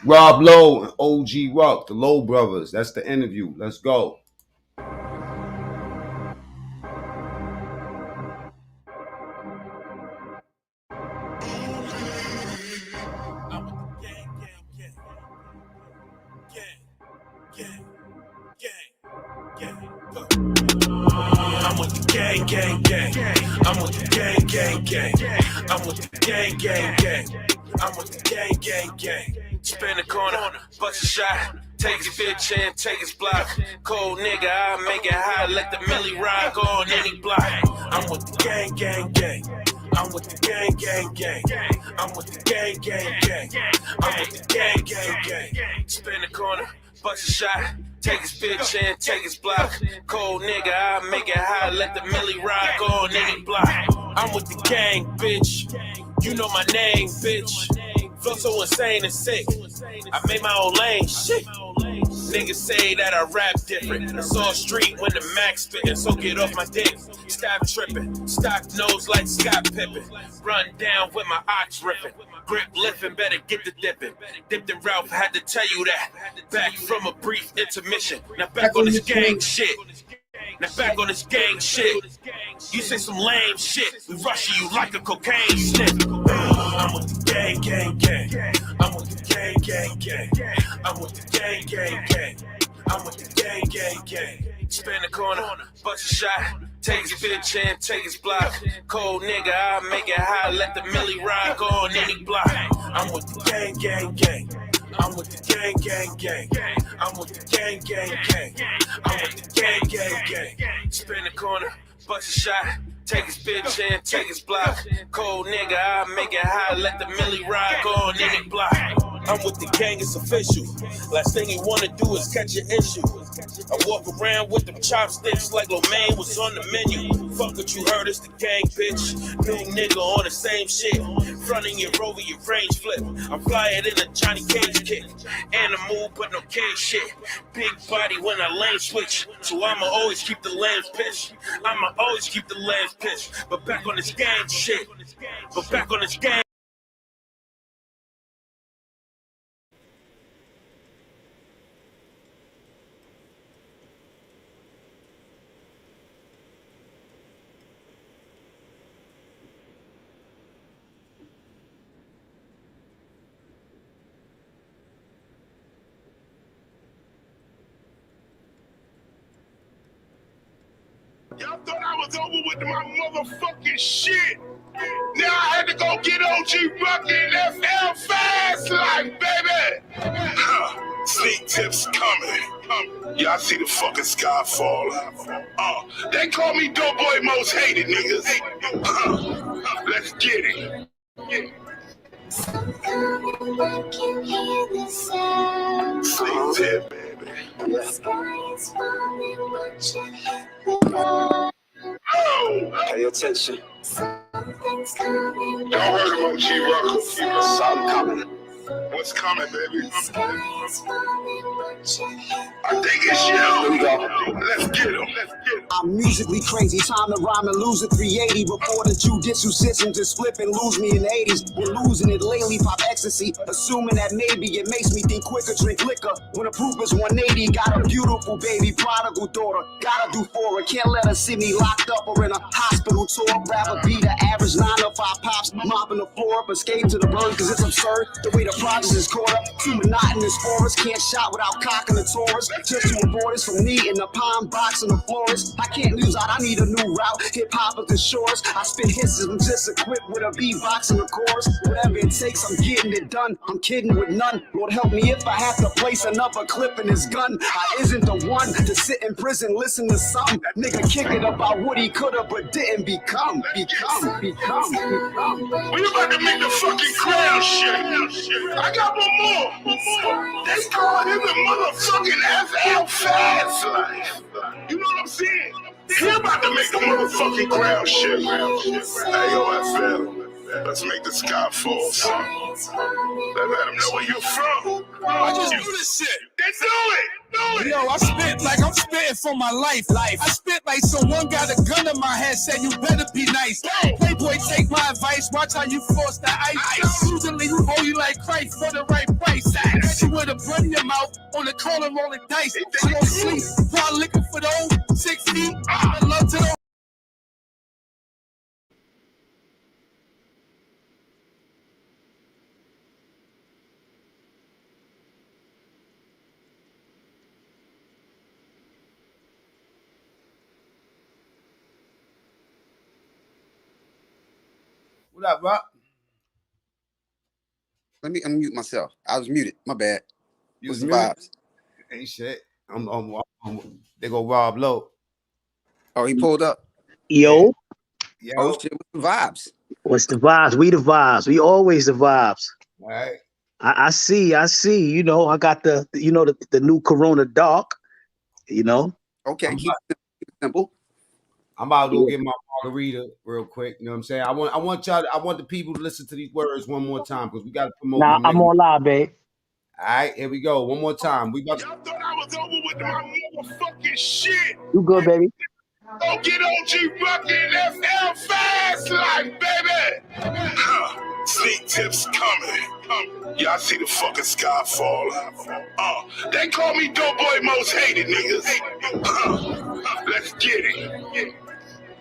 Rob Lowe and OG Rucc, the Lowe brothers. That's the interview. Let's go. I'm with the gang, gang, gang. I'm with the gang, gang, gang. I'm with the gang, gang, gang. I'm with the gang, gang, gang. Spin the corner, bust a shot. Take his bitch and take his block. Cold nigga, I make it high. Let the milli rock on any block. I'm with the gang, gang, gang. I'm with the gang, gang, gang. I'm with the gang, gang, gang. I'm with the gang, gang, gang. Spin the corner, bust a shot. Take his bitch and take his block. Cold nigga, I make it high. Let the milli rock on any block. I'm with the gang, bitch. You know my name, bitch. Flow so insane and sick. I made my own lane, shit. Niggas say that I rap different. It's all street when the Mac spittin', so get off my dick. Stop trippin', stock nose like Scott Pippen. Run down with my ox rippin'. Grip lifting, better get the dipping. Dipped in Ralph, had to tell you that. Back from a brief intermission. Now back on this gang shit. Now back on this gang shit. You say some lame shit. We rushing you like a cocaine sniff. I'm with the gang, gang, gang. I'm with the gang, gang, gang. I'm with the gang, gang, gang. I'm with the gang, gang, gang. Spin the corner, bust a shot. Take his bitch and take his block. Cold nigga, I make it high. Let the milli rock on any block. I'm with the gang, gang, gang. I'm with the gang, gang, gang. I'm with the gang, gang, gang. I'm with the gang, gang, gang. Spin the corner, bust a shot. Take his bitch and take his block. Cold nigga, I make it high. Let the milli rock on any block. I'm with the gang, it's official. Last thing you wanna do is catch an issue. I walk around with them chopsticks like Lomain was on the menu. Fuck what you heard, it's the gang, bitch. New nigga on the same shit. Fronting your Rover, your range flip. I'm flyer than a Johnny Cage kick. Animal, but no cage shit. Big body when I lane switch. So I'ma always keep the lanes pitch. I'ma always keep the lanes pitch. But back on this gang shit. But back on this gang. Y'all thought I was over with my motherfucking shit. Now I had to go get OG Rucc in FL Fast Life, baby. Sneak tips coming. Y'all see the fucking sky fall. They call me Dope Boy Most Hated, niggas. Let's get it. Sneak tip, baby. The sky is falling, but you hit the ground. Pay attention. Something's coming. Y'all heard of OG Rucc? Something coming. What's coming, baby? The sky is falling, but you hit I think it's you. Here we go. Let's get him. Let's get him. I'm musically crazy, time to rhyme and lose a 380 before the judicial system just flip and lose me in the 80s. We're losing it lately, pop ecstasy, assuming that maybe it makes me think quicker, drink liquor. When the proof is 180, got a beautiful baby, prodigal daughter, gotta do for her, can't let her see me locked up or in a hospital tour. Rather be the average 9 to 5 pops, mopping the floor up, escape to the bird, cause it's absurd the way the project is caught up. Too monotonous for us, can't shot without cocking the Taurus. Just to avoid us from me in the pine box and the florist. I can't lose out, I need a new route. Hip hop is the shores. I spit hisses, I'm just equipped with a beatbox and a chorus. Whatever it takes, I'm getting it done. I'm kidding with none. Lord help me if I have to place another clip in his gun. I isn't the one to sit in prison, listen to some nigga kick it about what he coulda but didn't become. We about to make the fucking crowd shake. I got one more. They call him the motherfucking FL Fast Life. You know what I'm saying? He about to make the motherfucking crowd shake. Hey, yo, FL. Let's make the sky fall. Let them know where you're from. I just do this shit. They do it. Yo, I spit like I'm spitting for my life. I spit like someone got a gun in my head, said you better be nice. Playboy, take my advice, watch how you force the ice. Usually you hold you like Christ for the right price. with a bun in your mouth on the corner rolling dice. She gon' sleep while looking for those 6 feet. I love to those. What up, Rock? Let me unmute myself. I was muted. My bad. You What's was the muted? vibes? Ain't shit. They go Rob Lowe. Oh, he pulled up. Yo, Yo. Oh shit, what's the vibes? what's the vibes? We the vibes. We always the vibes. All right. I see. You know, I got the new Corona Dark. You know. Okay, keep it simple. I'm about to go get my margarita real quick. You know what I'm saying? I want the people to listen to these words one more time because we got to promote Now my I'm nigga. on live, babe. All right, here we go. One more time. We about to. Y'all thought I was over with my motherfucking shit. You good, baby? Go get OG Rucc and FL Fast Life, baby. Sneak tips coming. Y'all see the fucking sky fall. They call me Dope Boy Most Hated niggas. Let's get it.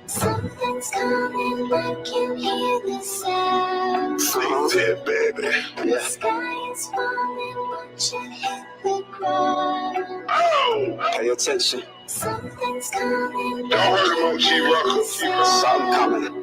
Something's coming, I can hear the sound. Sneak tip, baby. The sky is falling, watch it hit the ground. Oh! Pay attention. Something's coming, Y'all heard of OG Rucc? Something coming.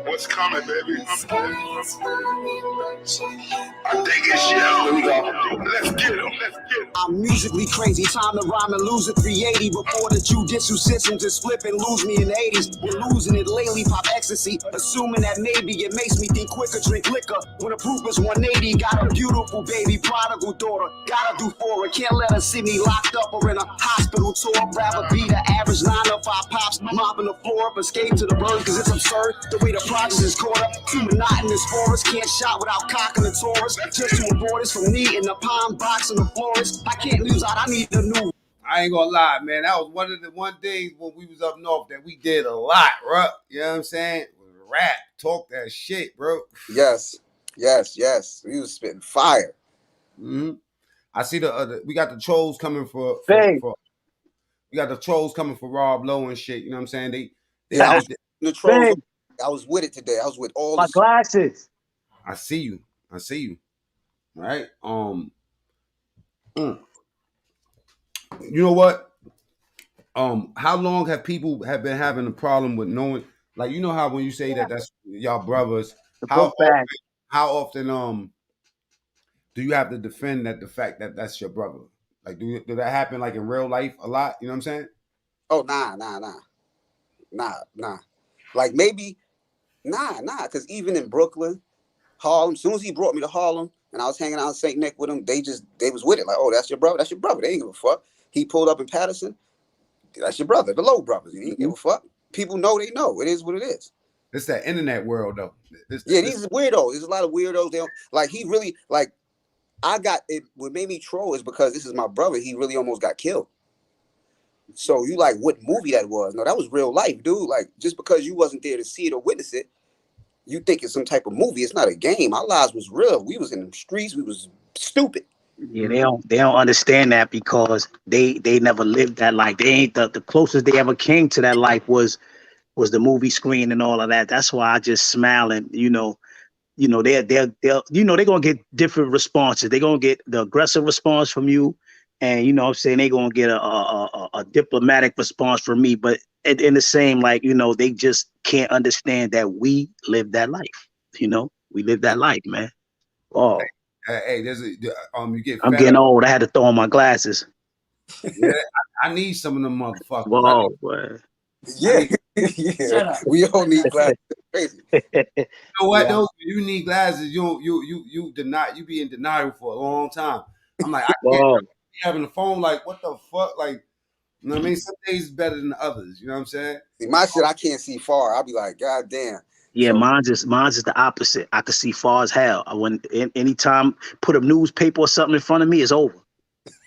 What's coming, baby? the sky is falling, watch it hit I think it's you. Here we go. Let's get him. Let's get him. I'm musically crazy, time to rhyme and lose it 380 before the jujitsu system just flip and lose me in the 80s. We're losing it lately, pop ecstasy, assuming that maybe it makes me think quicker, drink liquor. When the proof is 180, got a beautiful baby, prodigal daughter, gotta do for it, can't let her see me locked up or in a hospital tour. Rather be the average 9 to 5 pops, mopping the floor up, escape to the birds, cause it's absurd the way the project is caught up. Too monotonous forest, can't shot without cocking the Taurus, just to avoid this from me in the pine box and the florist. I can't lose out, I need a new. I ain't gonna lie, man. That was one thing when we was up north that we did a lot, bro. You know what I'm saying? Rap, talk that shit, bro. Yes. We was spitting fire. Mm-hmm. I see we got the trolls coming for Bang. we got the trolls coming for Rob Lowe and shit. You know what I'm saying? Yeah, I was the trolls. Bang. I was with it today. I was with all My the glasses. I see you. All right. You know what? How long have people have been having a problem with knowing? Like, you know how when you say that that's y'all brothers, The how book bag. often do you have to defend the fact that that's your brother? Like, do that happen like in real life a lot? You know what I'm saying? Oh, nah. Like maybe, because even in Brooklyn, Harlem, as soon as he brought me to Harlem and I was hanging out in St. Nick with him, they was with it. Like, oh, that's your brother. They ain't give a fuck. He pulled up in Patterson. That's your brother, the Lowe brothers. He ain't give a fuck. People know they know. It is what it is. It's that internet world though. These weirdos. There's a lot of weirdos. They don't like. He really like. I got it. What made me troll is because this is my brother. He really almost got killed. So you like what movie that was? No, that was real life, dude. Like just because you wasn't there to see it or witness it, you think it's some type of movie. It's not a game. Our lives was real. We was in the streets. We was stupid. Yeah, they don't understand that because they never lived that life. They ain't the closest they ever came to that life was the movie screen and all of that. That's why I just smile and they're gonna get different responses. They're gonna get the aggressive response from you, and what I'm saying, they're gonna get a diplomatic response from me. But in the same, they just can't understand that we live that life. We live that life, man. Oh, Hey, you get. I'm getting old. I had to throw on my glasses. Yeah, I need some of them motherfuckers. Whoa, boy. Yeah, we all need glasses. Crazy. You know what though? You need glasses. You be in denial for a long time. I'm like, I can't be having the phone. Like, what the fuck? Like, you know what I mean? Some days is better than others. You know what I'm saying? See, my shit, I can't see far. I'll be like, God damn. Yeah, mine's is the opposite. I can see far as hell. Anytime put a newspaper or something in front of me, it's over.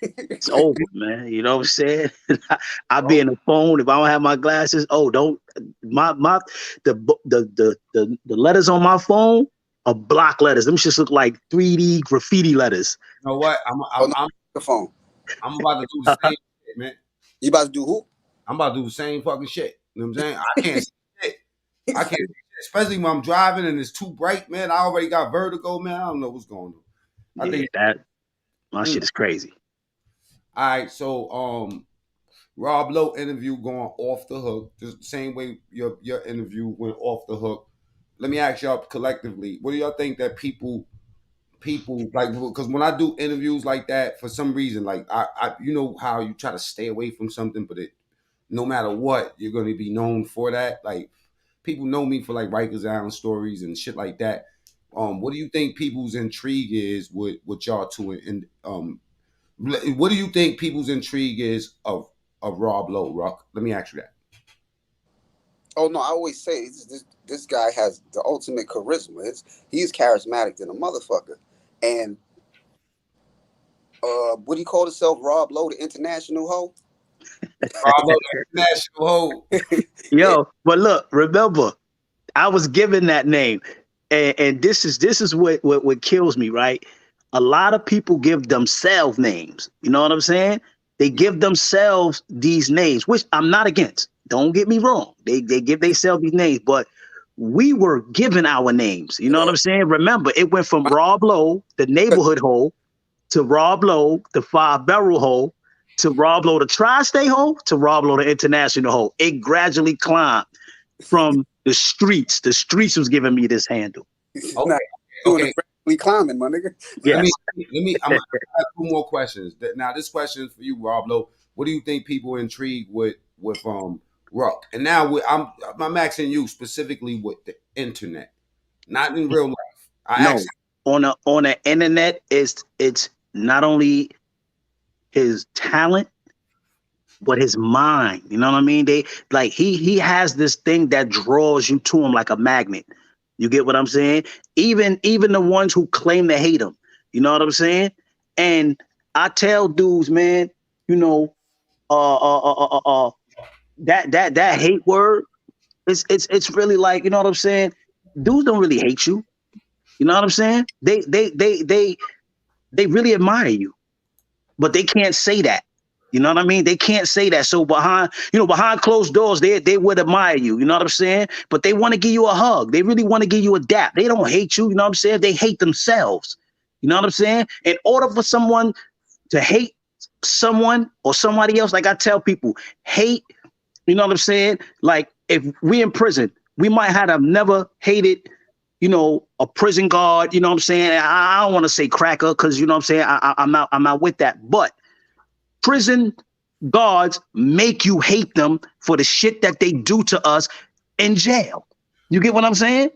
It's over, man. You know what I'm saying? I'll be in the phone if I don't have my glasses. Oh, don't the letters on my phone of block letters. Them shits look like 3D graffiti letters. You know what? The phone. I'm about to do the same shit, man. You about to do who? I'm about to do the same fucking shit. You know what I'm saying? I can't see shit. I can't see shit. Especially when I'm driving and it's too bright, man. I already got vertigo, man. I don't know what's going on. I think that my shit is crazy. All right, so Rob Lowe interview going off the hook. Just the same way your interview went off the hook. Let me ask y'all collectively, what do y'all think that people like, because when I do interviews like that, for some reason, like I you know how you try to stay away from something, but it no matter what, you're gonna be known for that. Like people know me for like Rikers Island stories and shit like that. What do you think people's intrigue is with y'all two and what do you think people's intrigue is of Rob Lowe, Ruck? Let me ask you that. Oh no, I always say this guy has the ultimate charisma. He's charismatic than a motherfucker. And what do you call himself? Rob Lowe, the international hoe? Rob Lowe, the international hoe. Yo, but look, remember, I was given that name. And this is what kills me, right? A lot of people give themselves names. You know what I'm saying? They give themselves these names, which I'm not against. Don't get me wrong. They give themselves these names, but we were given our names. You know what I'm saying? Remember, it went from Rob Lowe, the neighborhood hole, to Rob Lowe, the 5-barrel hole, to Rob Lowe, the tri-state hole, to Rob Lowe, the international hole. It gradually climbed from the streets. The streets was giving me this handle. Okay. We climbing, my nigga. Yes. Let me. I'm gonna have 2 more questions. Now, this question is for you, Rob Lowe. What do you think people intrigued with Ruck? And now I'm asking you specifically with the internet, not in real life. On the internet, it's not only his talent, but his mind. You know what I mean? He has this thing that draws you to him like a magnet. You get what I'm saying? Even the ones who claim to hate him. You know what I'm saying? And I tell dudes, man, you know, that hate word, it's really like, you know what I'm saying? Dudes don't really hate you. You know what I'm saying? They really admire you, but they can't say that. You know what I mean? They can't say that. So behind closed doors, they would admire you. You know what I'm saying? But they want to give you a hug. They really want to give you a dap. They don't hate you. You know what I'm saying? They hate themselves. You know what I'm saying? In order for someone to hate someone or somebody else, like I tell people, hate, you know what I'm saying? Like if we in prison, we might have never hated, you know, a prison guard. You know what I'm saying? I don't want to say cracker because, you know what I'm saying? I'm not with that. But prison guards make you hate them for the shit that they do to us in jail. You get what I'm saying?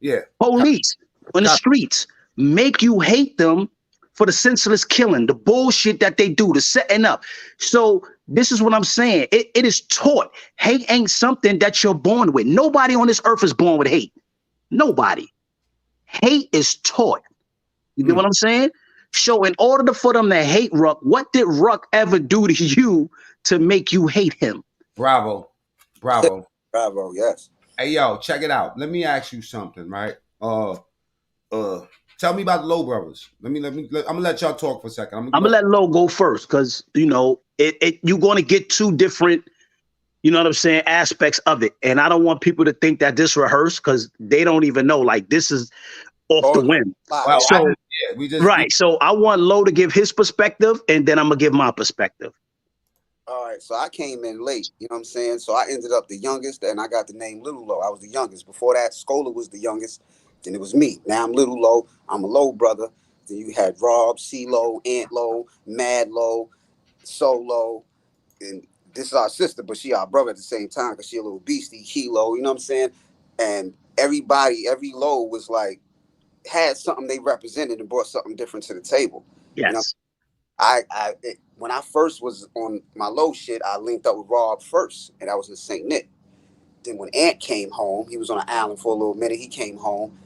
Yeah. Police on the streets make you hate them for the senseless killing, the bullshit that they do, the setting up. So this is what I'm saying. It is taught. Hate ain't something that you're born with. Nobody on this earth is born with hate. Nobody. Hate is taught. You get what I'm saying? So in order for them to hate Ruck, what did Ruck ever do to you to make you hate him? Bravo. Yes. Hey yo, check it out. Let me ask you something, right? Tell me about the Lowe brothers. I'm gonna let y'all talk for a second. I'm gonna let Lowe go first because you know you're gonna get 2 different, you know what I'm saying, aspects of it, and I don't want people to think that this rehearsed because they don't even know. Like this is off the whim. Well, So I want Lowe to give his perspective, and then I'm gonna give my perspective. All right, so I came in late, you know what I'm saying? So I ended up the youngest, and I got the name Little Lowe. I was the youngest. Before that, Scola was the youngest. Then it was me. Now I'm Little Lowe. I'm a Lowe brother. Then you had Rob, C Lowe, Aunt Lowe, Mad Lowe, So Lowe, and this is our sister, but she our brother at the same time because she a little beastie, Kilo, you know what I'm saying? And everybody, every Lowe was like, had something they represented and brought something different to the table. Yes. You know, when I first was on my Lowe shit, I linked up with Rob first, and that was in St. Nick. Then when Ant came home, he was on an island for a little minute. He came home.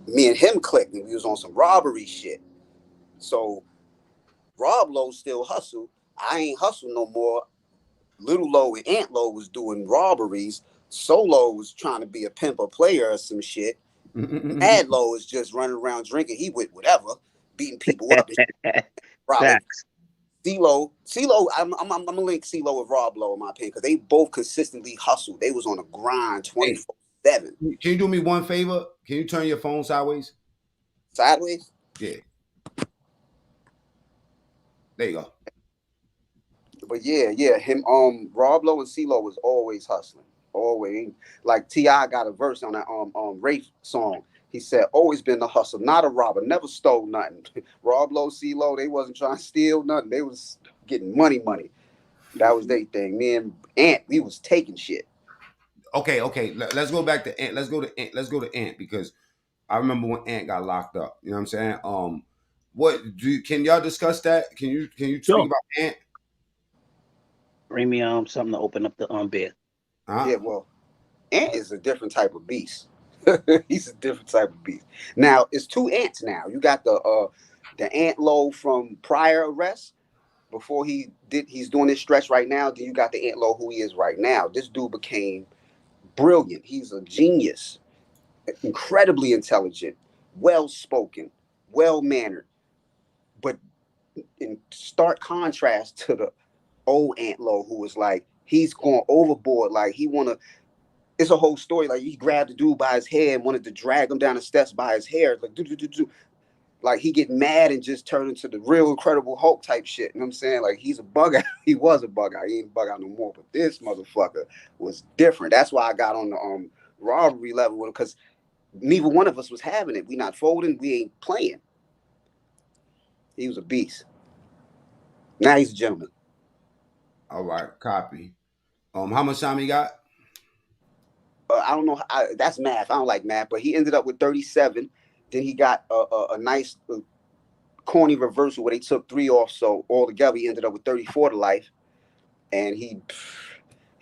Me and him clicked, and we was on some robbery shit. So Rob Lowe still hustle. I ain't hustle no more. Little Lowe and Ant Lowe was doing robberies. Solo was trying to be a pimp or player or some shit. Mad Low is just running around drinking. He with whatever, beating people up and frolic. Facts. CeeLo, I'm gonna link CeeLo with Rob Lowe in my opinion because they both consistently hustled. They was on a grind Hey, 24/7. can you do me one favor? Can you turn your phone sideways? Sideways. Yeah. There you go. But yeah, him Rob Lowe and CeeLo was always hustling. Always. Like T.I. got a verse on that Rafe song. He said, always been a hustler, not a robber, never stole nothing. Rob Lowe, CeeLo, they wasn't trying to steal nothing. They was getting money. That was their thing. Me and Ant, we was taking shit. Okay. Let's go back to Ant. Let's go to Ant because I remember when Ant got locked up. You know what I'm saying? Can y'all discuss that? Can you speak Sure. about Ant? Bring me something to open up the beer. Yeah, well, Ant is a different type of beast. He's a different type of beast. Now, it's two Ants now. You got the Ant Low from prior arrest before he's doing this stretch right now. Then you got the Ant Low who he is right now. This dude became brilliant. He's a genius, incredibly intelligent, well spoken, well mannered, but in stark contrast to the old Ant Low who was like he's going overboard, like he wanna. It's a whole story. Like he grabbed the dude by his hair and wanted to drag him down the steps by his hair. Like do. Like he get mad and just turn into the real Incredible Hulk type shit. You know what I'm saying? Like he's a bug out. He was a bug out. He ain't a bug out no more. But this motherfucker was different. That's why I got on the robbery level with him because neither one of us was having it. We not folding. We ain't playing. He was a beast. Now he's a gentleman. All right, copy. How much time he got? I don't know. That's math. I don't like math. But he ended up with 37. Then he got a nice corny reversal where they took 3 off. So altogether, he ended up with 34 to life. And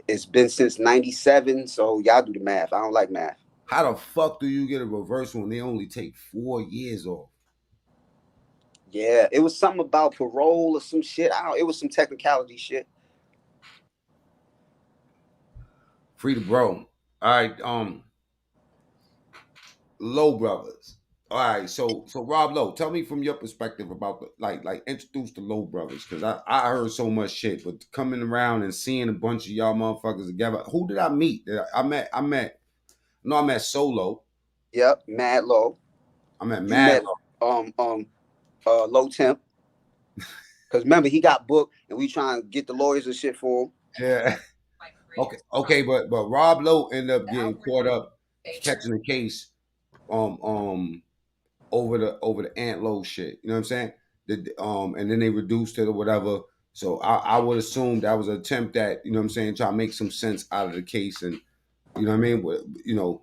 it's been since 97. So y'all do the math. I don't like math. How the fuck do you get a reversal when they only take 4 years off? Yeah, it was something about parole or some shit. It was some technicality shit. Free to bro. All right, Low Brothers. All right, so Rob Lowe, tell me from your perspective about the like introduce the Low Brothers because I heard so much shit, but coming around and seeing a bunch of y'all motherfuckers together. Who did I meet? I met Solo. Yep, Mad Low. I met You Mad met Low Temp. Because remember, he got booked and we trying to get the lawyers and shit for him. Yeah. Okay, but Rob Lowe ended up getting caught up catching the case over the Ant Lowe shit. You know what I'm saying? And then they reduced it or whatever. So I would assume that was an attempt at, you know what I'm saying, try to make some sense out of the case and you know what I mean? But, you know,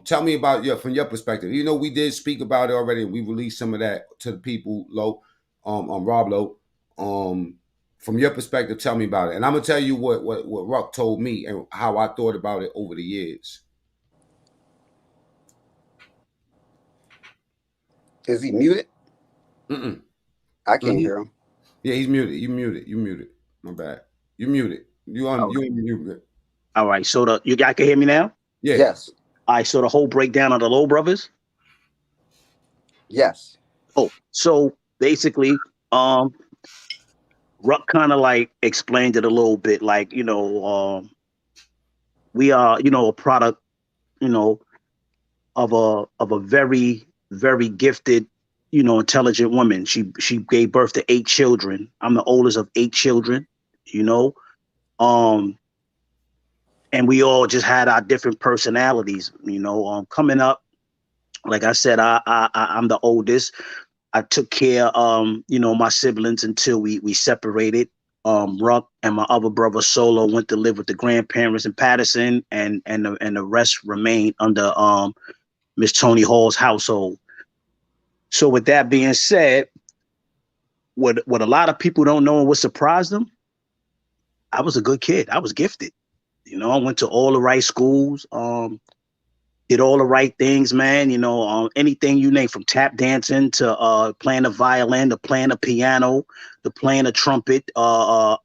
tell me about from your perspective. You know, we did speak about it already and we released some of that to the people, Lowe, Rob Lowe. From your perspective, tell me about it. And I'm gonna tell you what Rucc told me and how I thought about it over the years. Is he muted? Mm-mm. I can't hear him. Yeah, he's muted. You muted. My bad. You muted. You on mute. All right, so you guys can hear me now? Yeah. Yes. All right, so the whole breakdown of the Low Brothers? Yes. Oh, so basically, Rucc kind of like explained it a little bit, like, you know, we are, you know, a product, you know, of a very, very gifted, you know, intelligent woman. She gave birth to 8 children. I'm the oldest of 8 children, you know. And we all just had our different personalities, you know. Coming up, like I said, I'm the oldest. I took care, you know, my siblings until we separated. Rucc and my other brother Solo went to live with the grandparents in Patterson, and the rest remained under Miss Tony Hall's household. So with that being said, what a lot of people don't know and what surprised them, I was a good kid. I was gifted. You know, I went to all the right schools, did all the right things, man. You know, anything you name, from tap dancing to playing the violin, to playing the piano, to playing the trumpet. I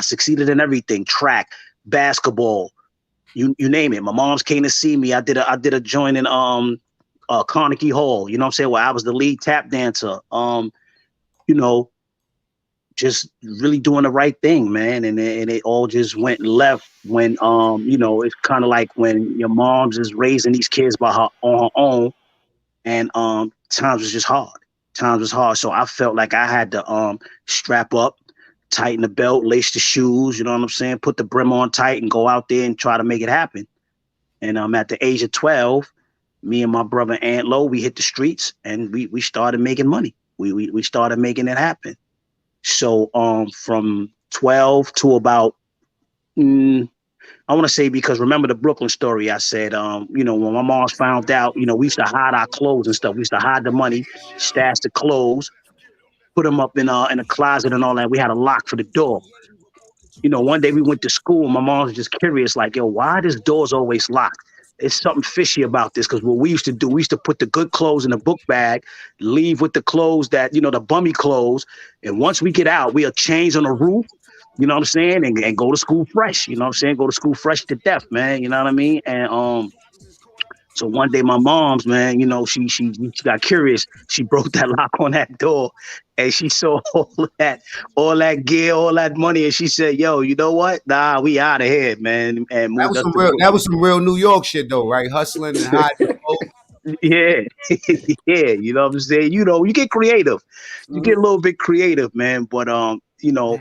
succeeded in everything: track, basketball, you name it. My mom's came to see me. I did a joint in Carnegie Hall. You know what I'm saying? Where I was the lead tap dancer. You know, just really doing the right thing, man. And it all just went left when you know, it's kind of like when your mom's is raising these kids by her on her own, and times was just hard. Times was hard. So I felt like I had to strap up, tighten the belt, lace the shoes, you know what I'm saying? Put the brim on tight and go out there and try to make it happen. And at the age of 12, me and my brother Aunt Lo, we hit the streets and we started making money. We started making it happen. So from 12 to about I want to say, because remember the Brooklyn story I said, you know, when my mom's found out, you know, we used to hide our clothes and stuff. We used to hide the money, stash the clothes, put them up in a closet and all that. We had a lock for the door. You know, one day we went to school and my mom was just curious, like, yo, why this door's always locked? It's something fishy about this. Because what we used to do, we used to put the good clothes in a book bag, leave with the clothes that, you know, the bummy clothes. And once we get out, we'll change on the roof, you know what I'm saying? And go to school fresh, you know what I'm saying? Go to school fresh to death, man. You know what I mean? And so one day my mom's, man, you know, she got curious. She broke that lock on that door and she saw all that gear, all that money, and she said, yo, you know what? Nah, we out of here, man. And moved us to Brooklyn. That was some real New York shit though, right? Hustling and hiding. Yeah. Yeah, you know what I'm saying? You know, you get creative. You get a little bit creative, man. But you know,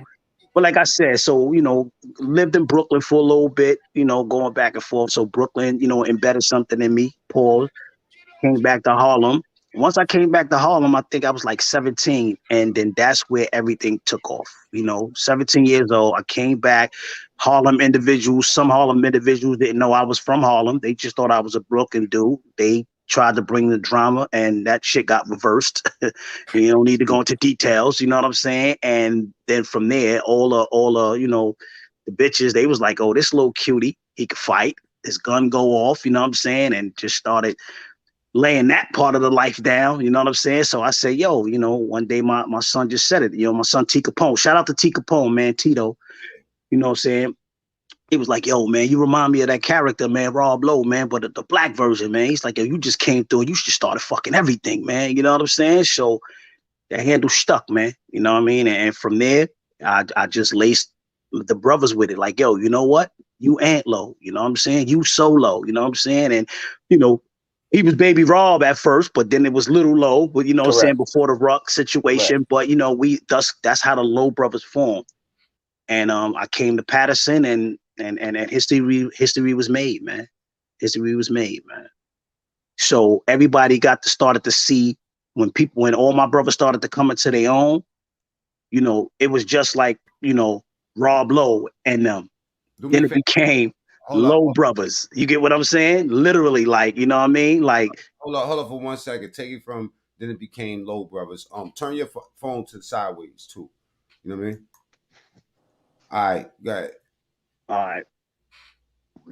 but like I said, so you know, lived in Brooklyn for a little bit, you know, going back and forth. So Brooklyn, you know, embedded something in me. Pause. Came back to Harlem. Once I came back to Harlem, I think I was like 17. And then that's where everything took off. You know, 17 years old, I came back. Some Harlem individuals didn't know I was from Harlem. They just thought I was a Brooklyn dude. They tried to bring the drama and that shit got reversed. You don't need to go into details, you know what I'm saying? And then from there, all the, you know, the bitches, they was like, oh, this little cutie, he could fight. His gun go off, you know what I'm saying? And just started laying that part of the life down, you know what I'm saying? So I say, yo, you know, one day my son just said it, you know, my son T Capone, shout out to T Capone, man, Tito, you know what I'm saying? He was like, yo, man, you remind me of that character, man, Rob Lowe, man, but the black version, man. He's like, yo, you just came through and you just started fucking everything, man, you know what I'm saying? So that handle stuck, man, you know what I mean? And from there, I just laced the brothers with it, like, yo, you know what? You ain't low, you know what I'm saying? You so low, you know what I'm saying? And, you know, he was Baby Rob at first, but then it was Little Low, but you know what I'm saying, before the Ruck situation. Correct. But you know, that's how the Low brothers formed. And I came to Patterson and history was made, man. History was made, man. So everybody started to see when all my brothers started to come into their own, you know, it was just like, you know, Rob Lowe and them. Then it became Low brothers. You get what I'm saying? Literally, like, you know what I mean? Like, hold on for 1 second. Take it from then it became Low brothers. Turn your phone to the sideways too. You know what I mean? All right, go ahead. All right.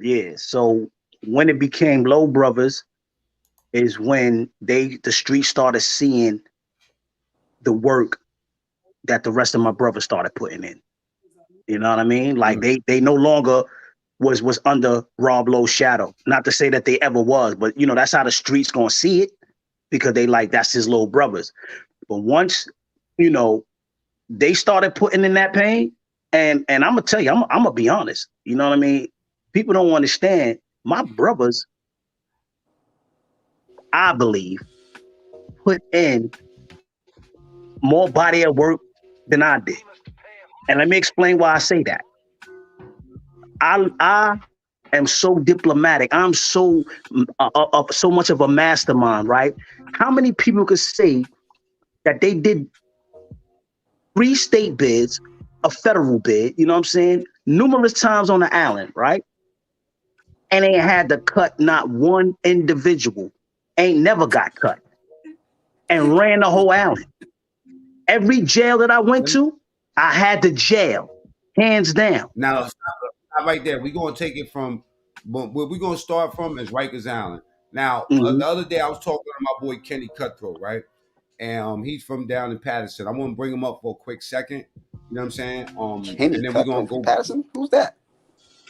Yeah. So when it became Low brothers is when the street started seeing the work that the rest of my brothers started putting in. You know what I mean? Like they no longer was under Rob Lowe's shadow. Not to say that they ever was, but you know, that's how the streets gonna see it because they like that's his little brothers. But once, you know, they started putting in that pain, and I'm gonna tell you, I'm gonna be honest. You know what I mean? People don't understand. My brothers, I believe, put in more body of work than I did. And let me explain why I say that. I am so diplomatic. I'm so so much of a mastermind, right? How many people could say that they did 3 state bids, a federal bid, you know what I'm saying, numerous times on the island, right? And ain't had to cut not one individual, ain't never got cut, and ran the whole island. Every jail that I went to, I had to jail, hands down. Now, stop right there. We're going to take it from where we're going to start from is Rikers Island. Now, the other day I was talking to my boy Kenny Cutthroat, right? And he's from down in Patterson. I want to bring him up for a quick second. You know what I'm saying? Kenny and then we're Cutthroat going to from go. Patterson? Who's that?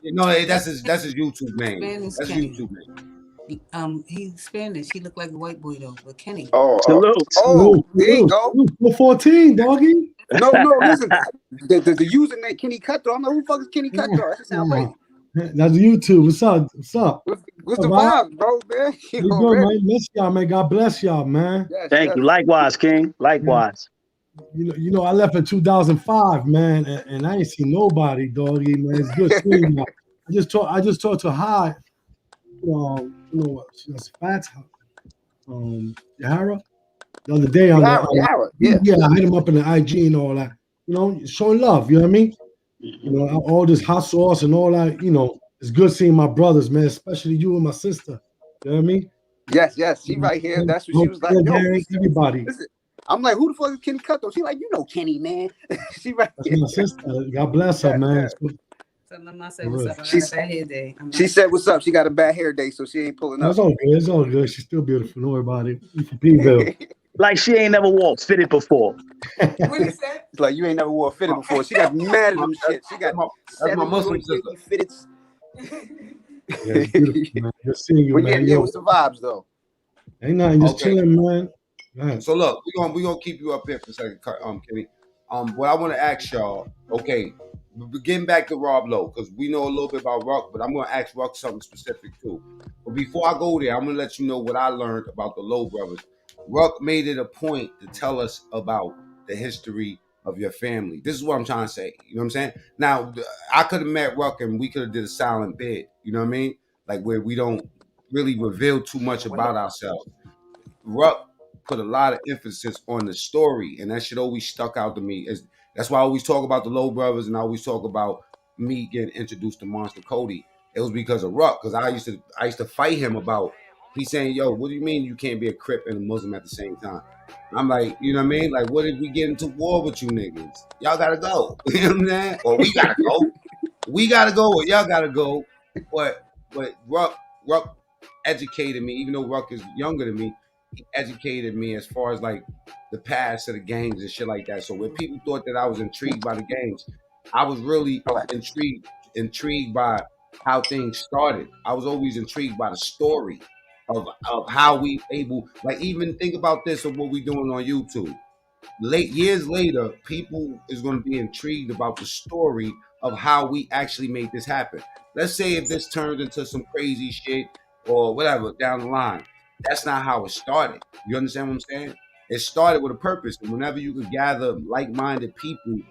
No, that's his YouTube name. Spanish That's Kenny. YouTube name. He's Spanish. He looked like a white boy though, but Kenny. Salute. There you go. 14, doggy. No, listen. The username Kenny Cutthroat. I'm like, who the fuck is Kenny Cutthroat? That shit sound crazy. That's YouTube. What's up? What's up? What's the vibe, bro, man? You good, man? Bless y'all, man. God bless y'all, man. Yes, Thank you. Likewise, King. Likewise. You know, I left in 2005, man, and I ain't seen nobody, doggy, man. It's good seeing you. I just talked to High, you know, Fats, Yahara, the other day on Yahara, yeah, I hit him up in the IG and all that. You know, showing love. You know what I mean? You know, all this hot sauce and all that. You know, it's good seeing my brothers, man, especially you and my sister. You know what I mean? Yes, she right here. That's what she was like. Yo, everybody. Listen, I'm like, who the fuck is Kenny Cutthroat? She like, you know Kenny, man. She right That's here. my sister. God bless her, man. She said, what's up? She got a bad hair day, so she ain't pulling up. It's all good. It's all good. She's still beautiful. Don't worry about it. P-Ville. Like she ain't never walked fitted before. What he said? It's like you ain't never wore a fitted before. She got mad at them shit. She got that's my Muslim sister. Fitted. Yeah, beautiful, man. Good seeing you, man. Yeah, what's the vibes though? Ain't nothing, just chilling, man. Right. So look, we're gonna keep you up here for a second, Kenny. What I want to ask y'all, okay, getting back to Rob Lowe, because we know a little bit about Rucc, but I'm gonna ask Rucc something specific too. But before I go there, I'm gonna let you know what I learned about the Lowe brothers. Rucc made it a point to tell us about the history of your family. This is what I'm trying to say. You know what I'm saying? Now, I could have met Rucc and we could have did a silent bid. You know what I mean? Like where we don't really reveal too much about ourselves. Rucc put a lot of emphasis on the story, and that shit always stuck out to me. That's why I always talk about the Lowe brothers, and I always talk about me getting introduced to Monster Cody. It was because of Rucc, because I used to fight him about. He's saying, "Yo, what do you mean you can't be a Crip and a Muslim at the same time?" I'm like, you know what I mean? Like, what if we get into war with you niggas? Y'all gotta go. You know what I'm saying? Or we gotta go. We gotta go, or y'all gotta go. But Rucc educated me, even though Rucc is younger than me. He educated me as far as like the past of the games and shit like that. So when people thought that I was intrigued by the games, I was really intrigued by how things started. I was always intrigued by the story of how we able, like, even think about this of what we doing on YouTube. Years later, people is going to be intrigued about the story of how we actually made this happen. Let's say if this turns into some crazy shit or whatever down the line, that's not how it started. You understand what I'm saying? It started with a purpose, and whenever you could gather like-minded people, you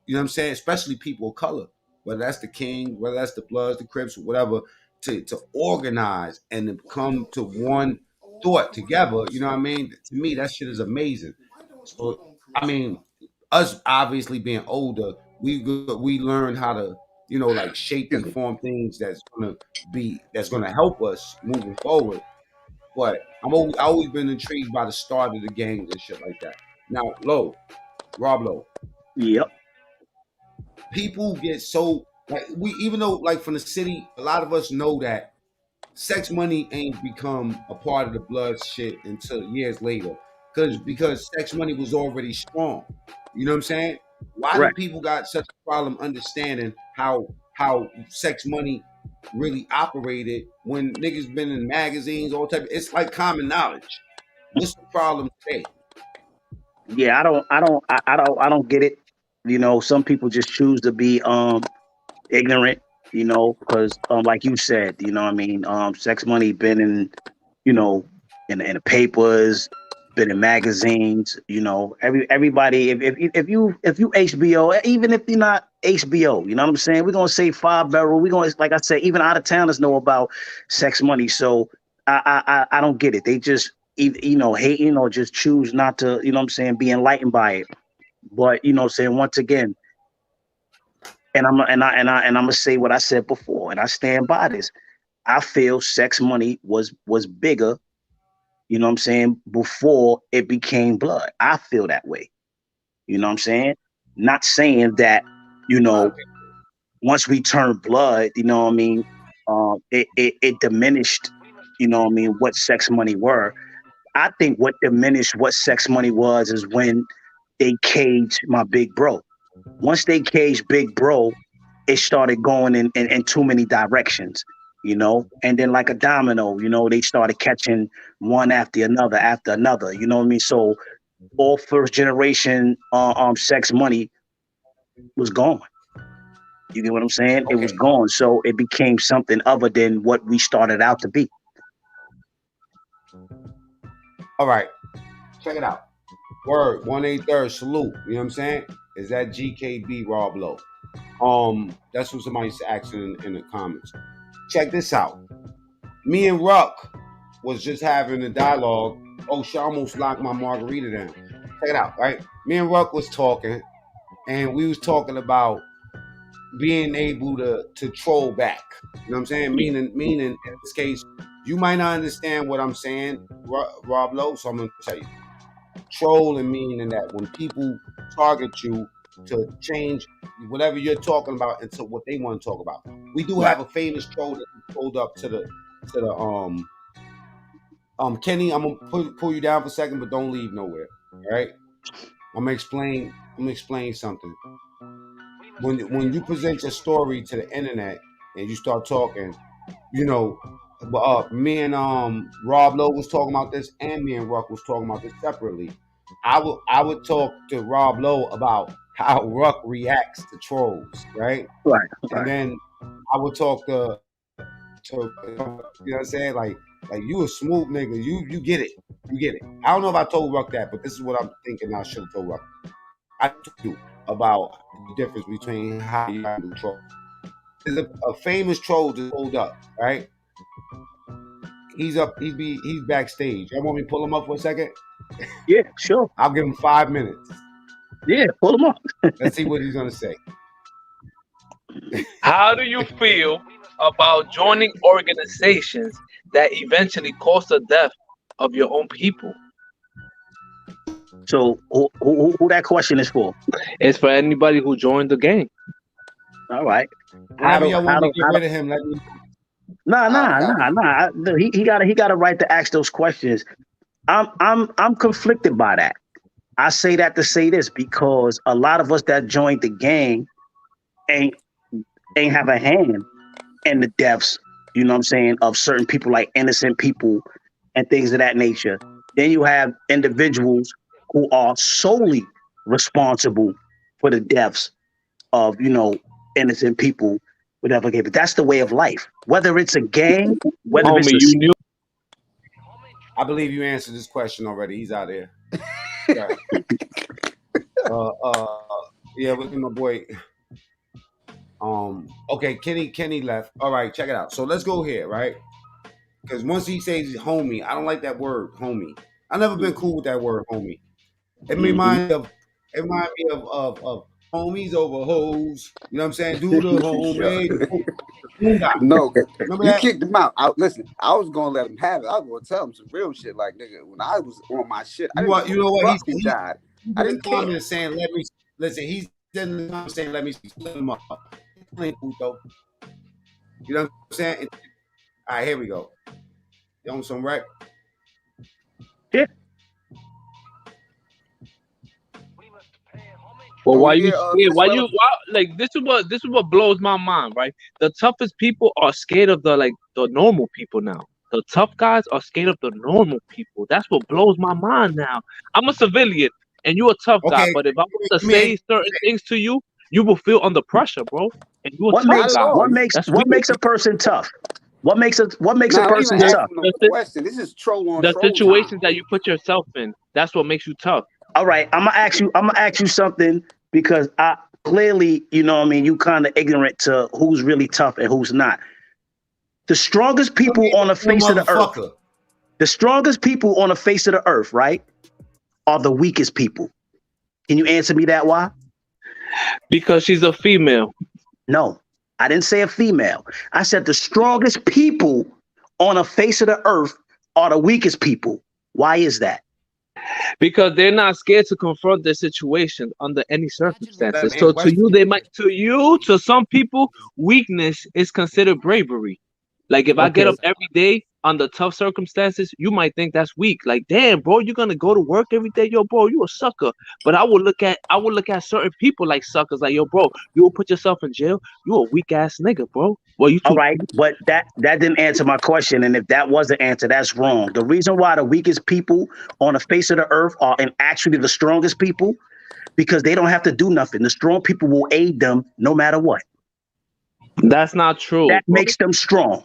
know what I'm saying, especially people of color, whether that's the King, whether that's the Bloods, the Crips, or whatever, to organize and to come to one thought together. You know what I mean? To me, that shit is amazing. So, I mean, us obviously being older, we learned how to, you know, like shape and form things that's gonna help us moving forward. But I always been intrigued by the start of the games and shit like that. Now, Rob Lowe. Yep. People get so like even though like from the city, a lot of us know that sex money ain't become a part of the blood shit until years later. Because sex money was already strong. You know what I'm saying? Why do people got such a problem understanding how sex money really operated when niggas been in magazines, all type it's like common knowledge. What's the problem today? Yeah, I don't get it. You know, some people just choose to be ignorant, you know, because like you said, you know what I mean, sex money been in, you know, in the papers, been in magazines, you know, everybody if you HBO, even if you're not HBO, you know what I'm saying? We're gonna say 5 Barrel, we're gonna, like I said, even out of towners know about sex money. So I don't get it. They just you know, hating or just choose not to, you know what I'm saying, be enlightened by it. But you know, saying once again, and I'm gonna say what I said before, and I stand by this. I feel sex money was bigger, you know what I'm saying, before it became blood. I feel that way. You know what I'm saying? Not saying that, you know, once we turned blood, you know what I mean, it diminished, you know what I mean, what sex money were. I think what diminished what sex money was is when they caged my big bro. Once they caged big bro, it started going in too many directions, you know. And then like a domino, you know, they started catching one after another, you know what I mean? So all first generation sex money was gone. You get what I'm saying? It was Okay. gone. So it became something other than what we started out to be. All right. Check it out. Word 183rd salute. You know what I'm saying? Is that GKB Rob Low? That's what somebody used to ask in the comments. Check this out. Me and Ruck was just having a dialogue. Oh shit, I almost locked my margarita down. Check it out, right? Me and Ruck was talking, and we was talking about being able to troll back. You know what I'm saying? Meaning in this case, you might not understand what I'm saying, Rob Lowe, so I'm gonna tell you. Troll and meaning that when people target you to change whatever you're talking about into what they want to talk about. We do have a famous troll that pulled up to the Kenny, I'm gonna pull you down for a second, but don't leave nowhere. All right? I'm gonna explain something. When you present your story to the internet and you start talking, you know, me and Rob Lowe was talking about this, and me and Ruck was talking about this separately. I would talk to Rob Lowe about how Ruck reacts to trolls, right? Right. And then I would talk to you know what I'm saying, like you a smooth nigga, you get it, I don't know if I told Ruck that, but this is what I'm thinking I should have told Ruck. I do about the difference between how you handle troll. There's a famous troll just pulled up, right? He's backstage. Y'all want me to pull him up for a second? Yeah, sure. I'll give him 5 minutes. Yeah, pull him up. Let's see what he's gonna say. How do you feel about joining organizations that eventually cause the death of your own people? So who that question is for? It's for anybody who joined the gang. All right. Whenever y'all want me to get rid of him, let me. Nah. He got a right to ask those questions. I'm conflicted by that. I say that to say this because a lot of us that joined the gang ain't have a hand in the deaths, you know what I'm saying, of certain people, like innocent people and things of that nature. Then you have individuals who are solely responsible for the deaths of, you know, innocent people, whatever. But that's the way of life. Whether it's a gang, whether Homie, it's you knew. I believe you answered this question already. He's out there. Yeah. Yeah, look at my boy. Okay, Kenny left. All right, check it out. So let's go here, right? Because once he says homie, I don't like that word, homie. I've never been cool with that word, homie. It reminds me of homies over hoes. You know what I'm saying? Do the homie. No, Remember you that? kicked him out. Listen, I was gonna let him have it. I was gonna tell him some real shit. Like, nigga, when I was on my shit, I didn't You know what? he died. I didn't care. Comment saying, "Let me listen." He's in the comment saying, "Let me split him up." You know what I'm saying? All right, here we go. You on some rec? Yeah. Well, why like this is what blows my mind, right? The toughest people are scared of the normal people now. The tough guys are scared of the normal people. That's what blows my mind now. I'm a civilian and you're a tough guy, but if I was to say certain things to you, you will feel under pressure, bro. And you're a tough guy. What makes a person tough? What makes a person tough? This is troll on the troll situations time. that you put yourself in. That's what makes you tough. All right, I'm gonna ask you something because I clearly, you know what I mean, you kind of ignorant to who's really tough and who's not. The strongest people on the face of the earth. The strongest people on the face of the earth, right, are the weakest people. Can you answer me that why? Because she's a female. No, I didn't say a female. I said the strongest people on the face of the earth are the weakest people. Why is that? Because they're not scared to confront their situation under any circumstances. So to some people, weakness is considered bravery. Like if I get up every day under tough circumstances, you might think that's weak. Like, damn, bro, you're gonna go to work every day, yo, bro, you a sucker. But I would look at certain people like suckers, like, yo, bro, you will put yourself in jail. You a weak ass nigga, bro. Well, you All too. right, but that didn't answer my question, and if that was the answer, that's wrong. The reason why the weakest people on the face of the earth are and actually the strongest people, because they don't have to do nothing. The strong people will aid them no matter what. That's not true, That bro. makes them strong.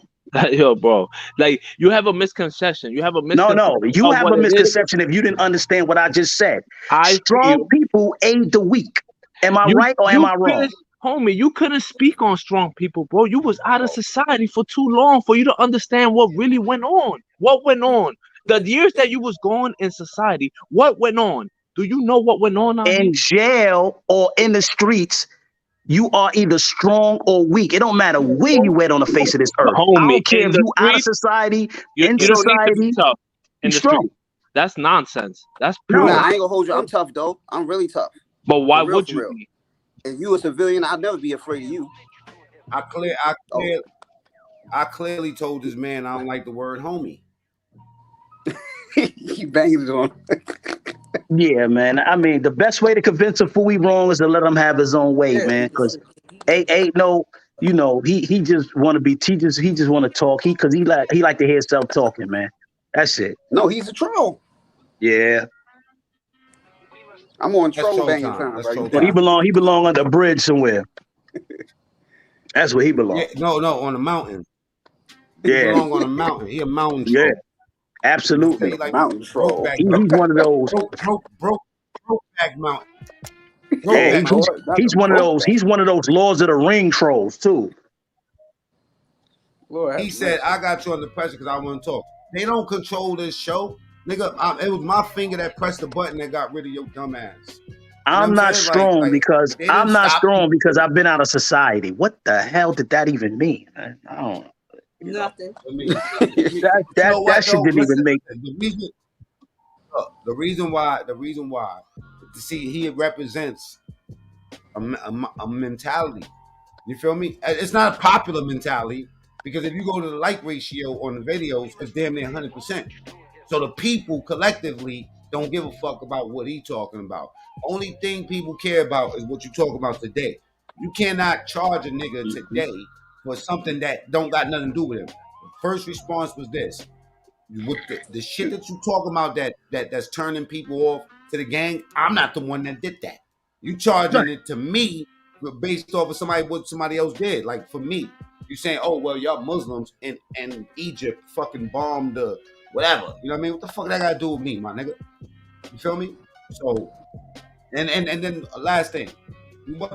Yo, bro, like you have a misconception. You have a misconception. No, you of have what a it is. misconception if you didn't understand what I just said. I Strong feel people aid the weak. Am I you right or am you I wrong? couldn't, homie, you couldn't speak on strong people, bro. You was out of society for too long for you to understand what really went on. What went on? The years that you was gone in society, what went on? Do you know what went on out here? In jail or in the streets, you are either strong or weak. It don't matter where you at on the face of this earth. I Homie, don't care in if the you out of streets, society, you in don't need to be society, tough you in the strong. street. That's nonsense. That's No. Nah, pure. I ain't gonna hold you. I'm tough though. I'm really tough. But why For real, would for you real. be? If you a civilian, I'd never be afraid of you. I clearly told this man I don't like the word homie. He banged it on. Yeah, man. I mean, the best way to convince a fool he wrong is to let him have his own way, man. Because ain't no, he just want to be. He just want to talk. Because he like to hear himself talking, man. That's it. No, he's a troll. Yeah. I'm on That's troll troll banging time. time, That's bro. troll You Well, time. he belong under a bridge somewhere. That's where he belong. Yeah, no, on a mountain. He Yeah. belong on a mountain. He a mountain Yeah. troll. Absolutely. He like mountain troll. Brokeback He's one of those. Brokeback Mountain. Hey, Brokeback Lord, not he's the one of broke those. back. He's one of those Lords of the Ring trolls too. Lord, He said, "I got you under pressure because I want to talk." They don't control this show, nigga. It was my finger that pressed the button that got rid of your dumb ass. I'm not strong because they didn't I'm not stop strong you. because I've been out of society. What the hell did that even mean? I don't know. Nothing. I mean, That shit didn't even make. The reason why, to see he represents a mentality. You feel me? It's not a popular mentality because if you go to the like ratio on the videos, it's damn near 100%. So the people collectively don't give a fuck about what he talking about. Only thing people care about is what you talk about today. You cannot charge a nigga today for something that don't got nothing to do with him. The first response was this: with the shit that you talking about that's turning people off to the gang. I'm not the one that did that. You charging it to me based off of what somebody else did. Like for me, you saying, "Oh well, y'all Muslims in Egypt fucking bombed the whatever." You know what I mean? What the fuck that got to do with me, my nigga? You feel me? So, and then last thing,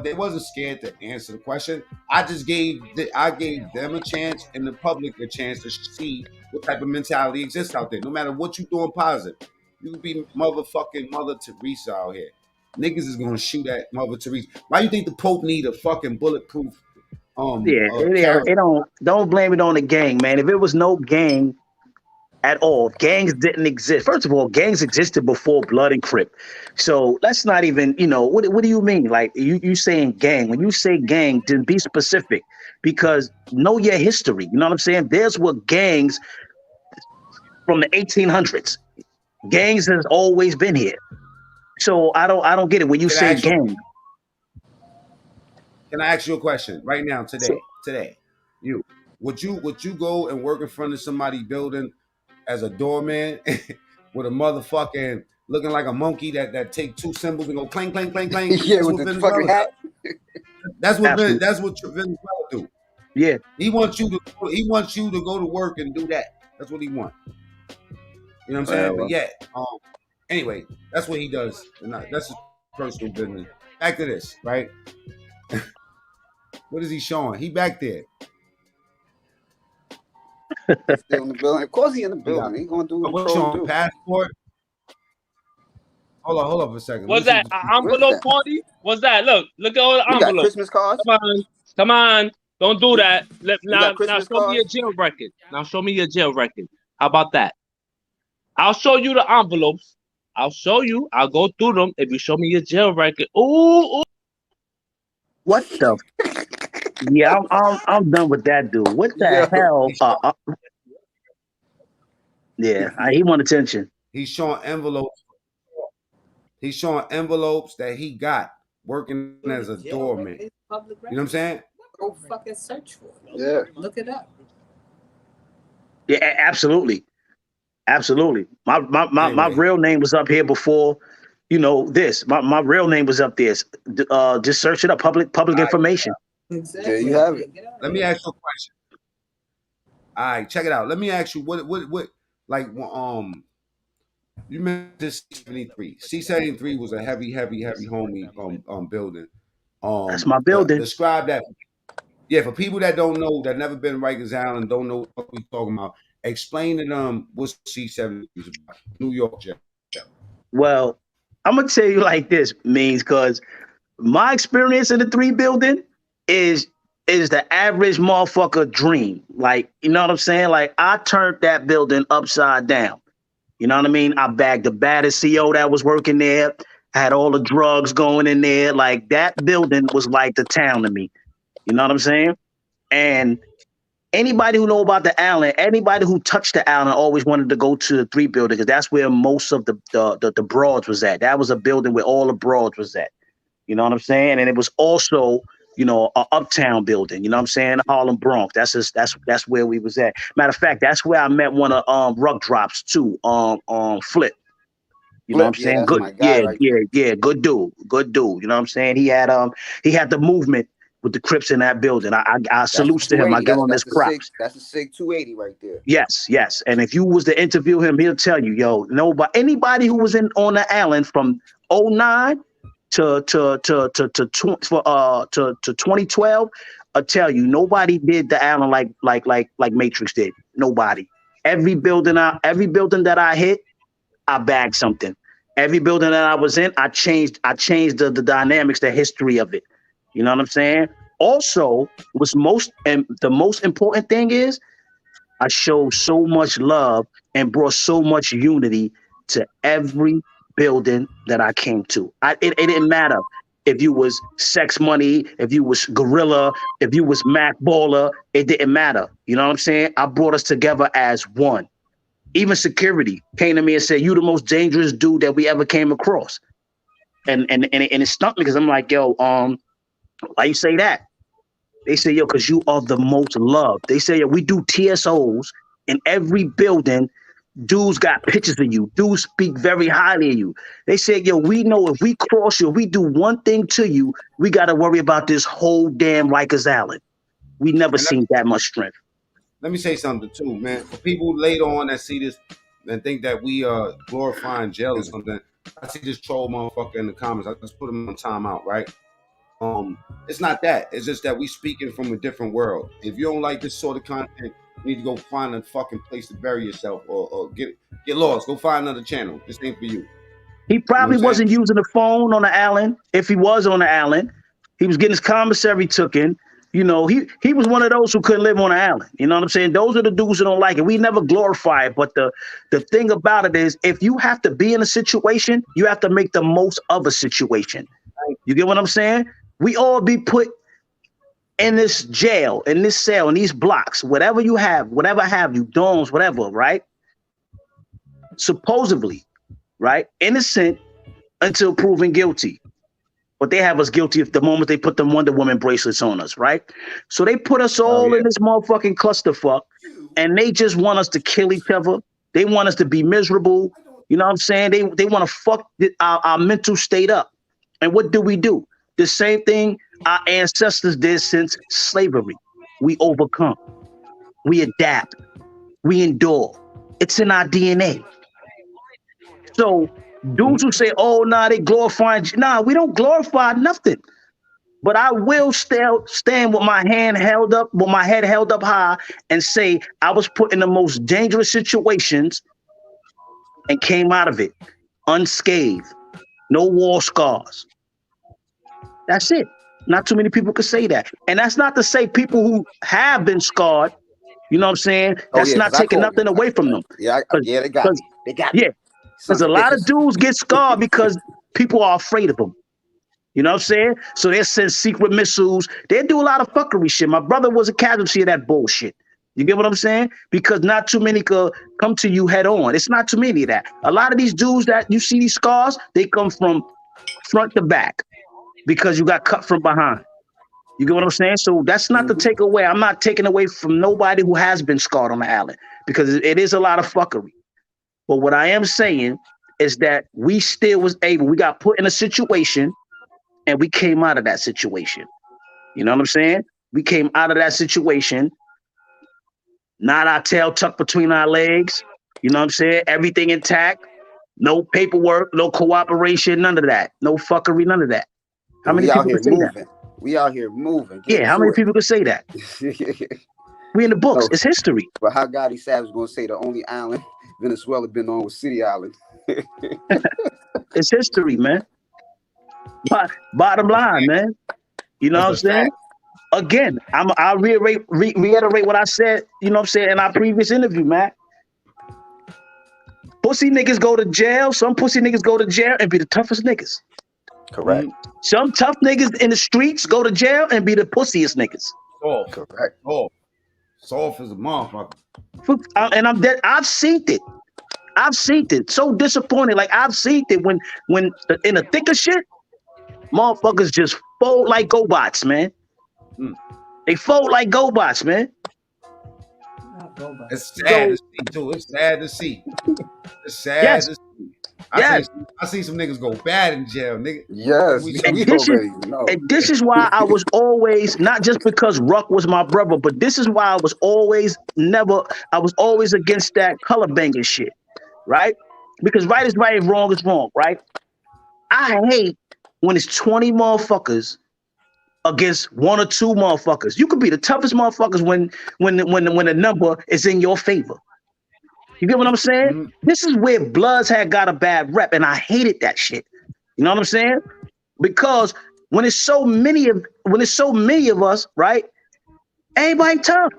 they wasn't scared to answer the question. I just gave them a chance and the public a chance to see what type of mentality exists out there. No matter what you doing positive, you could be motherfucking Mother Teresa out here. Niggas is gonna shoot at Mother Teresa. Why you think the Pope need a fucking bulletproof It don't blame it on the gang, man. If it was no gang at all, gangs didn't exist. First of all, gangs existed before Blood and Crip. So let's not even, what do you mean? Like you saying gang? When you say gang, then be specific because know your history. You know what I'm saying? There's what gangs from the 1800s. Gangs has always been here. So I don't get it when you say gang. Can I ask you a question right now today? Today, would you go and work in front of somebody building as a doorman with a motherfucking looking like a monkey that take two cymbals and go clang clang clang clang? Yeah, with the fucking hat. That's what Venezuela do. Yeah, he wants you to go to work and do that. That's what he wants. You know what I'm saying? But yeah, anyway, that's what he does. That's his personal business. Back to this, right? What is he showing? He back there. He's still in the building. Of course, he in the building. He gonna do what he's showing passport. Hold on for a second. What's that? Envelope party? What's that? Look at all the envelopes. Got Christmas cards. Come on. Don't do that. Now show me your jail record. Now show me your jail record. How about that? I'll show you the envelopes. I'll show you. I'll go through them if you show me your jail record. Ooh. What the? Yeah, I'm done with that dude. What the hell? Yeah, he want attention. He's showing envelopes. He's showing envelopes that he got working as a doorman. You know what I'm saying? Go fucking search for it. Yeah. Look it up. Yeah, absolutely. Absolutely. My Anyway. real name was up here before, this. My real name was up there. Just search it up. Public information. Exactly. There you have it. Let me ask you a question. All right, check it out. Let me ask you what like you mentioned this C-73. C-73 was a heavy homie building. That's my building. Describe that. Yeah, for people that don't know, that never been to Rikers Island, don't know what we talking about. Explain to them what C-73 is about. New York jail. Well, I'm gonna tell you like this, means, because my experience in the 3 building is the average motherfucker dream. Like, you know what I'm saying? Like, I turned that building upside down. You know what I mean? I bagged the baddest CO that was working there. I had all the drugs going in there. Like, that building was like the town to me. You know what I'm saying? And anybody who know about the Allen, anybody who touched the Allen always wanted to go to the 3 building, because that's where most of the broads was at. That was a building where all the broads was at. You know what I'm saying? And it was also, an uptown building. You know what I'm saying? Harlem Bronx. That's where we was at. Matter of fact, that's where I met one of Rucc Drops too. Flip. You know what I'm saying? That's Good. my guy right there. Yeah. Good dude. Good dude. You know what I'm saying? He had the movement with the Crips in that building. I salute to him. I give him his props. That's a SIG 280 right there. Yes. And if you was to interview him, he'll tell you, anybody who was on the island from 09 to 2012, I'll tell you, nobody did the island like Matrix did. Nobody. Every building that I hit, I bagged something. Every building that I was in, I changed the dynamics, the history of it. You know what I'm saying? Also, the most important thing is I showed so much love and brought so much unity to every building that I came to. It didn't matter if you was Sex Money, if you was Gorilla, if you was Mac Baller, it didn't matter. You know what I'm saying? I brought us together as one. Even security came to me and said, "You the most dangerous dude that we ever came across." And it stumped me, because I'm like, yo, why you say that? They say, yo, because you are the most loved. They say, yo, we do TSOs in every building. Dudes got pictures of you. Dudes speak very highly of you. They say, yo, we know if we cross you, if we do one thing to you, we got to worry about this whole damn Rikers Island. We never seen that much strength. Let me say something too, man. For people later on that see this and think that we are glorifying jail or something, I see this troll motherfucker in the comments. I just put him on timeout, right? It's not that. It's just that we speaking from a different world. If you don't like this sort of content, you need to go find a fucking place to bury yourself, or get lost. Go find another channel. This ain't for you. He probably wasn't using the phone on the island. If he was on the island, he was getting his commissary took in. He was one of those who couldn't live on the island. You know what I'm saying? Those are the dudes who don't like it. We never glorify it. But the thing about it is, if you have to be in a situation, you have to make the most of a situation. You get what I'm saying? We all be put in this jail, in this cell, in these blocks, whatever you have you, dorms, whatever, right? Supposedly, right? Innocent until proven guilty. But they have us guilty at the moment they put them Wonder Woman bracelets on us, right? So they put us all in this motherfucking clusterfuck, and they just want us to kill each other. They want us to be miserable. You know what I'm saying? They want to fuck our mental state up. And what do? The same thing our ancestors did since slavery. We overcome. We adapt. We endure. It's in our DNA. So dudes who say, "Oh, nah, they glorifying," nah, we don't glorify nothing. But I will stand with my hand held up, with my head held up high, and say I was put in the most dangerous situations and came out of it unscathed. No war scars. That's it. Not too many people could say that. And that's not to say people who have been scarred, you know what I'm saying? That's not taking nothing away from them. Yeah, they got me. They got me. Yeah. Because a lot of dudes get scarred because people are afraid of them. You know what I'm saying? So they send secret missiles. They do a lot of fuckery shit. My brother was a casualty of that bullshit. You get what I'm saying? Because not too many could come to you head on. It's not too many of that. A lot of these dudes that you see these scars, they come from front to back because you got cut from behind. You get what I'm saying? So that's not to take away. I'm not taking away from nobody who has been scarred on the island because it is a lot of fuckery. But what I am saying is that we still was able, we got put in a situation and we came out of that situation. You know what I'm saying? We came out of that situation, not our tail tucked between our legs. You know what I'm saying? Everything intact. No paperwork, no cooperation, none of that. No fuckery, none of that. How many people can say that? We out here moving. Yeah, how many people can say that? We in the books. It's history. But how Gotti Savage gonna say the only island Venezuela been on was City Island? It's history, man. But bottom line, man. You know what I'm saying? Again, I'll reiterate what I said, you know what I'm saying, in our previous interview, man. Pussy niggas go to jail. Some pussy niggas go to jail and be the toughest niggas. Correct. Some tough niggas in the streets go to jail and be the pussiest niggas. Oh, correct. Oh, soft as a motherfucker. And I'm dead. I've seen it. I've seen it. So disappointed. Like I've seen it when in the thick of shit, motherfuckers just fold like GoBots, man. They fold like GoBots, man. It's sad to see too. It's sad to see. It's sad to see. I see some niggas go bad in jail, nigga. Yes, and this is why I was always, not just because Ruck was my brother, but this is why I was always against that color banging shit, right? Because right is right and wrong is wrong, right? I hate when it's 20 motherfuckers against one or two motherfuckers. You could be the toughest motherfuckers when the number is in your favor. You get what I'm saying? This is where Bloods had got a bad rep, and I hated that shit. You know what I'm saying? Because when it's so many of us, right? Everybody tough.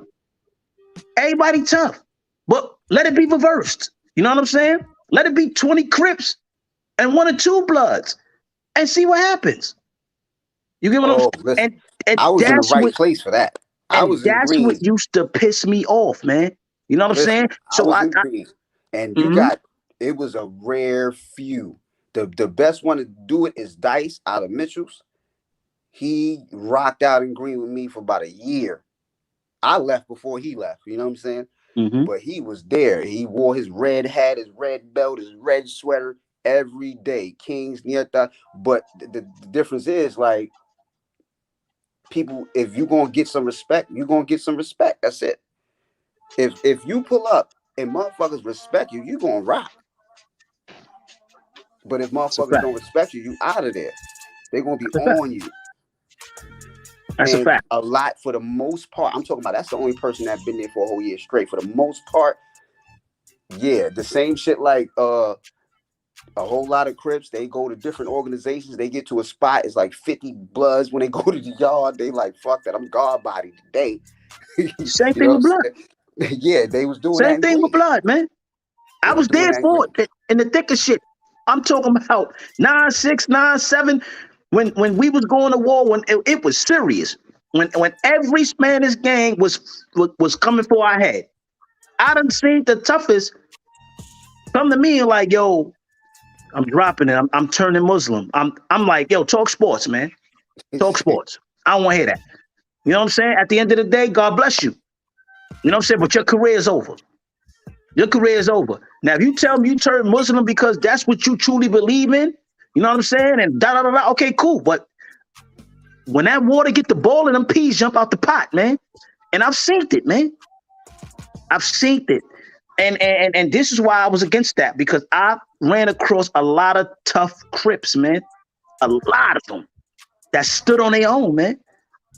But let it be reversed. You know what I'm saying? Let it be 20 Crips and 1 or 2 Bloods, and see what happens. You get what I'm saying? And I was in the right place for that. That's what used to piss me off, man. You know what I'm saying? So you got, it was a rare few. The best one to do it is Dice out of Mitchell's. He rocked out in green with me for about a year. I left before he left. You know what I'm saying? But he was there. He wore his red hat, his red belt, his red sweater every day. Kings, Nieta. But the difference is, like, people, if you're going to get some respect, you're going to get some respect. That's it. If you pull up and motherfuckers respect you, you're going to rock. But if motherfuckers don't respect you, you out of there. They're going to be on you. That's a fact. A lot, for the most part, I'm talking about, that's the only person that's been there for a whole year straight. For the most part, yeah, the same shit like a whole lot of Crips, they go to different organizations. They get to a spot, it's like 50 Bloods. When they go to the yard, they like, fuck that, I'm guard body today. Same thing with Blood. Yeah, they was doing same thing with Blood, man. I was there for it in the thick of shit. I'm talking about 9-6, 9-7. When we was going to war, when it was serious. When every Spanish gang was coming for our head. I done seen the toughest come to me and like, yo, I'm dropping it. I'm turning Muslim. I'm like, yo, talk sports, man. Talk sports. I don't want to hear that. You know what I'm saying? At the end of the day, God bless you. You know what I'm saying? But your career is over. Your career is over. Now, if you tell me you turn Muslim because that's what you truly believe in, you know what I'm saying? And da-da-da-da, okay, cool. But when that water get the ball and them peas jump out the pot, man. And I've seen it, man. I've seen it. And this is why I was against that, because I ran across a lot of tough Crips, man. A lot of them that stood on their own, man.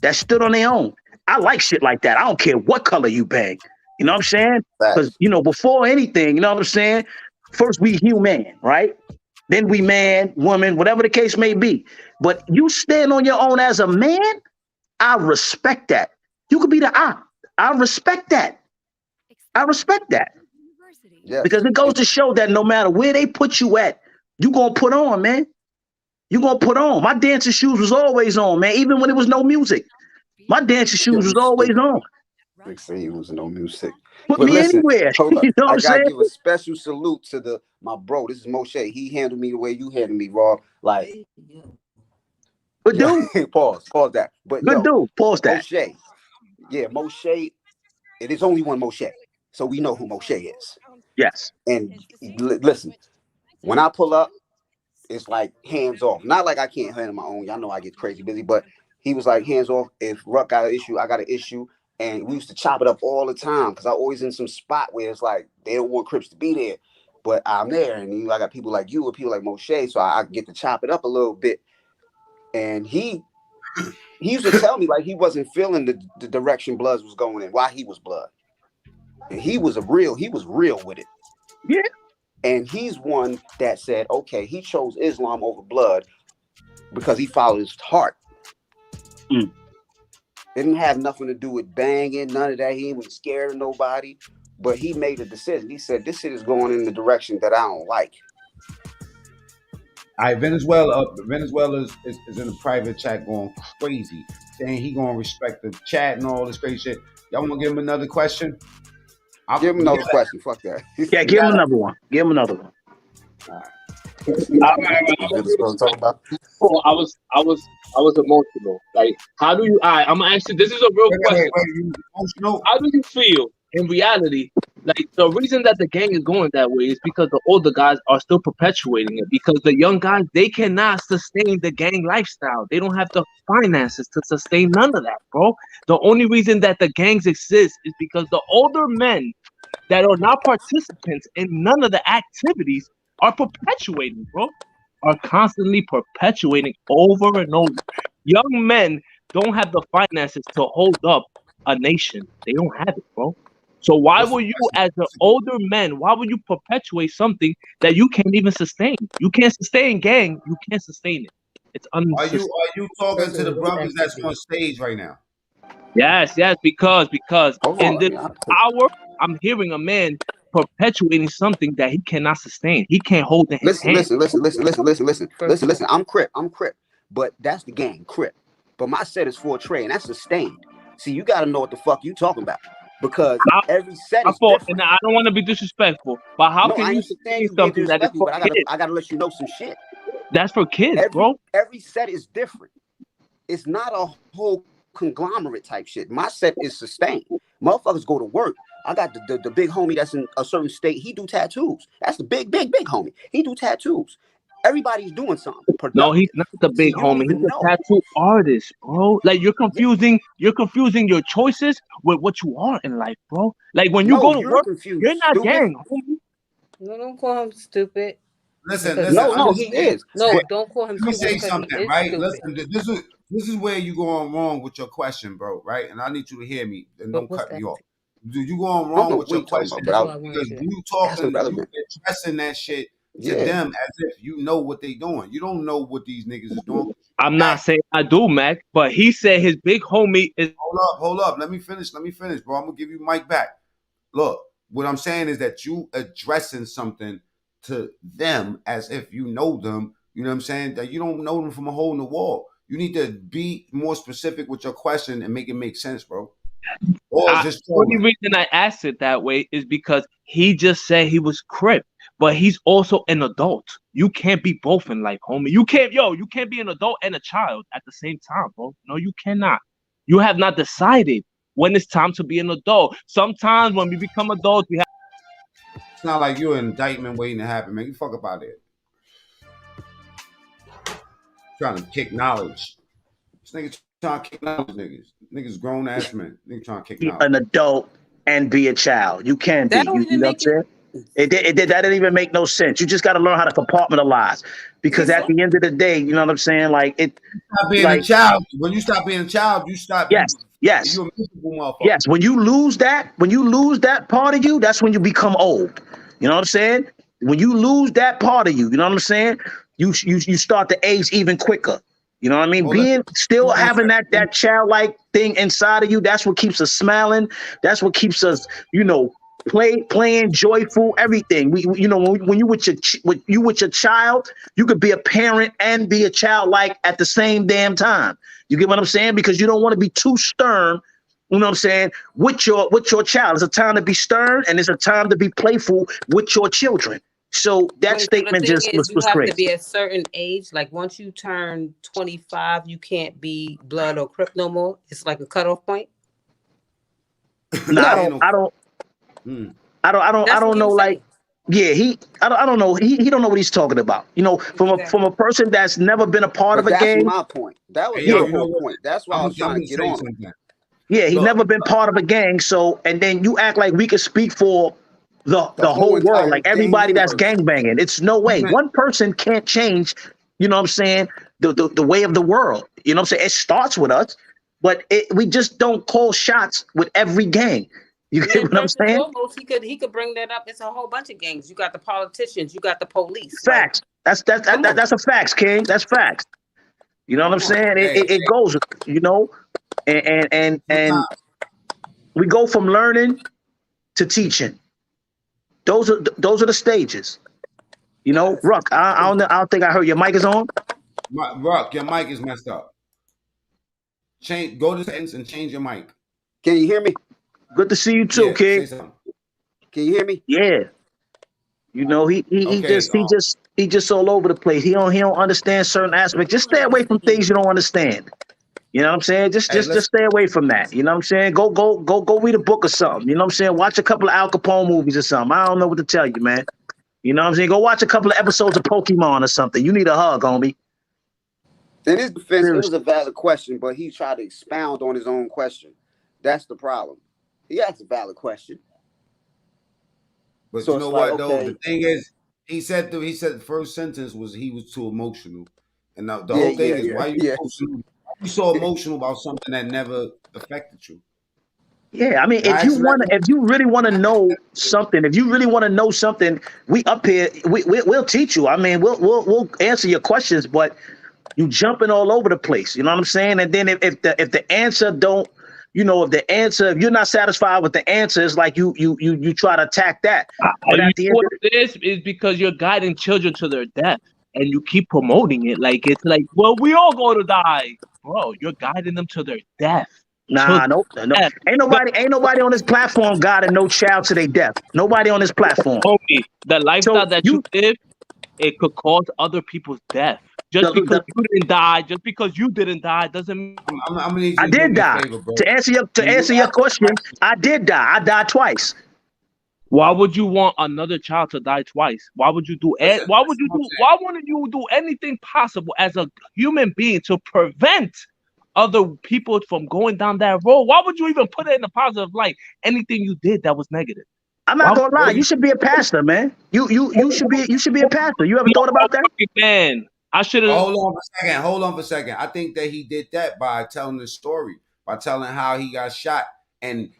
That stood on their own. I like shit like that. I don't care what color you bang. You know what I'm saying? Because, you know, before anything, you know what I'm saying? First we human, right? Then we man, woman, whatever the case may be. But you stand on your own as a man, I respect that. You could be the op. I respect that. I respect that. Yes. Because it goes to show that no matter where they put you at, you gonna put on, man. You gonna put on. My dancing shoes was always on, man. Even when it was no music, my dancing shoes was always on. They say he was no music. Put But me listen, anywhere. hold up. You know what I I'm gotta saying? give a special salute to my bro. This is Moshe. He handled me the way you handled me, Rob. Like, Good dude. pause that. But Good dude. Pause that. Moshe. Yeah, Moshe. It is only one Moshe. So we know who Moshe is. Yes. And listen, when I pull up, it's like hands off. Not like I can't handle my own. Y'all know I get crazy busy, but he was like hands off. If Ruck got an issue, I got an issue. And we used to chop it up all the time because I always in some spot where it's like they don't want Crips to be there. But I'm there, and I got people like you and people like Moshe, so I get to chop it up a little bit. And he used to tell me like he wasn't feeling the direction Bloods was going in, why he was Blood. And he was real with it. Yeah. And he's one that said, okay, he chose Islam over Blood because he followed his heart. Mm. It didn't have nothing to do with banging, none of that. He wasn't scared of nobody. But he made a decision. He said, this shit is going in the direction that I don't like. All right, Venezuela is in a private chat going crazy, saying he gonna respect the chat and all this crazy shit. Y'all want to give him another question? Give him another question. Fuck that. Yeah, give him another one. Give him another one. All right. I was emotional. Like, how do you? I'm gonna ask you. This is a real question. How do you feel in reality? Like, the reason that the gang is going that way is because the older guys are still perpetuating it. Because the young guys, they cannot sustain the gang lifestyle. They don't have the finances to sustain none of that, bro. The only reason that the gangs exist is because the older men that are not participants in none of the activities are perpetuating, bro. Are constantly perpetuating over and over. Young men don't have the finances to hold up a nation. They don't have it, bro. So why will you, as an older man, why would you perpetuate something that you can't even sustain? You can't sustain gang. You can't sustain it. It's unsustainable. Are you talking to the brothers that's on stage right now? Yes, because in this hour, I'm hearing a man perpetuating something that he cannot sustain. He can't hold in his hand. Listen. I'm Crip. But that's the gang, Crip. But my set is for a trade, and that's sustained. See, you got to know what the fuck you talking about. Because every set is different. And I don't want to be disrespectful, but how can you say something that is for kids? I gotta let you know some shit. That's for kids, bro. Every set is different. It's not a whole conglomerate type shit. My set is sustained. Motherfuckers go to work. I got the big homie that's in a certain state. He do tattoos. That's the big homie. He do tattoos. Everybody's doing something. No, he's not the big homie. He's a tattoo artist, bro. Like, you're confusing your choices with what you are in life, bro. Like, when you go to work, you're not gang, homie. No, don't call him stupid. Listen. No, he is. No, don't call him stupid. Let me say something, right? Stupid. Listen, this is where you going wrong with your question, bro, right? And I need you to hear me and don't cut me off. You going wrong with your question because you addressing that shit to them as if you know what they doing. You don't know what these niggas is doing. I'm not saying I do, Mac, but he said his big homie is. Hold up. Let me finish, bro. I'm gonna give you mic back. Look, what I'm saying is that you addressing something to them as if you know them. You know what I'm saying? That you don't know them from a hole in the wall. You need to be more specific with your question and make it make sense, bro. The only reason I asked it that way is because he just said he was Crip, but he's also an adult. You can't be both in life, homie. You can't be an adult and a child at the same time, bro. No, you cannot. You have not decided when it's time to be an adult. Sometimes when we become adults, we have. It's not like you're an indictment waiting to happen, man. You fuck up out there. Trying to kick knowledge. This nigga trying to kick knowledge, niggas. Niggas grown ass men. Niggas trying to kick knowledge. An adult and be a child. You can't be. You know what I'm saying? That didn't even make no sense. You just got to learn how to compartmentalize, because at the end of the day, you know what I'm saying? Like, it. Stop being a child. When you stop being a child, you stop. Yes. You're a miserable motherfucker. Yes. When you lose that part of you, that's when you become old. You know what I'm saying? When you lose that part of you, you know what I'm saying? You start to age even quicker. You know what I mean? Having that childlike thing inside of you, that's what keeps us smiling. That's what keeps us, playing, joyful, everything. When you with your child, you could be a parent and be a child like at the same damn time. You get what I'm saying? Because you don't want to be too stern you know what I'm saying, with your child. It's a time to be stern and it's a time to be playful with your children. So that statement the thing just is, you was have crazy. to be a certain age. Like once you turn 25, you can't be blood or crip no more. It's like a cutoff point. No, No. I don't know. Like, yeah, I don't know. He don't know what he's talking about. You know, from a person that's never been a part of But a that's gang. my point. That was Hey, yo, my you know whole what? point. That's why I was trying to get on him. Yeah, he Look, never been part of a gang. So, and then you act like we could speak for the whole world, entire like gang everybody that's universe. gang banging. It's no way. One person can't change, you know what I'm saying, the way of the world. You know what I'm saying? It starts with us, but we just don't call shots with every gang. You And get then what I'm first and saying? foremost, he could bring that up. It's a whole bunch of gangs. You got the politicians, you got the police. Facts. That's a facts, King. That's facts. You know what I'm saying? It goes, you know, and we go from learning to teaching. Those are the stages. You know, Ruck. I don't think I heard your mic is on. Ruck, your mic is messed up. Go to settings and change your mic. Can you hear me? Good to see you too, King. Say something. Can you hear me? Yeah. You know, he just all over the place. He don't understand certain aspects. Just stay away from things you don't understand. You know what I'm saying? Just stay away from that. You know what I'm saying? Go read a book or something. You know what I'm saying? Watch a couple of Al Capone movies or something. I don't know what to tell you, man. You know what I'm saying? Go watch a couple of episodes of Pokemon or something. You need a hug, homie. In his defense, it was a valid question, but he tried to expound on his own question. That's the problem. He asked a valid question. But so you know what, though? The thing is, he said the first sentence was he was too emotional. And now the whole thing is, why you so emotional about something that never affected you? Yeah, I mean, if you really want to know something, we up here, we'll teach you. I mean, we'll answer your questions, but you jumping all over the place. You know what I'm saying? And then if the answer don't, you know, if you're not satisfied with the answer, it's like you try to attack that. But at the end of this is because you're guiding children to their death, and you keep promoting it like it's like, well, we all going to die, bro. You're guiding them to their death. Nah, no. Ain't nobody on this platform guiding no child to their death. Nobody on this platform. Homie, the lifestyle that you live, it could cause other people's death. Just because you didn't die, just because you didn't die, doesn't mean I did die. To answer your question, I did die. I died twice. Why would you want another child to die twice? Why would you do it? Why wouldn't you do anything possible as a human being to prevent other people from going down that road? Why would you even put it in a positive light? Anything you did that was negative. I'm not gonna lie. You should be a pastor, man. You should be a pastor. You ever thought about that? Man, I should have. Hold on for a second. I think that he did that by telling the story, by telling how he got shot. And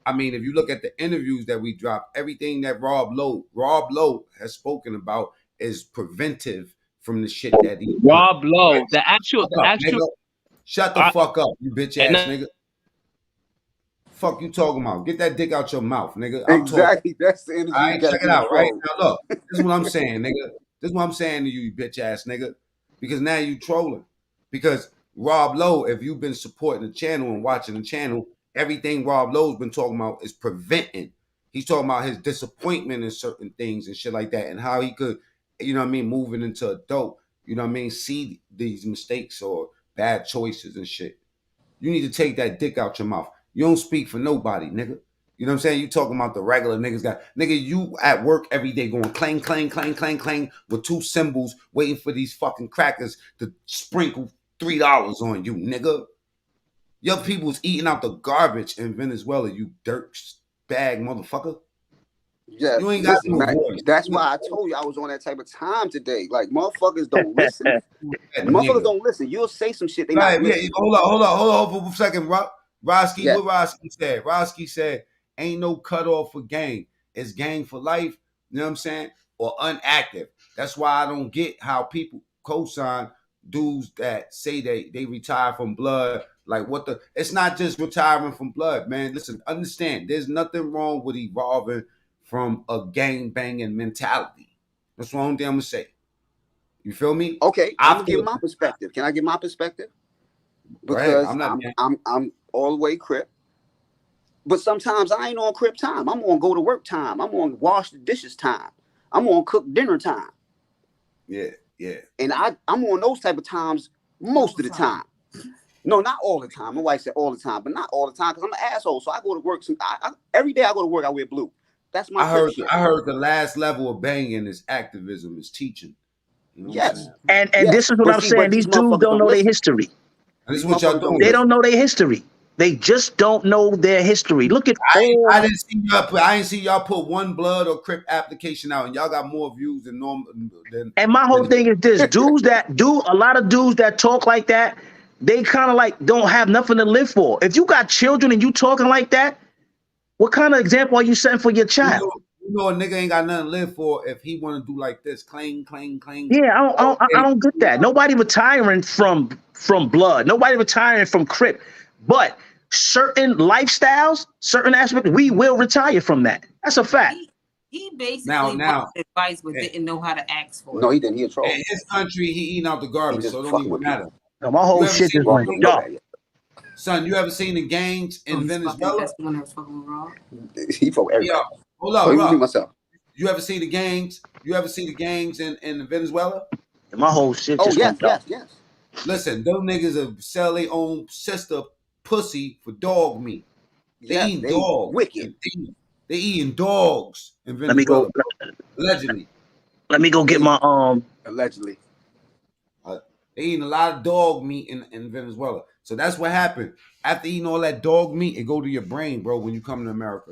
I mean, if you look at the interviews that we dropped, everything that Rob Lowe has spoken about is preventive from the shit that he. Rob Lowe, the actual. Shut the fuck up, you bitch ass nigga. Fuck you talking about? Get that dick out your mouth, nigga. I'm exactly. Talking. That's the energy. All right, check it out. Right now, look. This is what I'm saying, nigga. This is what I'm saying to you, you bitch ass nigga. Because now you trolling. Because Rob Lowe, if you've been supporting the channel and watching the channel, everything Rob Lowe's been talking about is preventing. He's talking about his disappointment in certain things and shit like that, and how he could, you know what I mean, moving into adult, you know what I mean, see these mistakes or bad choices and shit. You need to take that dick out your mouth. You don't speak for nobody, nigga. You know what I'm saying? You talking about the regular niggas got nigga, you at work every day going clang, clang, clang, clang, clang with two cymbals waiting for these fucking crackers to sprinkle $3 on you, nigga. Your people's eating out the garbage in Venezuela, you dirt bag motherfucker. Yeah, you ain't got no voice. That's why I told you I was on that type of time today. Like motherfuckers don't listen. Motherfuckers don't listen. You'll say some shit. They not listening. Hold on for a second, Roski. What Roski said? Roski said, "Ain't no cutoff for gang. It's gang for life." You know what I'm saying? Or unactive. That's why I don't get how people co-sign dudes that say they retire from blood. Like what the? It's not just retiring from blood, man. Listen, understand. There's nothing wrong with evolving from a gang banging mentality. That's the only thing I'm gonna say. You feel me? Okay, I'm gonna give my perspective. Can I give my perspective? Because I'm all the way Crip. But sometimes I ain't on crib time. I'm on go to work time. I'm on wash the dishes time. I'm on cook dinner time. Yeah, yeah. And I'm on those type of times most of the time. No, not all the time. My wife said all the time, but not all the time because I'm an asshole. So I go to work. Every day I go to work, I wear blue. That's my crib shit. I heard the last level of banging is activism, is teaching. You know Yes. And yes. this is what I'm saying. These dudes don't know their history. And this is what y'all doing. They don't know their history. They just don't know their history. Look at I didn't see y'all put one blood or crip application out, and y'all got more views than normal. And my whole thing is this: a lot of dudes that talk like that, they kind of like don't have nothing to live for. If you got children and you talking like that, what kind of example are you setting for your child? You know a nigga ain't got nothing to live for if he want to do like this, clang, clang, clang. Yeah, I don't get that. Nobody retiring from blood. Nobody retiring from crip. But certain lifestyles, certain aspects, we will retire from that. That's a fact. He basically now advice but didn't know how to ask for it. No, he didn't. He a troll. In his country, he eating out the garbage, so it don't even matter. No, my whole shit just went dark. Son, you ever seen the gangs in Venezuela? He for everybody. Yeah. Hold up, Rucc. Myself. You ever see the gangs? You ever see the gangs in Venezuela? My whole shit just went dark. Yes. Listen, those niggas sell their own sister pussy for dog meat. They eat dogs. Wicked. They eating dogs in Venezuela. Allegedly. Let me go get my Allegedly. They eating a lot of dog meat in Venezuela. So that's what happened. After eating all that dog meat, it go to your brain, bro, when you come to America.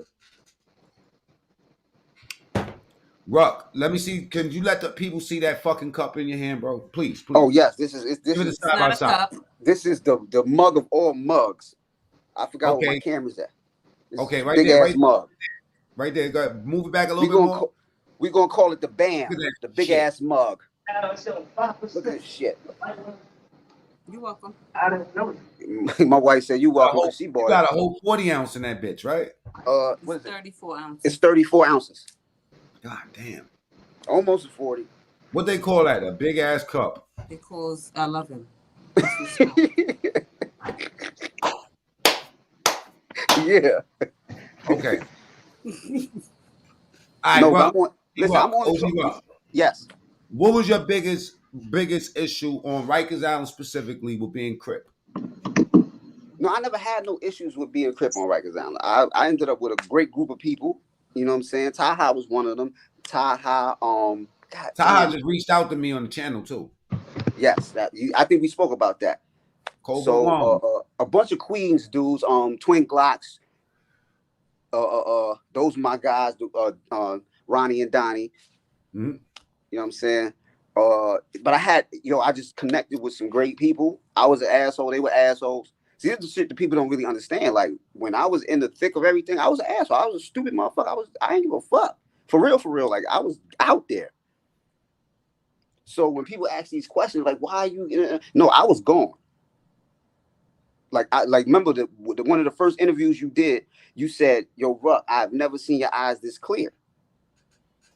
Rucc, let me see. Can you let the people see that fucking cup in your hand, bro? Please. Oh yes, this is side by side. This is the mug of all mugs. I forgot where my camera's at. Okay, right big there, ass mug. Right there. Go ahead. Move it back a little bit more. We're gonna call it the BAM, the big ass mug. Look at this shit. You're welcome. I don't know. My wife said you welcome. She bought you got a whole 40 ounce in that bitch, right? What is 34 ounces. It's 34 ounces. God damn. Almost 40. What they call that? A big ass cup. It calls I love him. Yeah. Okay. All right, I'm on. Yes. What was your biggest issue on Rikers Island specifically with being Crip? No, I never had no issues with being Crip on Rikers Island. I ended up with a great group of people. You know what I'm saying? Taha was one of them. Taha just reached out to me on the channel too. Yes, I think we spoke about that. A bunch of Queens dudes, Twin Glocks. Those are my guys, Ronnie and Donnie. Mm-hmm. You know what I'm saying? But I just connected with some great people. I was an asshole. They were assholes. See, this is the shit that people don't really understand. Like, when I was in the thick of everything, I was an asshole. I was a stupid motherfucker. I ain't give a fuck. For real. Like, I was out there. So when people ask these questions, like, why are you... No, I was gone. Like, remember one of the first interviews you did, you said, yo, Rucc, I've never seen your eyes this clear.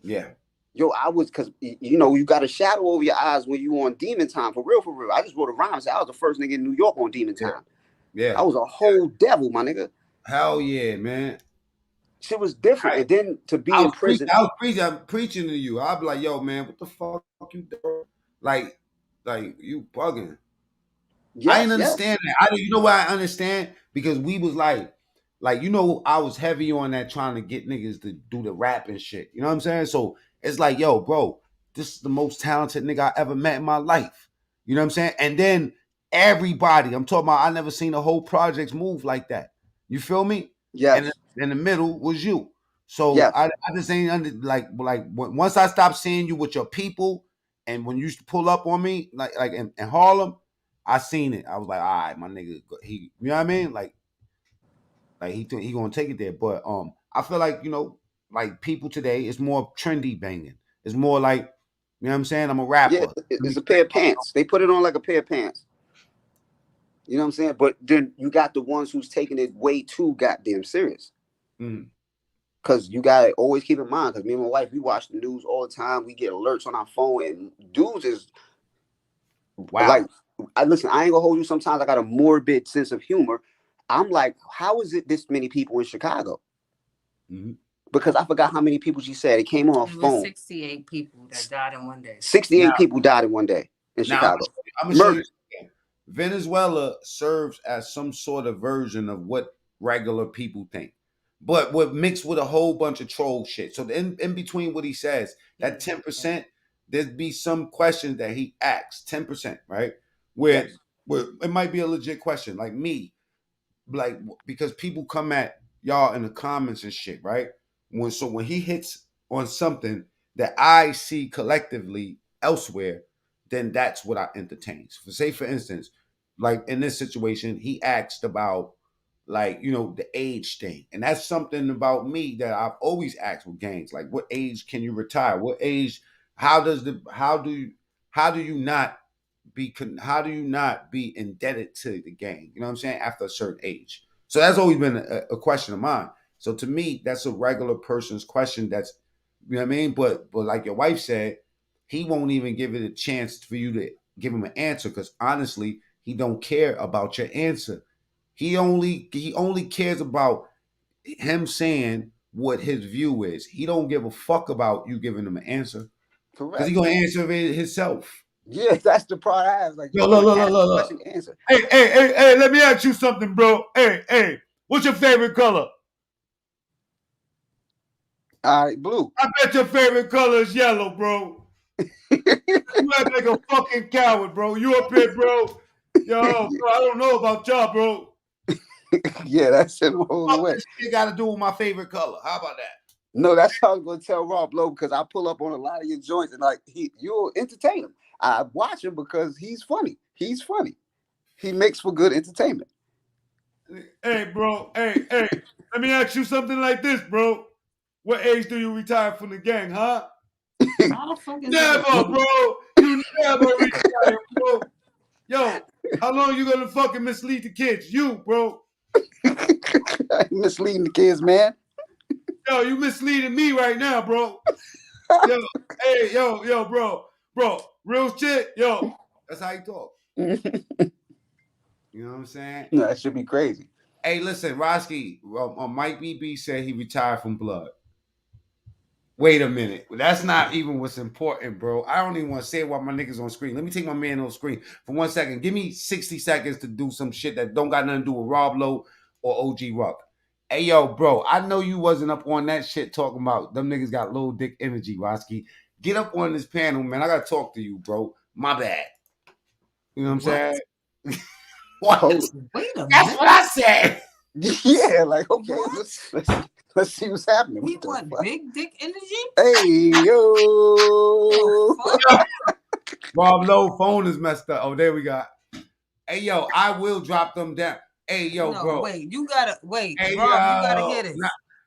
Yeah. Yo, I was, because, you got a shadow over your eyes when you on Demon Time. For real. I just wrote a rhyme and said I was the first nigga in New York on Demon Time. Yeah. I was a whole devil, my nigga. Hell yeah, man. Shit was different. Right. And then to be in prison. I'm preaching to you. I'll be like, yo, man, what the fuck you doing? Like you bugging. Yes, I didn't understand that. You know why I understand? Because we was like, I was heavy on that trying to get niggas to do the rap and shit. You know what I'm saying? So it's like, yo, bro, this is the most talented nigga I ever met in my life. You know what I'm saying? And then everybody, I'm talking about, I never seen the whole projects move like that. You feel me? Yeah. And in the middle was you. So yes. I just ain't like once I stopped seeing you with your people, and when you used to pull up on me, like in Harlem, I seen it. I was like, all right, my nigga, you know what I mean? Like he gonna take it there. But I feel like, like people today, it's more trendy banging. It's more like, you know what I'm saying? I'm a rapper. Yeah, it's a pair of pants. They put it on like a pair of pants. You know what I'm saying? But then you got the ones who's taking it way too goddamn serious. Because you got to always keep in mind, because me and my wife, we watch the news all the time. We get alerts on our phone, and dudes is wow. Like, I ain't gonna hold you. Sometimes I got a morbid sense of humor. I'm like, how is it this many people in Chicago? Mhm. Because I forgot how many people she said. It came on It her was phone. 68 people that died in one day. 68 Now- people died in one day in Now Chicago. I'm gonna show you Murdered. something. Venezuela serves as some sort of version of what regular people think, but what mixed with a whole bunch of troll shit. So in between what he says, that 10%, there'd be some questions that he asks, 10%, right? Where, Yes. where it might be a legit question, like me, like because people come at y'all in the comments and shit, right? When he hits on something that I see collectively elsewhere, then that's what I entertain. So say for instance, like in this situation, he asked about like the age thing, and that's something about me that I've always asked with gangs, like what age can you retire? What age? How do you not how do you not be indebted to the gang? You know what I'm saying? After a certain age. So that's always been a question of mine. So to me, that's a regular person's question. That's what I mean. But like your wife said, he won't even give it a chance for you to give him an answer because honestly, he don't care about your answer. He only cares about him saying what his view is. He don't give a fuck about you giving him an answer because he Correct. gonna answer it himself. Yeah, that's the part I have. Like, Yo, you look, want look, to look, ask a look, look. question, answer. Hey, let me ask you something, bro. Hey, what's your favorite color? All right, blue. I bet your favorite color is yellow, bro. You act like a fucking coward, bro. You up here, bro. Yo, bro, I don't know about y'all, bro. Yeah, that's him all the Fuck way. this shit got to do with my favorite color. How about that? No, that's how I was gonna tell Rob Lowe because I pull up on a lot of your joints and like you'll entertain him. I watch him because he's funny. He's funny. He makes for good entertainment. Hey, bro. Hey. Let me ask you something like this, bro. What age do you retire from the gang, huh? How the fuck is Never, that? bro. You never retire, bro. Yo, how long you gonna fucking mislead the kids? You, bro. Misleading the kids, man. Yo, you misleading me right now, bro. Yo, hey, yo, bro. Real shit, yo. That's how you talk. You know what I'm saying? No, that should be crazy. Hey, listen, Roski, Mike BB said he retired from blood. Wait a minute. That's not even what's important, bro. I don't even want to say it while my niggas on screen. Let me take my man on screen for 1 second. Give me 60 seconds to do some shit that don't got nothing to do with Rob Lowe or OG Rucc. Hey, yo, bro, I know you wasn't up on that shit talking about them niggas got low dick energy, Roski. Get up on this panel, man. I got to talk to you, bro. My bad. You know what I'm saying? What? Wait a That's minute. what I said. Yeah, like okay, let's see what's happening. He What the want fuck? big dick energy? Hey yo. Rob Lowe phone is messed up. Oh, there we got. Hey, yo, I will drop them down. Hey, yo, No, bro. wait. You gotta wait, Hey, Rob. You gotta hear yo. this.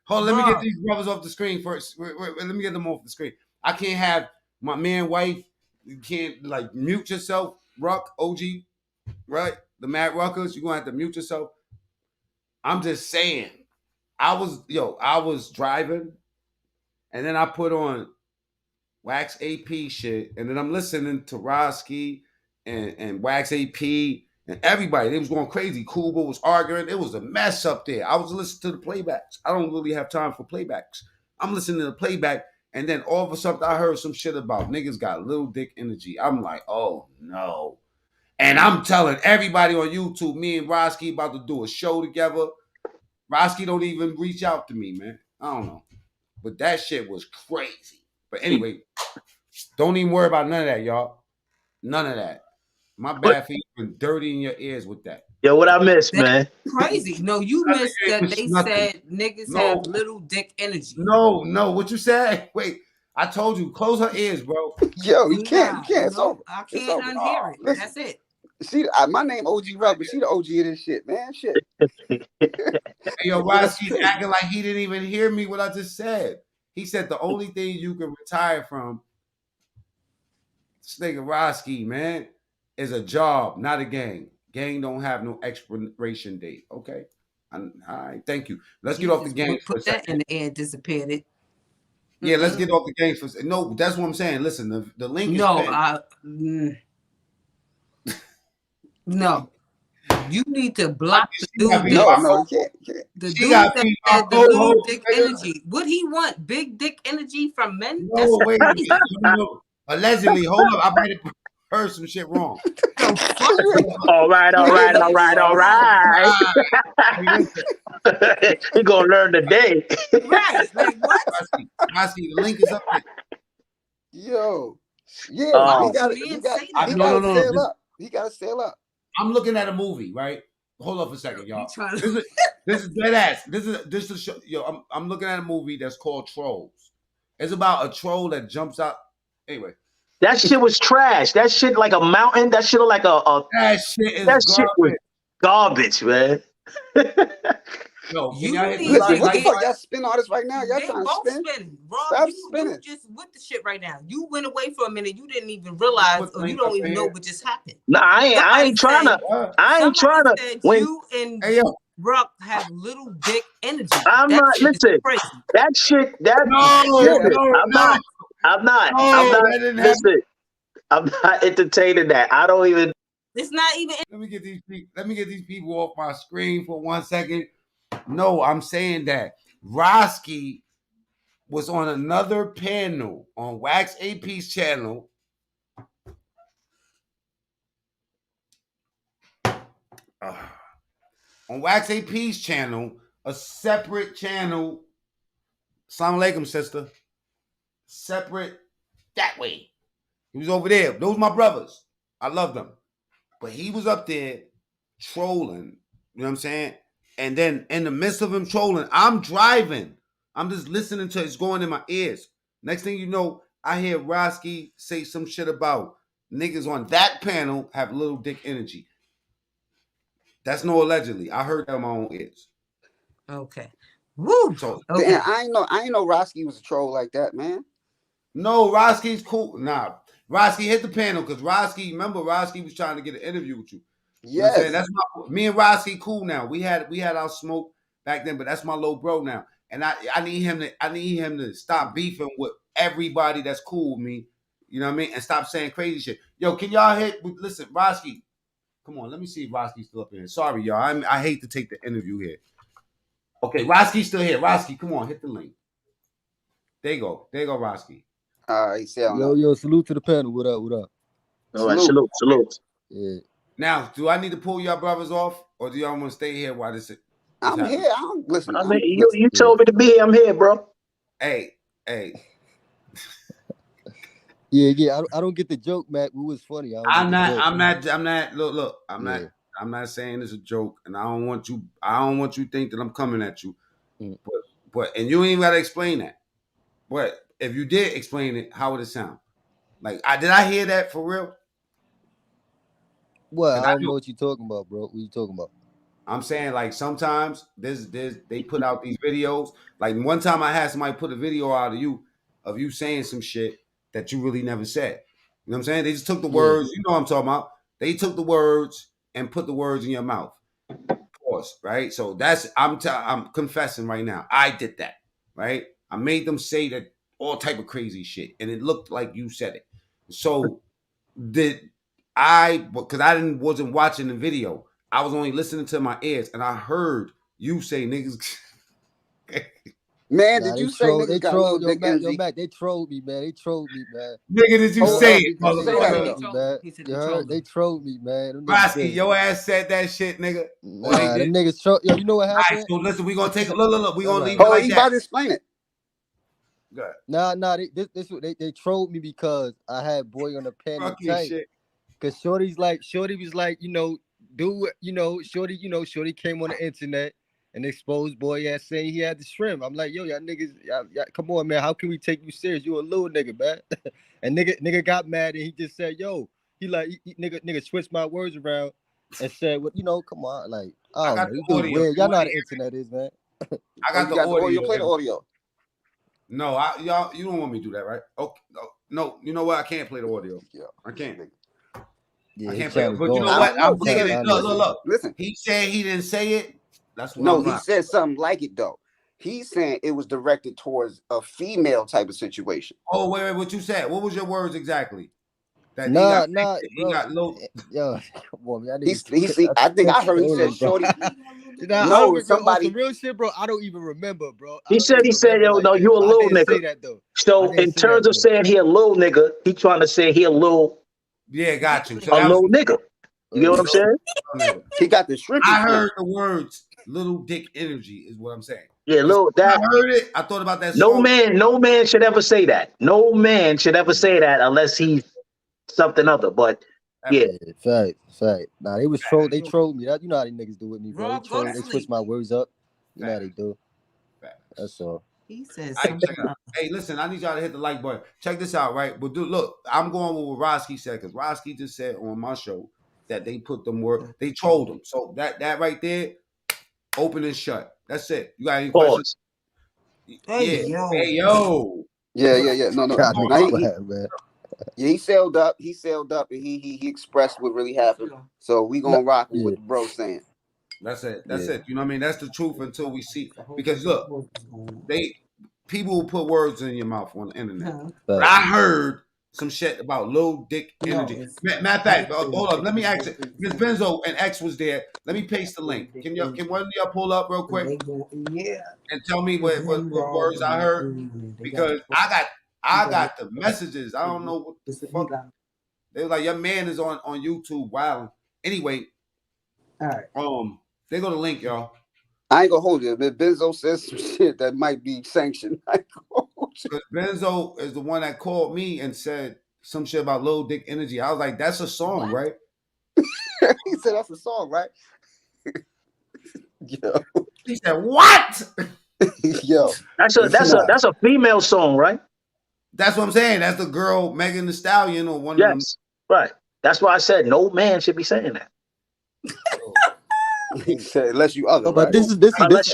Hold on, let me get Rob. these brothers off the screen first. Wait, let me get them off the screen. I can't have my man, wife. You can't like mute yourself, Ruck, OG, right? The Mad Ruckers. You're gonna have to mute yourself. I'm just saying. I was driving, and then I put on Wax AP shit, and then I'm listening to Roski and Wax AP and everybody. They was going crazy. Kuba was arguing. It was a mess up there. I was listening to the playbacks. I don't really have time for playbacks. I'm listening to the playback, and then all of a sudden I heard some shit about niggas got little dick energy. I'm like, oh no. And I'm telling everybody on YouTube, me and Roski about to do a show together. Roski don't even reach out to me, man. I don't know. But that shit was crazy. But anyway, don't even worry about none of that, y'all. None of that. My bad for even dirtying your ears with that. Yo, what I missed, That's man? crazy. No, you missed that they Nothing. said niggas No. have little dick energy. No. What you said? Wait, I told you, close her ears, bro. Yo, you can't. It's over. I It's can't over. unhear it. Listen, That's it. she, my name OG Rucc, but she the OG of this shit, man. Shit. Hey, yo, That's Roski's crazy. acting like he didn't even hear me what I just said. He said the only thing you can retire from, this nigga Roski, man, is a job, not a gang. Gang don't have no expiration date. Okay. All right. Thank you. Let's get off the gang for a Put that second. in the air, disappeared it. Yeah, let's get off the gang for a second. No, that's what I'm saying. Listen, the link is No, pinned. no. You need to block the She got dude. beat That, by No, you can't. the She dude got that beat by had the little Coco. dick energy. Would he want big dick energy from men? That's No, wait. crazy. No. Allegedly, hold up. I might have heard some shit wrong. The fuck? All right. Hey, listen, He gonna learn today. Right. Like what? Rosky, the link is up there. Yo, yeah, Oh. he got Man, to say that. No. sail up. He got to sail up. I'm looking at a movie, right? Hold up a second, y'all. You trying This is dead ass. This is show, yo. I'm looking at a movie that's called Trolls. It's about a troll that jumps out. Anyway, That shit was trash. That shit like a mountain. That shit like that shit is that shit was garbage. garbage, man. Yo, can You y'all hit the need Listen, like? what the to fuck? get- Y'all spin all this right now? Y'all They trying to both spin? spinning. Rob, Stop you spinning. just with the shit right now. You went away for a minute. You didn't even realize, Put the or you link don't up even in know here. what just happened. No, I ain't trying to. What? I ain't trying to. Said When you and Hey, yo. Ruck have little dick energy. I'm That not shit is listen. crazy. That shit. No, I'm not. I'm not. that didn't happen. Listen. I'm not entertaining that. I don't even. It's not even. Let me get these people off my screen for 1 second. No, I'm saying that Roski was on another panel on Wax AP's channel. On Wax AP's channel, a separate channel. Assalamu alaikum, sister. Separate that way. He was over there. Those my brothers. I love them. But he was up there trolling. You know what I'm saying? And then in the midst of him trolling, I'm driving. I'm just listening to it's going in my ears. Next thing you know, I hear Roski say some shit about niggas on that panel have little dick energy. That's no allegedly. I heard that in my own ears. Okay. Woo. So Okay. Damn, I ain't know Roski was a troll like that, man. no, Roski's cool. Nah, Roski hit the panel because remember Roski was trying to get an interview with you. You know what I'm saying? Yes. That's me and Roski cool now. We had our smoke back then, but that's my little bro now. And I need him to stop beefing with everybody that's cool with me. You know what I mean? And stop saying crazy shit. Yo, can y'all listen, Roski, come on, let me see if Roski's still up here. Sorry, y'all. I hate to take the interview here. Okay, Roski's still here. Roski, come on, hit the link. There you go, Roski. He said, yo, salute to the panel. What up? All right, salute. Yeah. Now, do I need to pull y'all brothers off, or do y'all want to stay here while this I'm happens? here. I don't listen. I mean, you told me to be here. I'm here, bro. Hey. Yeah. I don't get the joke, Mac. It was funny. I'm not. Look. I'm not saying it's a joke, and I don't want you to think that I'm coming at you. But and you ain't even gotta explain that. But if you did explain it, how would it sound? Like, did I hear that for real? Well, I don't know what you're talking about, bro. What you talking about? I'm saying, like, sometimes they put out these videos. Like, one time I had somebody put a video out of you saying some shit that you really never said. You know what I'm saying? They just took the words. You know what I'm talking about. They took the words and put the words in your mouth. Of course, right? So that's I'm confessing right now. I did that, right? I made them say that all type of crazy shit, and it looked like you said it. So because I wasn't watching the video. I was only listening to my ears, and I heard you say niggas. Man, did you say niggas got little dick energy? Yo, Mac, they trolled me, man. Nigga, did you say it? You heard? They trolled me, man. Roski, your ass said that shit, nigga. Nah, the niggas trolled. Yo, you know what happened? All right, so listen, we gonna take a look. We gonna leave it like you that. about to explain it. Good. Nah, they trolled me because I had boy on the panel tight. Cause Shorty was like, Shorty came on the internet and exposed boy ass saying he had the shrimp. I'm like, yo, y'all niggas, y'all, come on, man. How can we take you serious? You a little nigga, man. And nigga got mad and he just said, yo, nigga switched my words around and said, well, come on, like, I don't know, you weird. Y'all know how the internet is, man. I got the audio. Play the audio. No, y'all, you don't want me to do that, right? Okay, no, you know what? I can't play the audio. Yeah, I can't. Yeah, I can't play it. But you know what? I'm digging it. Look. Listen. He said he didn't say it. That's what No, he said something like it though. He's saying it was directed towards a female type of situation. Oh, wait, what you said? What was your words exactly? That Nah, he got low. Yo, come on, man. I think I heard he said shorty. Nah, No, on somebody. some real shit, bro. I don't even remember, bro. I He don't said, even remember yo, like no, that. you a But I little didn't nigga. say that though. So in terms of saying he a little nigga, he trying to say he a little got you. So a that was little nigga. You get what I'm saying? He got the shrimp. I heard the words "little dick energy" is what I'm saying. Yeah, little that. I heard it. I thought about that No song. man should ever say that. No man should ever say that unless he's something other. But yeah, fact. Nah, they was troll. They trolled me. You know how these niggas do with me, bro. They switch my words up. You know how they do. That's all. He says Hey, hey, listen, I need y'all to hit the like button. Check this out, right? But look, I'm going with what Roski said because Roski just said on my show that they put them work, they trolled them. So that right there, open and shut. That's it. You got any questions? Hey, Yeah. yo. Hey, yo. Yeah. No. God, Nah, man. Yeah, he sailed up. And he expressed what really happened. So we gonna rock with what the bro saying. That's it. That's it. You know what I mean? That's the truth until we see. Because look, people will put words in your mouth on the internet. But I heard some shit about low dick energy. Matter of fact, hold up. Let me ask it. Miss Benzo and X was there. Let me paste the link. Can one of y'all pull up real quick? Yeah. And tell me what words I heard? Because I got the messages. I don't know what the fuck. They were like, your man is on YouTube wilding. Anyway, all right. They go to link, y'all. I ain't gonna hold you. Benzo says some shit that might be sanctioned. Because Benzo is the one that called me and said some shit about low dick energy. I was like, that's a song, right? He said that's a song, right? Yo. He said, what? Yo. That's a female song, right? That's what I'm saying. That's the girl Megan Thee Stallion or one of them. Right. That's why I said no man should be saying that. He said, unless you other. Oh, but right? this is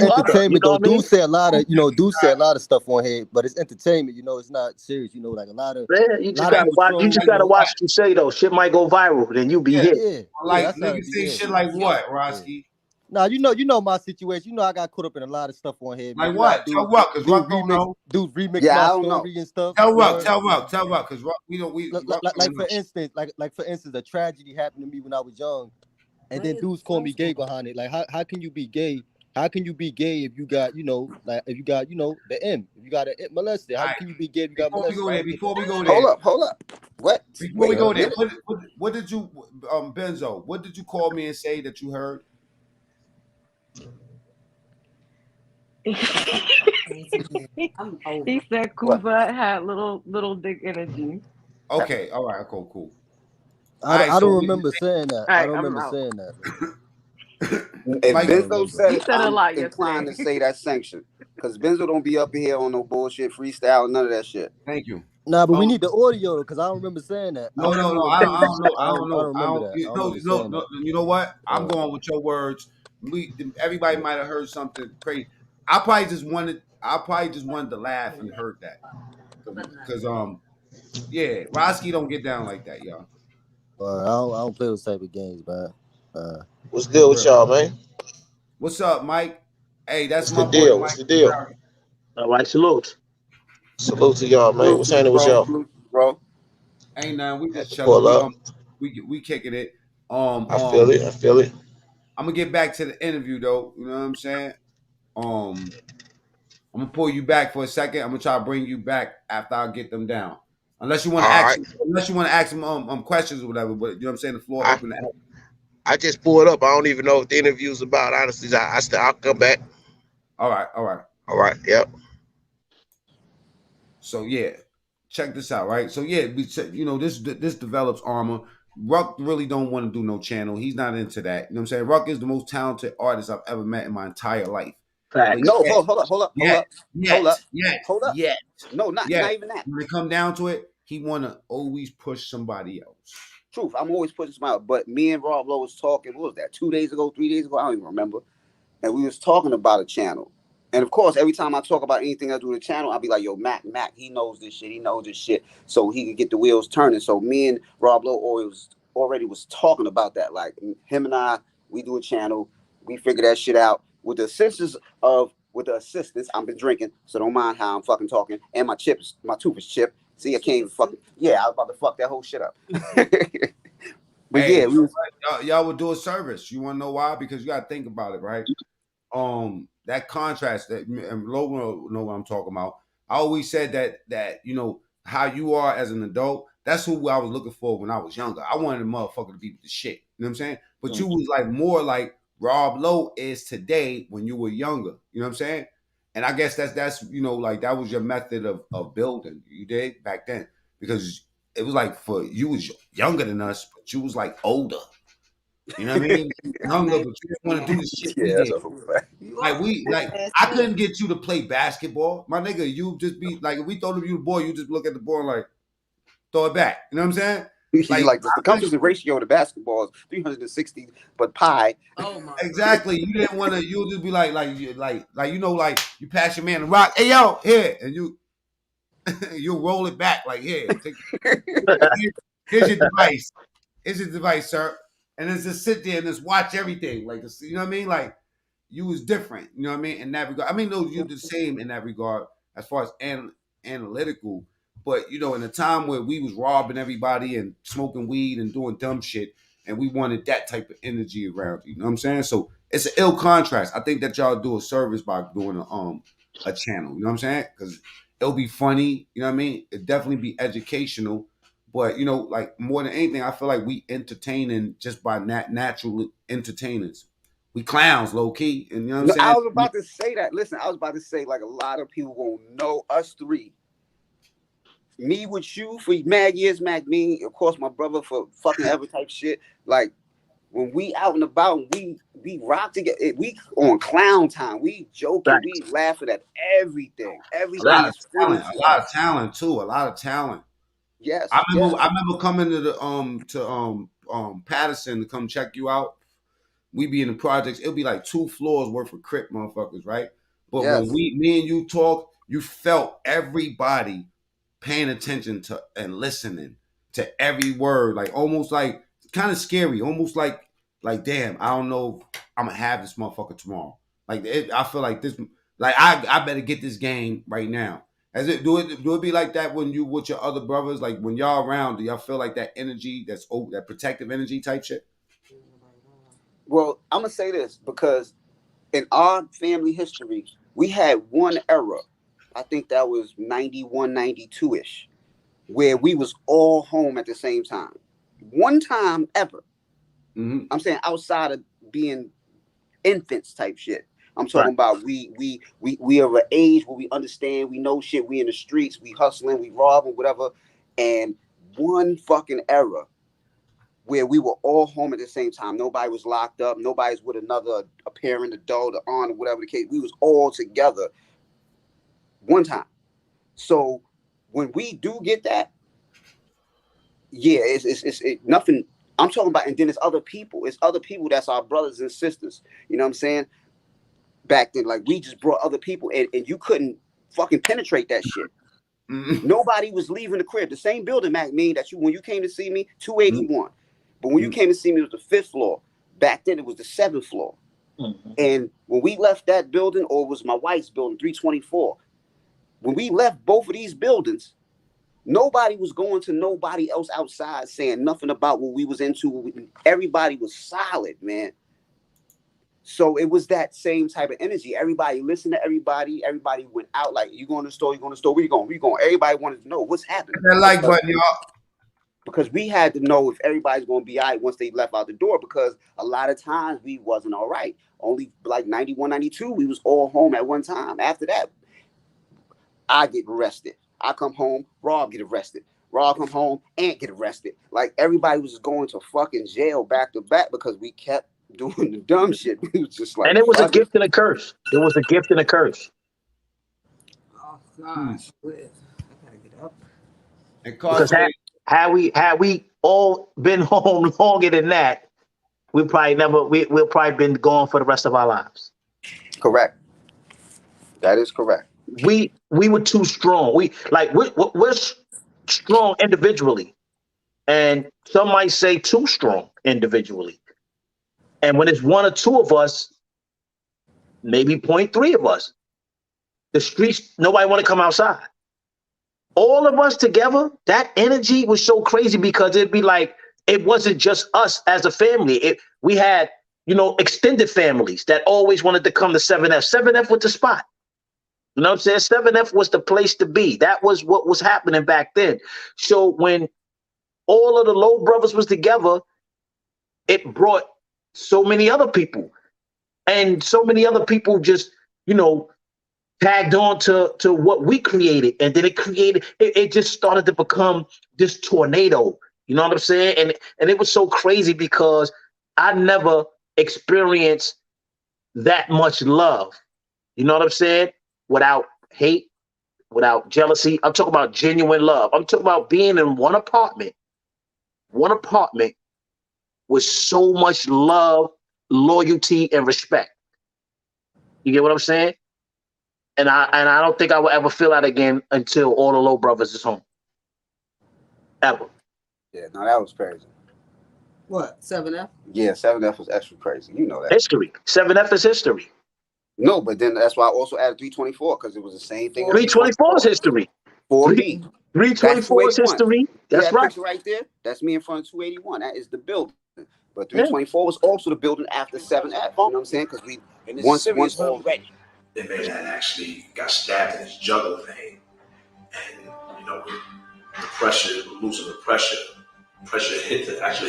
entertainment though. Dudes say a lot of stuff on here, but it's entertainment. You know, it's not serious. You know, like a lot of. Yeah, you just gotta watch. You just gotta watch what you say though. Shit might go viral, then you be hit. Yeah. Like niggas say shit like what, Roski? Nah, you know my situation. You know I got caught up in a lot of stuff on here. Like what? Tell Rucc, because Rucc don't know. Dude remix my story and stuff. Tell Rucc, because we like for instance, a tragedy happened to me when I was young, and then dudes call me gay behind it. Like how can you be gay? How can you be gay if you got the M? If you got a molested, how can you be gay if you got molested? Before we go there, hold up. What? Before we go there, what did you Benzo? What did you call me and say that you heard? He said Kuba had little dick energy. Okay, all right, cool. I don't remember saying that. I don't remember saying that. If Benzo said it, I'm inclined yesterday. to say that's sanctioned. Because Benzo don't be up here on no bullshit freestyle, none of that shit. Thank you. Nah, but we need the audio because I don't remember saying that. No, I don't know. I don't remember that. No, you know what? I'm going with your words. Everybody might have heard something crazy. I probably just wanted to laugh and heard that. Because yeah, Roski don't get down like that, y'all. I don't play those type of games, man. What's the deal with y'all, man? What's up, Mike? Hey, that's my deal. What's the deal? All right, salute. Salute to y'all, man. What's happening with y'all, bro? Ain't nothing. We just chilling. We kicking it. I feel it. I'm gonna get back to the interview though. You know what I'm saying? I'm gonna pull you back for a second. I'm gonna try to bring you back after I get them down. Unless you want to ask them questions or whatever. But you know what I'm saying? The floor open. I just pulled up. I don't even know what the interview's about. Honestly, I'll come back. All right. Yep. So yeah, check this out, right? So yeah, this develops armor. Rucc really don't want to do no channel. He's not into that. You know what I'm saying? Rucc is the most talented artist I've ever met in my entire life. No, hold up. Yeah. No, not even that. When it come down to it, he want to always push somebody else. Truth, I'm always pushing somebody else. But me and Rob Lowe was talking, what was that, 2 days ago, 3 days ago? I don't even remember. And we was talking about a channel. And of course, every time I talk about anything I do with the channel, I'll be like, yo, Mac, he knows this shit. So he can get the wheels turning. So me and Rob Lowe already was talking about that. Like him and I, we do a channel. We figure that shit out. With the assistance, I've been drinking, so don't mind how I'm fucking talking. And my tooth is chipped. See, I can't even fuck. Yeah, I was about to fuck that whole shit up. But Hey, yeah, we was, y'all would do a service. You want to know why? Because you got to think about it, right? That contrast that and Logan know what I'm talking about. I always said that you know how you are as an adult. That's who I was looking for when I was younger. I wanted a motherfucker to be the shit. You know what I'm saying? But you was like more like Rob Lowe is today when you were younger. You know what I'm saying? And I guess that's you know like that was your method of building. You did back then because it was like for you was younger than us, but you was like older. You know what I mean? Younger, but you didn't want to do the shit we yeah, that's did. a fact. Like I couldn't get you to play basketball. My nigga, you just be like if we throw you the ball, you just look at the ball and like throw it back. You know what I'm saying? You Like like the circumference ratio to basketball is 360, but pi. Oh my. exactly. You didn't want to. You just be like you know like you pass your man the rock. Hey yo, here, and you you roll it back like here. Here's your device. Here's your device, sir. And then just sit there and just watch everything. Like you know what I mean? Like you was different. You know what I mean? In that regard, I mean, no, you the same in that regard as far as analytical. But you know, in a time where we was robbing everybody and smoking weed and doing dumb shit, and we wanted that type of energy around you. You know what I'm saying? So it's an ill contrast. I think that y'all do a service by doing a channel. You know what I'm saying? Because it'll be funny. You know what I mean? It'll definitely be educational. But you know, like more than anything, I feel like we entertaining just by natural entertainers. We clowns, low key, and you know what I'm No, I saying? was about to say that. Listen, I was about to say like a lot of people won't know us three. Me with you for mad years, me, of course, my brother for fucking ever type shit. Like when we out and about, we rock together. We on clown time. We joking. Right. We laughing at everything. A Everything lot of is talent, funny a to lot of us. talent too, a lot of talent. Yes, I yes, remember coming to the Patterson to come check you out. We be in the projects. It'll be like 2 floors worth of CRIP motherfuckers, right? But when yes. me and you talk, you felt everybody paying attention to and listening to every word, like almost like kind of scary, almost like damn, I don't know if I'm gonna have this motherfucker tomorrow. Like I feel like this, like I better get this game right now. As it do it be like that when you with your other brothers, like when y'all around, do y'all feel like that energy, that protective energy type shit? Well, I'm gonna say this because in our family history, we had one era. I think that was 91, 92 ish, where we was all home at the same time. One time ever. Mm-hmm. I'm saying outside of being infants type shit. I'm Right. talking about we are an age where we understand, we know shit, we in the streets, we hustling, we robbing, whatever. And one fucking era where we were all home at the same time. Nobody was locked up. Nobody's with a parent, adult, or aunt, or whatever the case. We was all together one time. So when we do get that, yeah, it's nothing. I'm talking about, and then it's other people. It's other people that's our brothers and sisters. You know what I'm saying? Back then, like we just brought other people, and you couldn't fucking penetrate that shit. Mm-hmm. Nobody was leaving the crib. The same building, Mac, mean that you when you came to see me, 281. But when you came to see me, it was the 5th floor. Back then, it was the 7th floor. Mm-hmm. And when we left that building, or it was my wife's building, 324. When we left both of these buildings, nobody was going to nobody else outside saying nothing about what we was into. Everybody was solid, man. So it was that same type of energy. Everybody listened to everybody. Everybody went out like, you going to the store, you going to the store, where you going? Where you going? Everybody wanted to know what's happening. That like button, y'all. Because we had to know if everybody's going to be all right once they left out the door, because a lot of times we wasn't all right. Only like 91, 92, we was all home at one time. After that, I get arrested. I come home, Rob get arrested. Rob come home, Ant get arrested. Like everybody was going to fucking jail back to back because we kept doing the dumb shit. We was just like, And it was a fuck it. gift and a curse. There was a gift and a curse. Oh gosh. I gotta get up. Because had we all been home longer than that, we'll probably been gone for the rest of our lives. Correct. That is correct. We were too strong. We're strong individually, and some might say too strong individually. And when it's 1 or 2 of us, maybe 0.3 of us, the streets, nobody want to come outside. all of us together, that energy was so crazy because it'd be like it wasn't just us as a family. We had, extended families that always wanted to come to 7F. 7F was the spot. You know what I'm saying? 7F was the place to be. That was what was happening back then. So when all of the Low Brothers was together, it brought so many other people. And so many other people just, tagged on to what we created. And then it just started to become this tornado. You know what I'm saying? And it was so crazy because I never experienced that much love. You know what I'm saying? Without hate, without jealousy. I'm talking about genuine love. I'm talking about being in one apartment with so much love, loyalty, and respect. You get what I'm saying? And I don't think I will ever feel that again until all the Low Brothers is home. Ever. Yeah, no, that was crazy. What, 7F? Yeah, 7F was extra crazy. You know that. History. 7F is history. No, but then that's why I also added 324 because it was the same thing. 324 is history. 4B. 324 is history. That's right. Picture right there. That's me in front of 281. That is the building. But 324 was also the building after 7F. You know what I'm saying? Because we once already. The man that actually got stabbed in his jugular vein, and with the pressure, losing the pressure actually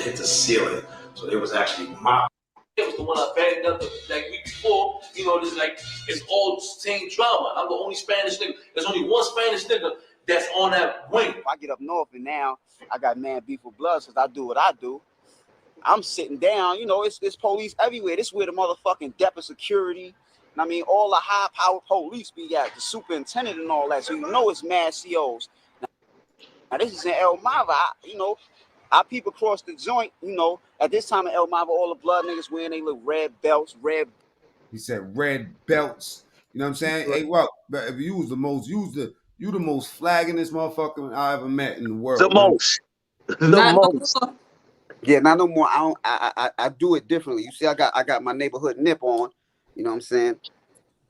hit the ceiling. So it was actually mopped. It was the one I banged up like week before. This it's all same drama. I'm the only Spanish nigga. There's only one Spanish nigga that's on that wing. I get up north and now I got man beef with bloods because I do what I do. I'm sitting down, it's police everywhere. This is where the motherfucking depth of security, all the high-powered police be at, the superintendent and all that. So it's mad COs. Now this is in El Mava, our people across the joint, at this time in El Mava, all the blood niggas wearing they little red belts, He said red belts. You know what I'm saying? Hey, well, if you was the most, you the most flaggingest motherfucker I ever met in the world. The most. Yeah, not no more. I do it differently. You see, I got my neighborhood nip on. You know what I'm saying?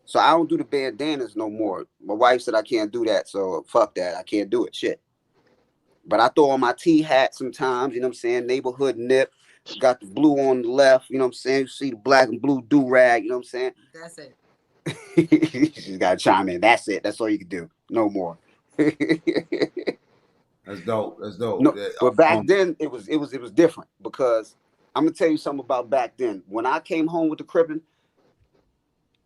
So I don't do the bandanas no more. My wife said I can't do that, so fuck that. I can't do it. Shit. But I throw on my T hat sometimes. You know what I'm saying? Neighborhood nip. Got the blue on the left. You know what I'm saying? You see the black and blue do rag. You know what I'm saying? That's it. You gotta chime in. That's it. That's all you can do. No more. That's dope. No, but back then it was different because I'm gonna tell you something about back then. When I came home with the Crippin',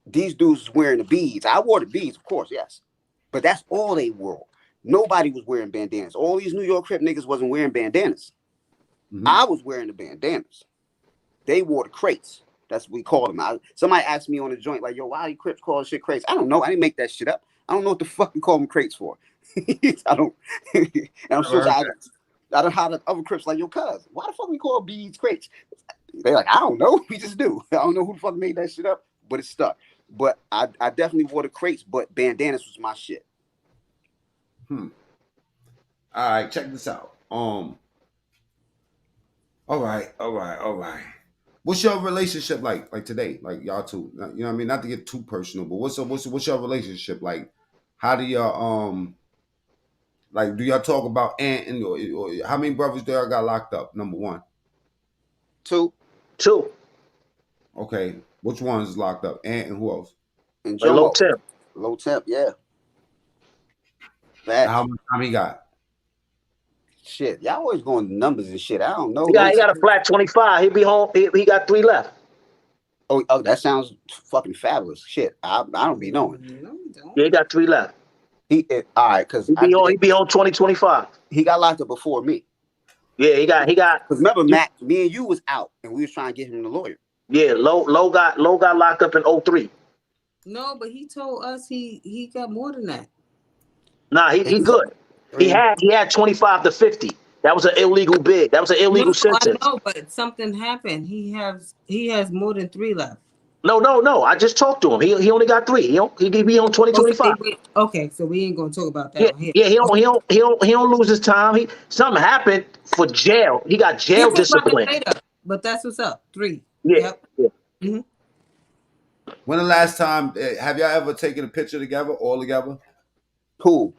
these dudes was wearing the beads. I wore the beads, of course, yes, but that's all they wore. Nobody was wearing bandanas. All these New York Crip niggas wasn't wearing bandanas. Mm-hmm. I was wearing the bandanas. They wore the crates. That's what we called them. Somebody asked me on the joint, like, yo, why you Crips call shit crates? I don't know. I didn't make that shit up. I don't know what the fuck you call them crates for. I don't. And I'm sure I don't how the other Crips like, yo, cuz, why the fuck we call beads crates? They're like, I don't know. We just do. I don't know who the fuck made that shit up, but it stuck. But I definitely wore the crates, but bandanas was my shit. All right, check this out. All right. What's your relationship like today? Like y'all two, you know what I mean? Not to get too personal, but what's your relationship like? How do y'all like? Do y'all talk about Ant and or how many brothers do y'all got locked up? Number one, two. Okay, which one's is locked up? Ant and who else? And Low Temp. Low Temp, yeah. How many got? Shit, y'all always going to numbers and shit. I don't know. He got a flat 25. He'll be home. He got 3 left. Oh, that sounds fucking fabulous. Shit, I don't be knowing. No, you don't. Yeah, he got 3 left. All right, because he be on 2025. He got locked up before me. Yeah, he got. Because remember, Matt, me and you was out, and we was trying to get him the lawyer. Yeah, Low got locked up in 03. No, but he told us he got more than that. Nah, he good. He had 25 to 50. That was an illegal bid. That was an illegal sentence. I know, but something happened. He has more than 3 left. No. I just talked to him. He only got 3. He be on 2025. Okay, so we ain't gonna talk about that. Yeah. He don't lose his time. Something happened for jail. He got jail discipline. But that's what's up. 3. Yeah. Mm-hmm. When the last time have y'all ever taken a picture together, all together? Who?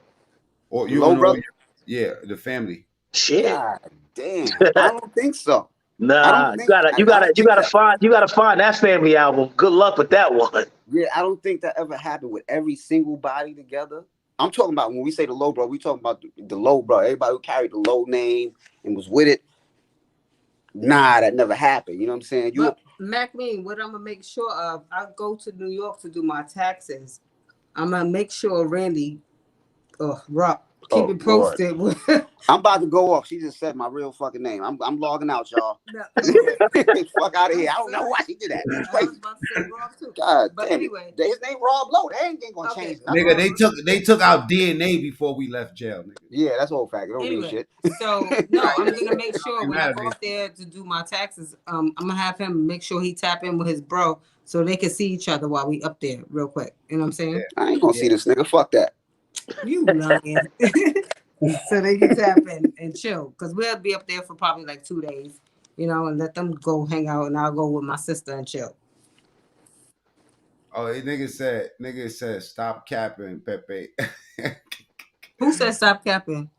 Or The you low and all brother? your, the family. Shit. God damn. I don't think so. I Nah, don't think I don't you think gotta that. find that family album. Good luck with that one. Yeah, I don't think that ever happened with every single body together. I'm talking about when we say the low bro, we talking about the low bro. Everybody who carried the low name and was with it. Nah, that never happened. You know what I'm saying? But Mac Mean, what I'm gonna make sure of, I go to New York to do my taxes. I'm gonna make sure Randy, Rucc, keep it Lord. posted. I'm about to go off. She just said my real fucking name. I'm logging out, y'all. Fuck out of here. I don't know why she did that. It's I crazy. was about to say Rob too. God But damn anyway, it. His name Rob Lowe. They ain't gonna change nothing. Nigga, they took out DNA before we left jail, nigga. Yeah, that's old fact. It don't mean anyway, shit. so no, I'm gonna make sure when I go Matter, up there to do my taxes, I'm gonna have him make sure he tap in with his bro so they can see each other while we up there real quick. You know what I'm saying? I ain't gonna see this nigga. Fuck that. You lying. So they can tap in and chill. Because we'll be up there for probably like 2 days, you know, and let them go hang out and I'll go with my sister and chill. Oh, nigga said, stop capping, Pepe. Who said stop capping?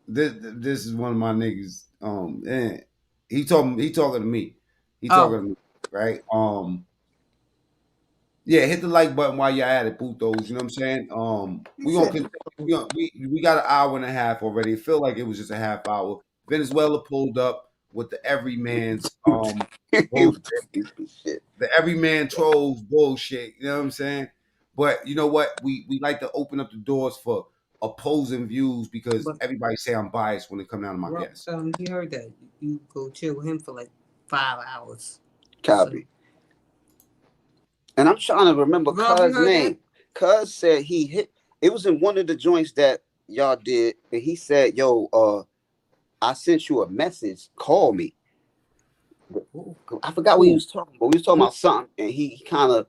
This is one of my niggas. And he talking to me. He Oh. talking to me, right? Yeah, hit the like button while you're at it, putos. You know what I'm saying? We got an hour and a half already. It feel like it was just a half hour. Venezuela pulled up with the everyman's bullshit. The everyman trolls bullshit. You know what I'm saying? But you know what? We like to open up the doors for opposing views because everybody say I'm biased when it come down to my guests. He heard that. You go chill with him for like 5 hours. Copy. And I'm trying to remember Cuz's name. Cuz said he hit. It was in one of the joints that y'all did, and he said, "Yo, I sent you a message. Call me." I forgot what he was talking about. We was talking about something, and he kind of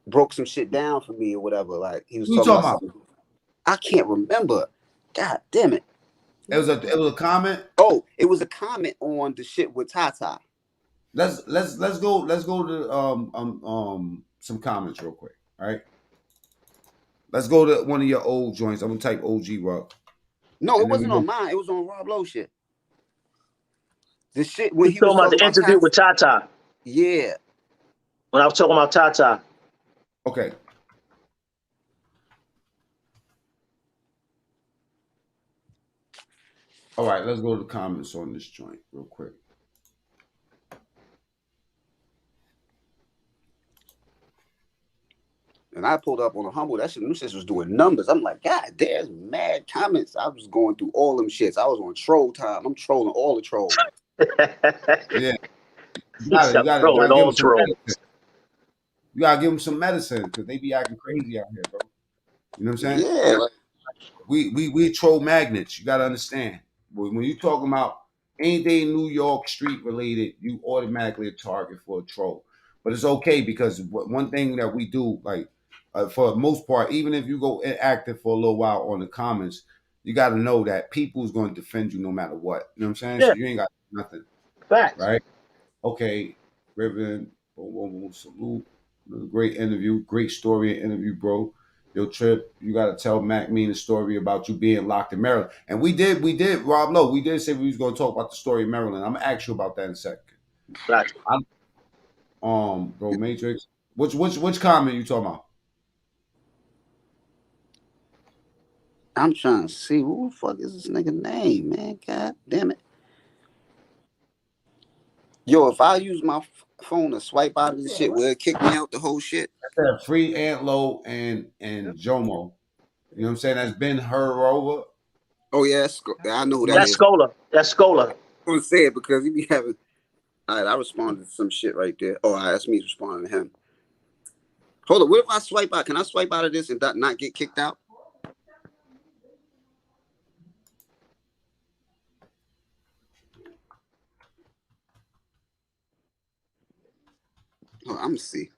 broke some shit down for me or whatever. Like he was talking about something. I can't remember. God damn it! It was a comment. Oh, it was a comment on the shit with Tata. Let's go to some comments real quick. All right. Let's go to one of your old joints. I'm gonna type OG Rucc. No, it wasn't on mine. It was on Rob Lowe shit. The shit when he talking was about the interview with Tata. Yeah. When I was talking about Tata. Okay. All right, let's go to the comments on this joint real quick. And I pulled up on a humble. That shit, them shits was doing numbers. I'm like, God, there's mad comments. I was going through all them shits. I was on troll time. I'm trolling all the trolls. Yeah. You gotta give them some medicine. You gotta give them some medicine because they be acting crazy out here, bro. You know what I'm saying? Yeah. We troll magnets. You gotta understand. When you talking about anything New York street related, you automatically a target for a troll. But it's okay because one thing that we do, like for the most part, even if you go inactive for a little while on the comments, you got to know that people's going to defend you no matter what. You know what I'm saying? Yeah. So you ain't got nothing. Facts. Right? Okay. Ribbon, salute. Great interview. Great story and interview, bro. Yo, Trip, you got to tell Mac Mean the story about you being locked in Maryland. And we did, Rob Lowe, we did say we was going to talk about the story in Maryland. I'm going to ask you about that in a second. Gotcha. Bro, Matrix. Which comment you talking about? I'm trying to see who the fuck is this nigga name, man. God damn it. Yo, if I use my phone to swipe out of this shit, will it kick me out the whole shit? That's Free Aunt Low and Jomo. You know what I'm saying? That's been her over. Oh yeah, I know who that is. That's Scola. I'm gonna say it because he be having. All right, I responded to some shit right there. Oh, all right, that's me responding to him. Hold on, what if I swipe out? Can I swipe out of this and not get kicked out? Oh, I'm gonna see.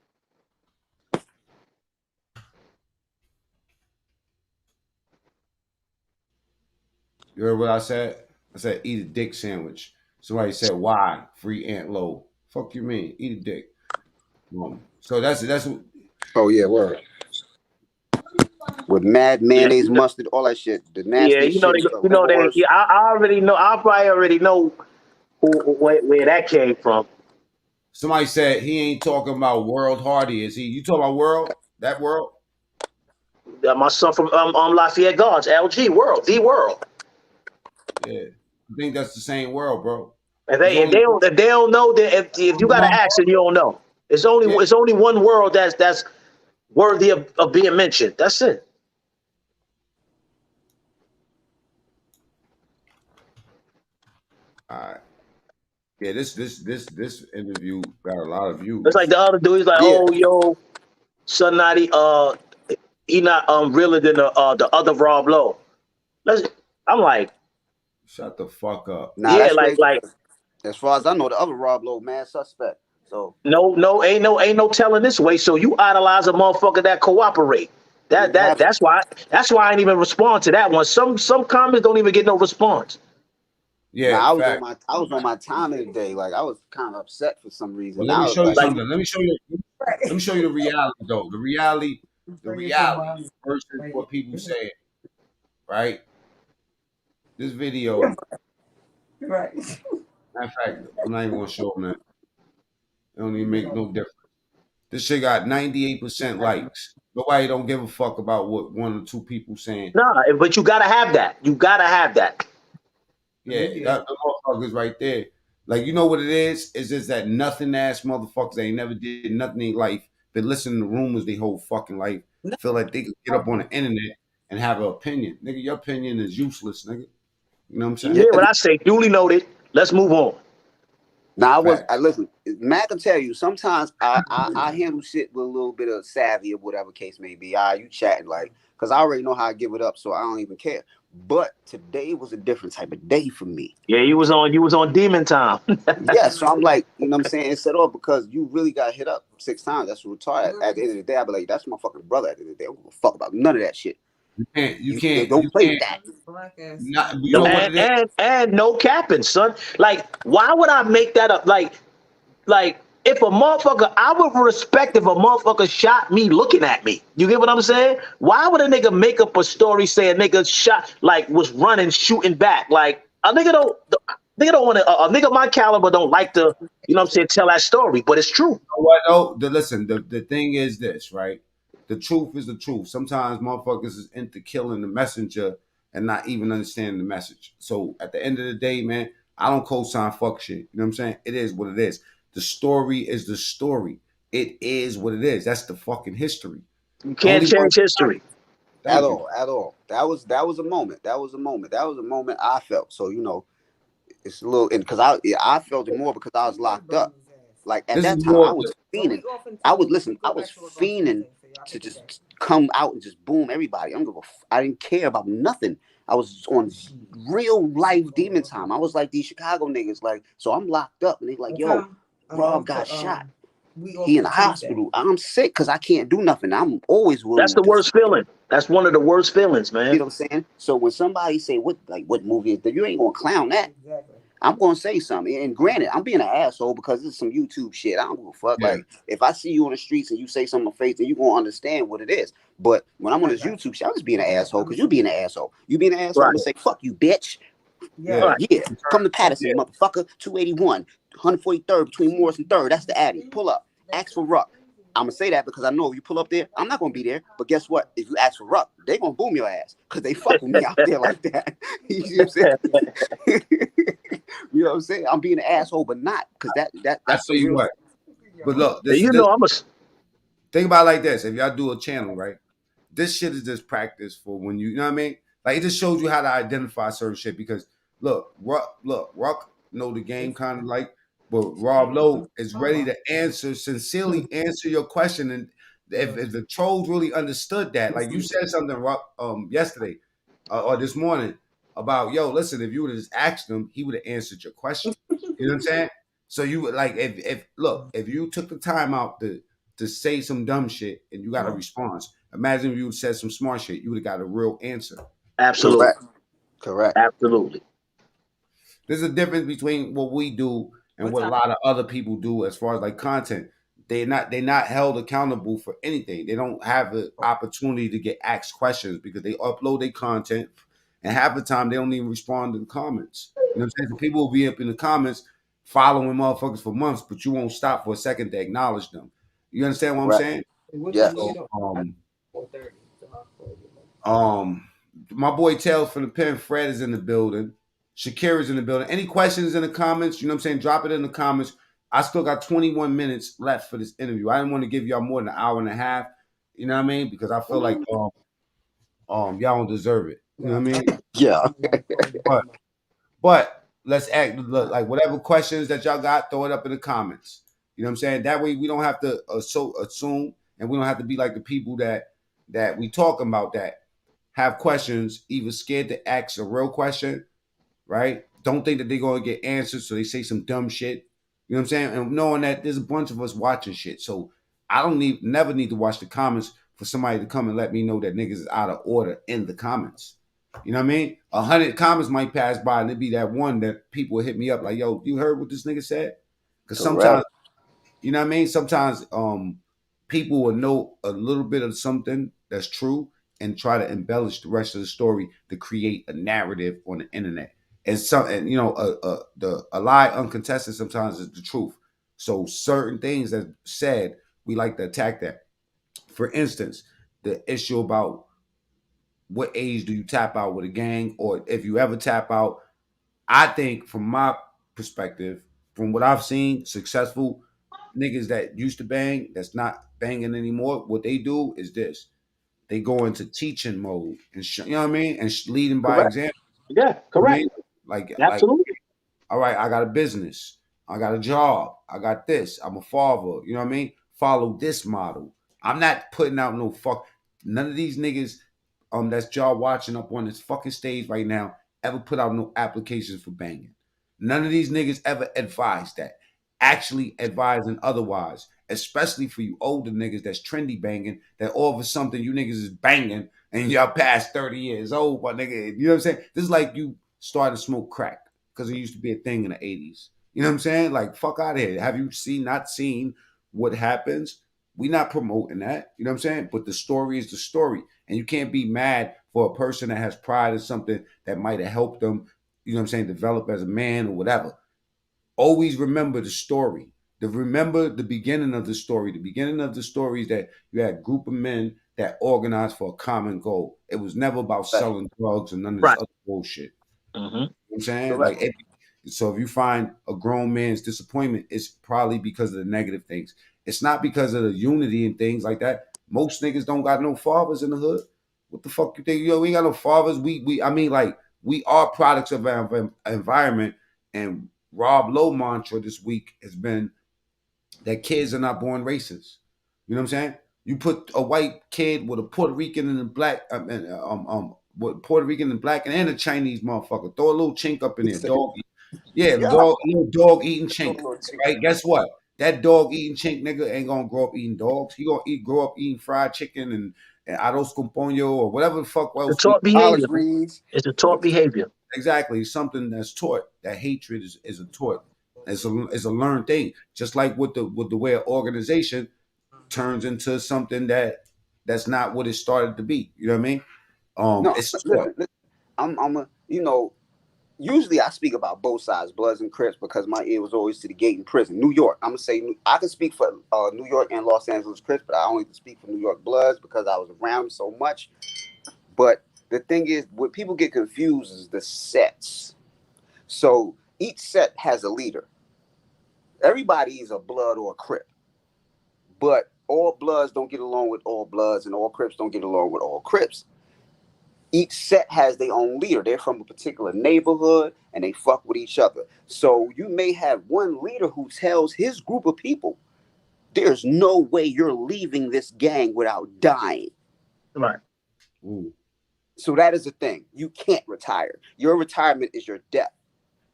You heard what I said? I said eat a dick sandwich. Somebody said why? Free Aunt Low. Fuck you mean? Eat a dick. So that's. Oh yeah, word. with mad mayonnaise, mustard, all that shit. The nastiest shit. I already know. I probably already know where that came from. Somebody said he ain't talking about World Hardy, is he? You talking about World? That World? My son from Lafayette Gardens, LG World, the World. Yeah, I think that's the same World, bro. If they don't know that if you got an accent, you don't know. It's only one world that's worthy of being mentioned. That's it. All right. Yeah, this interview got a lot of views. It's like the other dude. He's like, oh yo, son, naughty. He not realer than the other Rob Lowe. I'm like, shut the fuck up. Nah, yeah, that's like as far as I know, the other Rob Lowe, man, suspect. So ain't no telling this way. So you idolize a motherfucker that cooperate. That's why I didn't even respond to that one. Some comments don't even get no response. Yeah, I was on my time of the day. Like I was kind of upset for some reason. Well, let me show you something. Let me show you the reality though. The reality versus what people say. Right? This video. Right. Matter of fact, I'm not even gonna show them that. It don't even make no difference. This shit got 98% likes. Nobody don't give a fuck about what one or two people saying. Nah, but you gotta have that. You gotta have that. Yeah, that the motherfuckers right there. Like, you know what it is? It's just that nothing ass motherfuckers ain't never did nothing in life, been listening to rumors their whole fucking life, feel like they could get up on the internet and have an opinion. Nigga, your opinion is useless, nigga. You know what I'm saying? You hear what I say? Duly noted. Let's move on. Now I listen. Matt can tell you sometimes I handle shit with a little bit of savvy or whatever case may be. You chatting like because I already know how I give it up, so I don't even care. But today was a different type of day for me. Yeah, you was on demon time. Yeah, so I'm like, you know what I'm saying? Instead of because you really got hit up 6 times. That's retarded. At the end of the day, I'll be like, that's my fucking brother. At the end of the day, I don't give a fuck about none of that shit. You can't play that. Not, you know what it is? And no capping, son. Like, why would I make that up? Like if a motherfucker, I would respect if a motherfucker shot me looking at me. You get what I'm saying? Why would a nigga make up a story saying nigga shot, like was running, shooting back? Like a nigga don't want to, a nigga my caliber don't like to, you know what I'm saying, tell that story, but it's true. You know what though? Listen, the thing is this, right? The truth is the truth. Sometimes motherfuckers is into killing the messenger and not even understanding the message. So at the end of the day, man, I don't co-sign fuck shit. You know what I'm saying? It is what it is. The story is the story. It is what it is. That's the fucking history. You can't change history. At all. That was a moment. That was a moment I felt. So, you know, it's a little, and because I felt it more because I was locked up. Like at that time, I was fiending. I was fiending to just come out and just boom everybody. I didn't care about nothing. I was on real life demon time. I was like these Chicago niggas, like, so I'm locked up, and they like, yo, Rob got shot. He in the hospital. I'm sick because I can't do nothing. I'm always willing. That's the worst feeling. That's one of the worst feelings, man. You know what I'm saying? So when somebody say what movie is that, you ain't gonna clown that. Exactly. I'm gonna say something. And granted, I'm being an asshole because this is some YouTube shit. I don't give a fuck. Yeah. Like if I see you on the streets and you say something in my face, then you gonna understand what it is. But when I'm on this YouTube shit, I'm just being an asshole because you being an asshole. You being an asshole, I'm gonna say, fuck you, bitch. Yeah. Come to Patterson, motherfucker. 281, 143rd between Morris and 3rd. That's the Addy. Pull up. Ask for Ruck. I'm gonna say that because I know if you pull up there, I'm not gonna be there. But guess what? If you ask for Ruck, they gonna boom your ass because they fuck with me out there like that. You know what I'm saying? You know what I'm saying? I'm being an asshole, but not because that's I tell you what. But look, think about it like this: if y'all do a channel, right? This shit is just practice for when you know what I mean. Like it just shows you how to identify certain shit because look, Ruck know the game kind of like. But Rob Lowe is ready to sincerely answer your question. And if the trolls really understood that, like you said something yesterday or this morning about, yo, listen, if you would have just asked him, he would have answered your question. You know what I'm saying? So you would like if you took the time out to say some dumb shit and you got a response, imagine if you would have said some smart shit, you would have got a real answer. Absolutely. Correct. Absolutely. There's a difference between what we do and what a lot of other people do as far as like content. they're not held accountable for anything. They don't have the opportunity to get asked questions because they upload their content, and half the time they don't even respond to the comments. You know what I'm saying? So people will be up in the comments following motherfuckers for months, but you won't stop for a second to acknowledge them. You understand what I'm Right. saying? Yes. So, my boy Tails from the pen, Fred is in the building. Shakira's in the building. Any questions in the comments? You know what I'm saying? Drop it in the comments. I still got 21 minutes left for this interview. I didn't want to give y'all more than an hour and a half. You know what I mean? Because I feel like y'all don't deserve it. You know what I mean? Yeah. But let's act like whatever questions that y'all got, throw it up in the comments. You know what I'm saying? That way we don't have to assume, and we don't have to be like the people that we talking about that have questions, either scared to ask a real question, right? Don't think that they're gonna get answers, so they say some dumb shit. You know what I'm saying? And knowing that there's a bunch of us watching shit, so I don't never need to watch the comments for somebody to come and let me know that niggas is out of order in the comments. You know what I mean? 100 comments might pass by, and it'd be that one that people hit me up like, "Yo, you heard what this nigga said?" Because sometimes, Correct. you know what I mean? Sometimes people will know a little bit of something that's true and try to embellish the rest of the story to create a narrative on the internet. And you know, a lie uncontested sometimes is the truth. So certain things that said, we like to attack that. For instance, the issue about what age do you tap out with a gang, or if you ever tap out. I think from my perspective, from what I've seen, successful niggas that used to bang, that's not banging anymore, what they do is this. They go into teaching mode and you know what I mean? And leading by Correct. example. Yeah, You know what I correct. mean? Like, Absolutely. all right, I got a business. I got a job. I got this. I'm a father. You know what I mean? Follow this model. I'm not putting out no fuck. None of these niggas that's y'all watching up on this fucking stage right now ever put out no applications for banging. None of these niggas ever advised that. Actually advising otherwise. Especially for you older niggas that's trendy banging, that all of a sudden you niggas is banging and y'all past 30 years old, my nigga. You know what I'm saying? This is like you starting to smoke crack because it used to be a thing in the 80s. You know what I'm saying? Like, fuck out of here. Have you not seen what happens? We not promoting that. You know what I'm saying? But the story is the story. And you can't be mad for a person that has pride in something that might have helped them, you know what I'm saying, develop as a man or whatever. Always remember the story. Remember the beginning of the story. The beginning of the story is that you had a group of men that organized for a common goal. It was never about Right. selling drugs and none of this Right. other bullshit. Mm-hmm. You know what I'm saying? Correct. Like, so if you find a grown man's disappointment, it's probably because of the negative things. It's not because of the unity and things like that. Most niggas don't got no fathers in the hood. What the fuck you think? Yo, we ain't got no fathers. I mean, like, we are products of our environment. And Rob Lowe mantra this week has been that kids are not born racist. You know what I'm saying? You put a white kid with a Puerto Rican and a black, with Puerto Rican and black and a Chinese motherfucker. Throw a little chink up in there, dog. Yeah, Yeah. little dog eating chink. Little Right? Guess what? That dog eating chink nigga ain't gonna grow up eating dogs. He gonna grow up eating fried chicken and arroz con pollo or whatever the fuck The else we. taught collard behavior. greens. It's a taught behavior. Exactly, something that's taught. That hatred is a taught. It's a learned thing. Just like with the way an organization turns into something that's not what it started to be. You know what I mean? No, It's taught. listen. I'm a, you know, usually I speak about both sides, Bloods and Crips, because my ear was always to the gate in prison. New York, I'm gonna say I can speak for New York and Los Angeles Crips, but I only can speak for New York Bloods because I was around them so much. But the thing is, what people get confused is the sets. So each set has a leader. Everybody is a Blood or a Crip, but all Bloods don't get along with all Bloods, and all Crips don't get along with all Crips. Each set has their own leader. They're from a particular neighborhood and they fuck with each other. So you may have one leader who tells his group of people, there's no way you're leaving this gang without dying. Right. Ooh. So that is the thing. You can't retire. Your retirement is your death.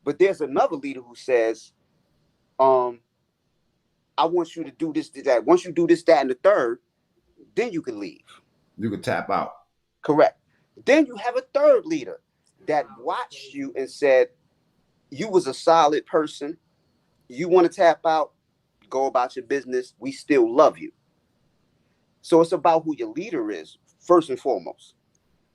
But there's another leader who says, I want you to do this, that. Once you do this, that, and the third, then you can leave. You can tap out. Correct. Then you have a third leader that watched you and said, you was a solid person. You want to tap out, go about your business. We still love you. So it's about who your leader is, first and foremost.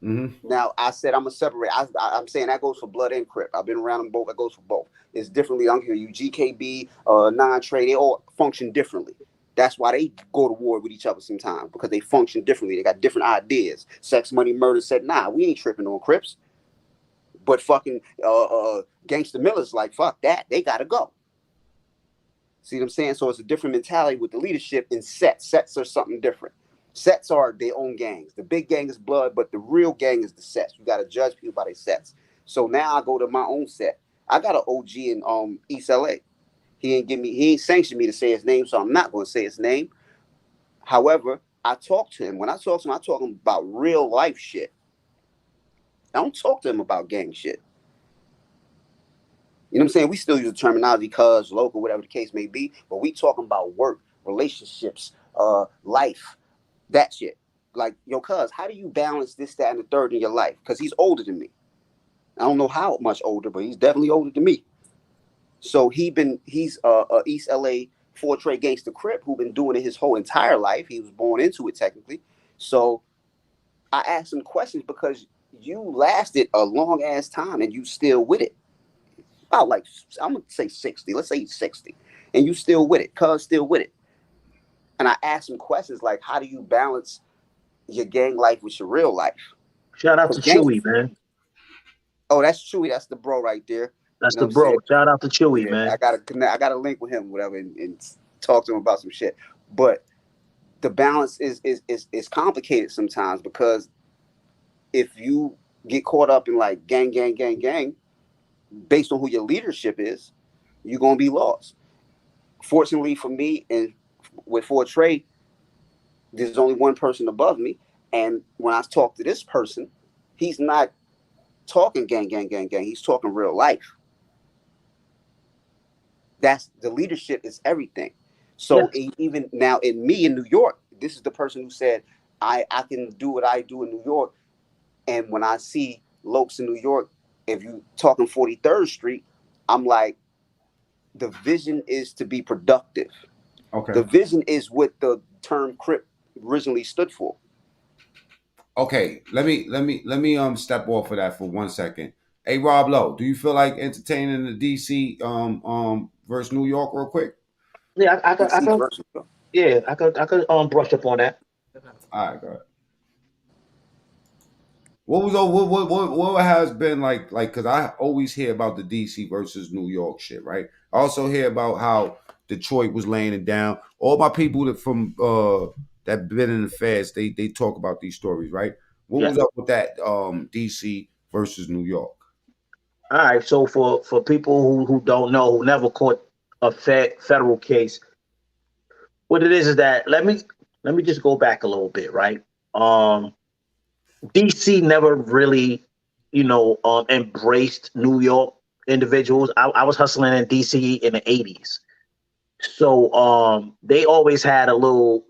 Mm-hmm. Now, I said I'm going to separate. I'm saying that goes for Blood and Crip. I've been around them both. That goes for both. It's differently. I'm here. You GKB, non-trade, they all function differently. That's why they go to war with each other sometimes, because they function differently. They got different ideas. Sex, Money, Murder said, nah, we ain't tripping on Crips. But fucking Gangsta Miller's like, fuck that. They got to go. See what I'm saying? So it's a different mentality with the leadership in sets. Sets are something different. Sets are their own gangs. The big gang is Blood, but the real gang is the sets. You got to judge people by their sets. So now I go to my own set. I got an OG in East LA. He ain't sanctioned me to say his name, so I'm not going to say his name. However, I talk to him. When I talk to him, I talk to him about real life shit. I don't talk to him about gang shit. You know what I'm saying? We still use the terminology cuz, local, whatever the case may be, but we talking about work, relationships, life, that shit. Like, yo, cuz, how do you balance this, that, and the third in your life? Because he's older than me. I don't know how much older, but he's definitely older than me. So he's East LA 4-Trade Gangsta Crip who been doing it his whole entire life. He was born into it technically. So I asked him questions because you lasted a long ass time and you still with it. About like, I'm gonna say 60. Let's say 60, and you still with it. Cuz still with it. And I asked him questions like, how do you balance your gang life with your real life? Shout out to Chewy, man. Oh, that's Chewy. That's the bro right there. That's You know the what I'm bro. saying? Shout out to Chewy, Yeah, man. I gotta connect. I gotta link with him, whatever, and talk to him about some shit. But the balance is complicated sometimes, because if you get caught up in like gang, based on who your leadership is, you're gonna be lost. Fortunately for me, and with 4-Trade, there's only one person above me, and when I talk to this person, he's not talking gang. He's talking real life. That's the leadership is everything. So even now in me in New York, this is the person who said, I can do what I do in New York. And when I see Lokes in New York, if you talking 43rd Street, I'm like, the vision is to be productive. Okay. The vision is what the term Crip originally stood for. Okay, let me step off of that for 1 second. Hey, Rob Lowe, do you feel like entertaining the DC versus New York real quick? Yeah, I could brush up on that. All right, go ahead. What has been like because I always hear about the DC versus New York shit, right? I also hear about how Detroit was laying it down. All my people that from that been in the feds, they talk about these stories, right? What was up with that DC versus New York? All right, so for people who don't know, who never caught a federal case, what it is that let me just go back a little bit, right? DC never really, embraced New York individuals. I was hustling in DC in the 80s. So they always had a little,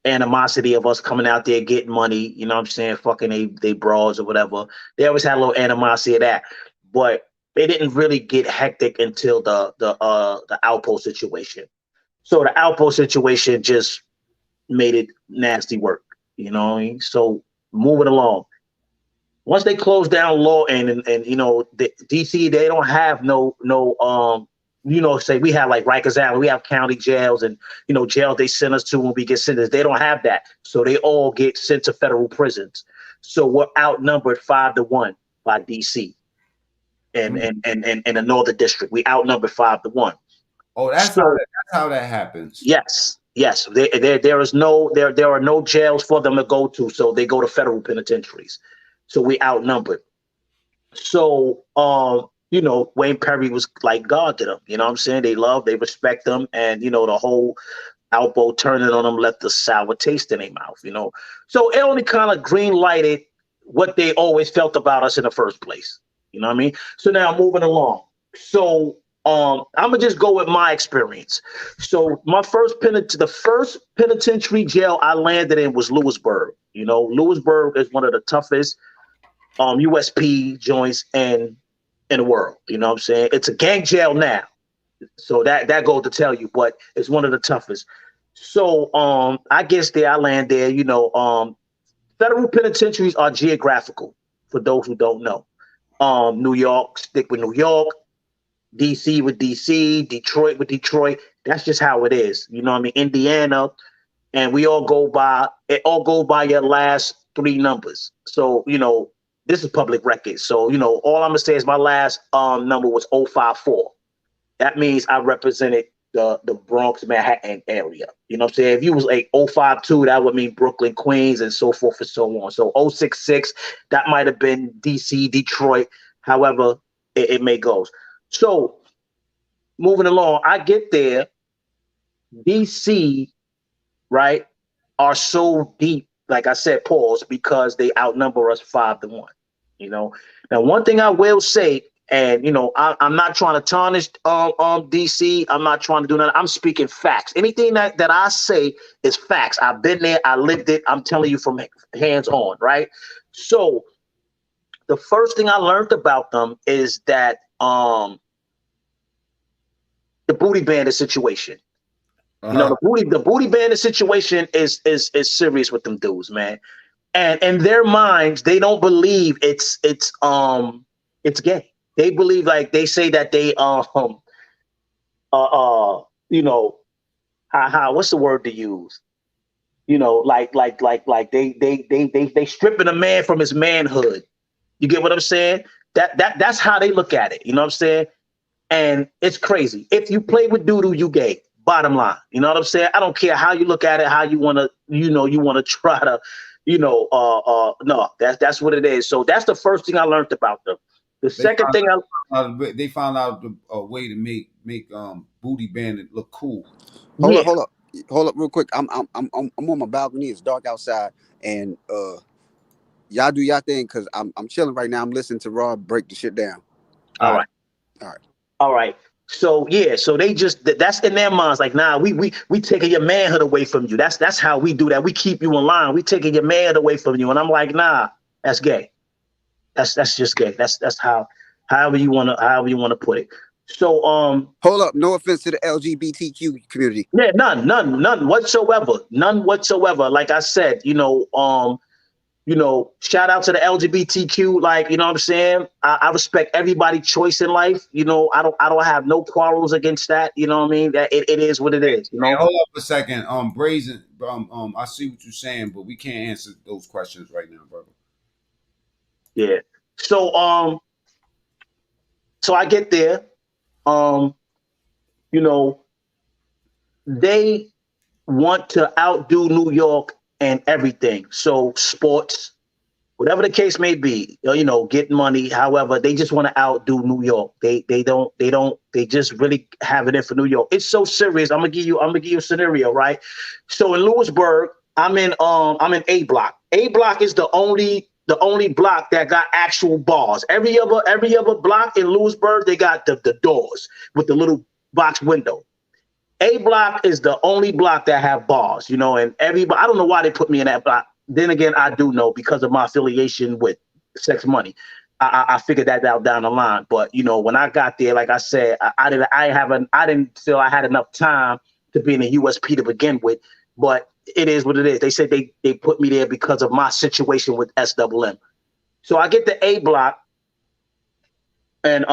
animosity of us coming out there getting money, you know what I'm saying, fucking they bras or whatever. They always had a little animosity of that. But they didn't really get hectic until the Outpost situation. So the Outpost situation just made it nasty work, you know what I mean? So moving along. Once they closed down law and the DC, they don't have no say we have like Rikers Island, we have county jails and jails they send us to when we get sentenced. They don't have that, so they all get sent to federal prisons. So we're outnumbered 5-1 by DC and the Northern District. We outnumbered 5-1. Oh, that's how that happens. Yes. There are no jails for them to go to, so they go to federal penitentiaries. So we outnumbered. So Wayne Perry was like God to them. You know what I'm saying? They respect them, and the whole Alpo turning on them left the sour taste in their mouth, So it only kind of green lighted what they always felt about us in the first place. You know what I mean? So now moving along. So I'm gonna just go with my experience. So the first penitentiary jail I landed in was Lewisburg. Lewisburg is one of the toughest USP joints in the world. You know what I'm saying? It's a gang jail now. So that goes to tell you, but it's one of the toughest. So I guess there I land there. Federal penitentiaries are geographical for those who don't know. New York, stick with New York. DC with DC, Detroit with Detroit. That's just how it is. You know what I mean? Indiana, and we all go by your last three numbers. So, this is public record. So, all I'm gonna say is my last number was 054. That means I represented the Bronx, Manhattan area. You know what I'm saying? If you was like 052, that would mean Brooklyn, Queens, and so forth and so on. So 066, that might have been DC, Detroit, however it may go. So moving along, I get there, DC, right, are so deep, like I said, pause, because they outnumber us 5-1. Now one thing I will say, and I'm not trying to tarnish DC. I'm not trying to do nothing. I'm speaking facts. Anything that I say is facts. I've been there, I lived it. I'm telling you from hands on, right? So the first thing I learned about them is that the booty bandit situation. The booty bandit situation is serious with them dudes, man. And in their minds, they don't believe it's gay. They believe, like, they say that they how what's the word to use? Like they stripping a man from his manhood. You get what I'm saying? That's how they look at it. You know what I'm saying? And it's crazy. If you play with doodoo, you gay. Bottom line. You know what I'm saying? I don't care how you look at it, how you want to, you want to try to, no, that's what it is. So that's the first thing I learned about them. The second thing they found out a way to make booty bandit look cool. Hold up real quick. I'm on my balcony. It's dark outside, and y'all do y'all thing, because I'm chilling right now. I'm listening to Rob break the shit down. All right. So yeah, so they just, that's in their minds. Like, nah, we taking your manhood away from you. That's how we do that. We keep you in line. We taking your manhood away from you. And I'm like, nah, that's gay. That's just gay. That's however you wanna put it. So hold up. No offense to the LGBTQ community. Yeah, none whatsoever. None whatsoever. Like I said, shout out to the LGBTQ. Like, you know what I'm saying? I respect everybody's choice in life. I don't have no quarrels against that. You know what I mean? That it is what it is. Hey, hold up a second. Brazen. I see what you're saying, but we can't answer those questions right now, brother. Yeah. So I get there. They want to outdo New York and everything. So sports, whatever the case may be, get money. However, they just want to outdo New York. They just really have it in for New York. It's so serious. I'm gonna give you a scenario, right? So in Lewisburg, I'm in A block. A block is the only block that got actual bars. Every other block in Lewisburg, they got the doors with the little box window. A block is the only block that have bars, and everybody, I don't know why they put me in that block. Then again, I do know, because of my affiliation with Sex Money. I figured that out down the line. But when I got there, like I said, I didn't feel I had enough time to be in the USP to begin with. But it is what it is. They said they put me there because of my situation with SWM. So I get the A block, and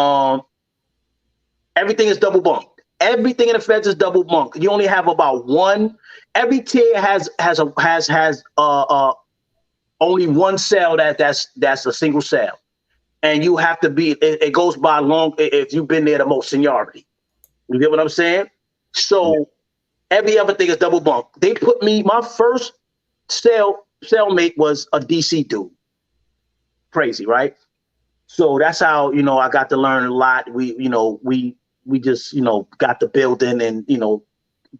everything is double bunked. Everything in the feds is double bunked. You only have about one. Every tier has only one cell that's a single cell, and you have to be. It goes by long if you've been there the most seniority. You get what I'm saying? So every other thing is double bunk. They put me. My first cellmate was a DC dude. Crazy, right? So that's how I got to learn a lot. We just, got the building and,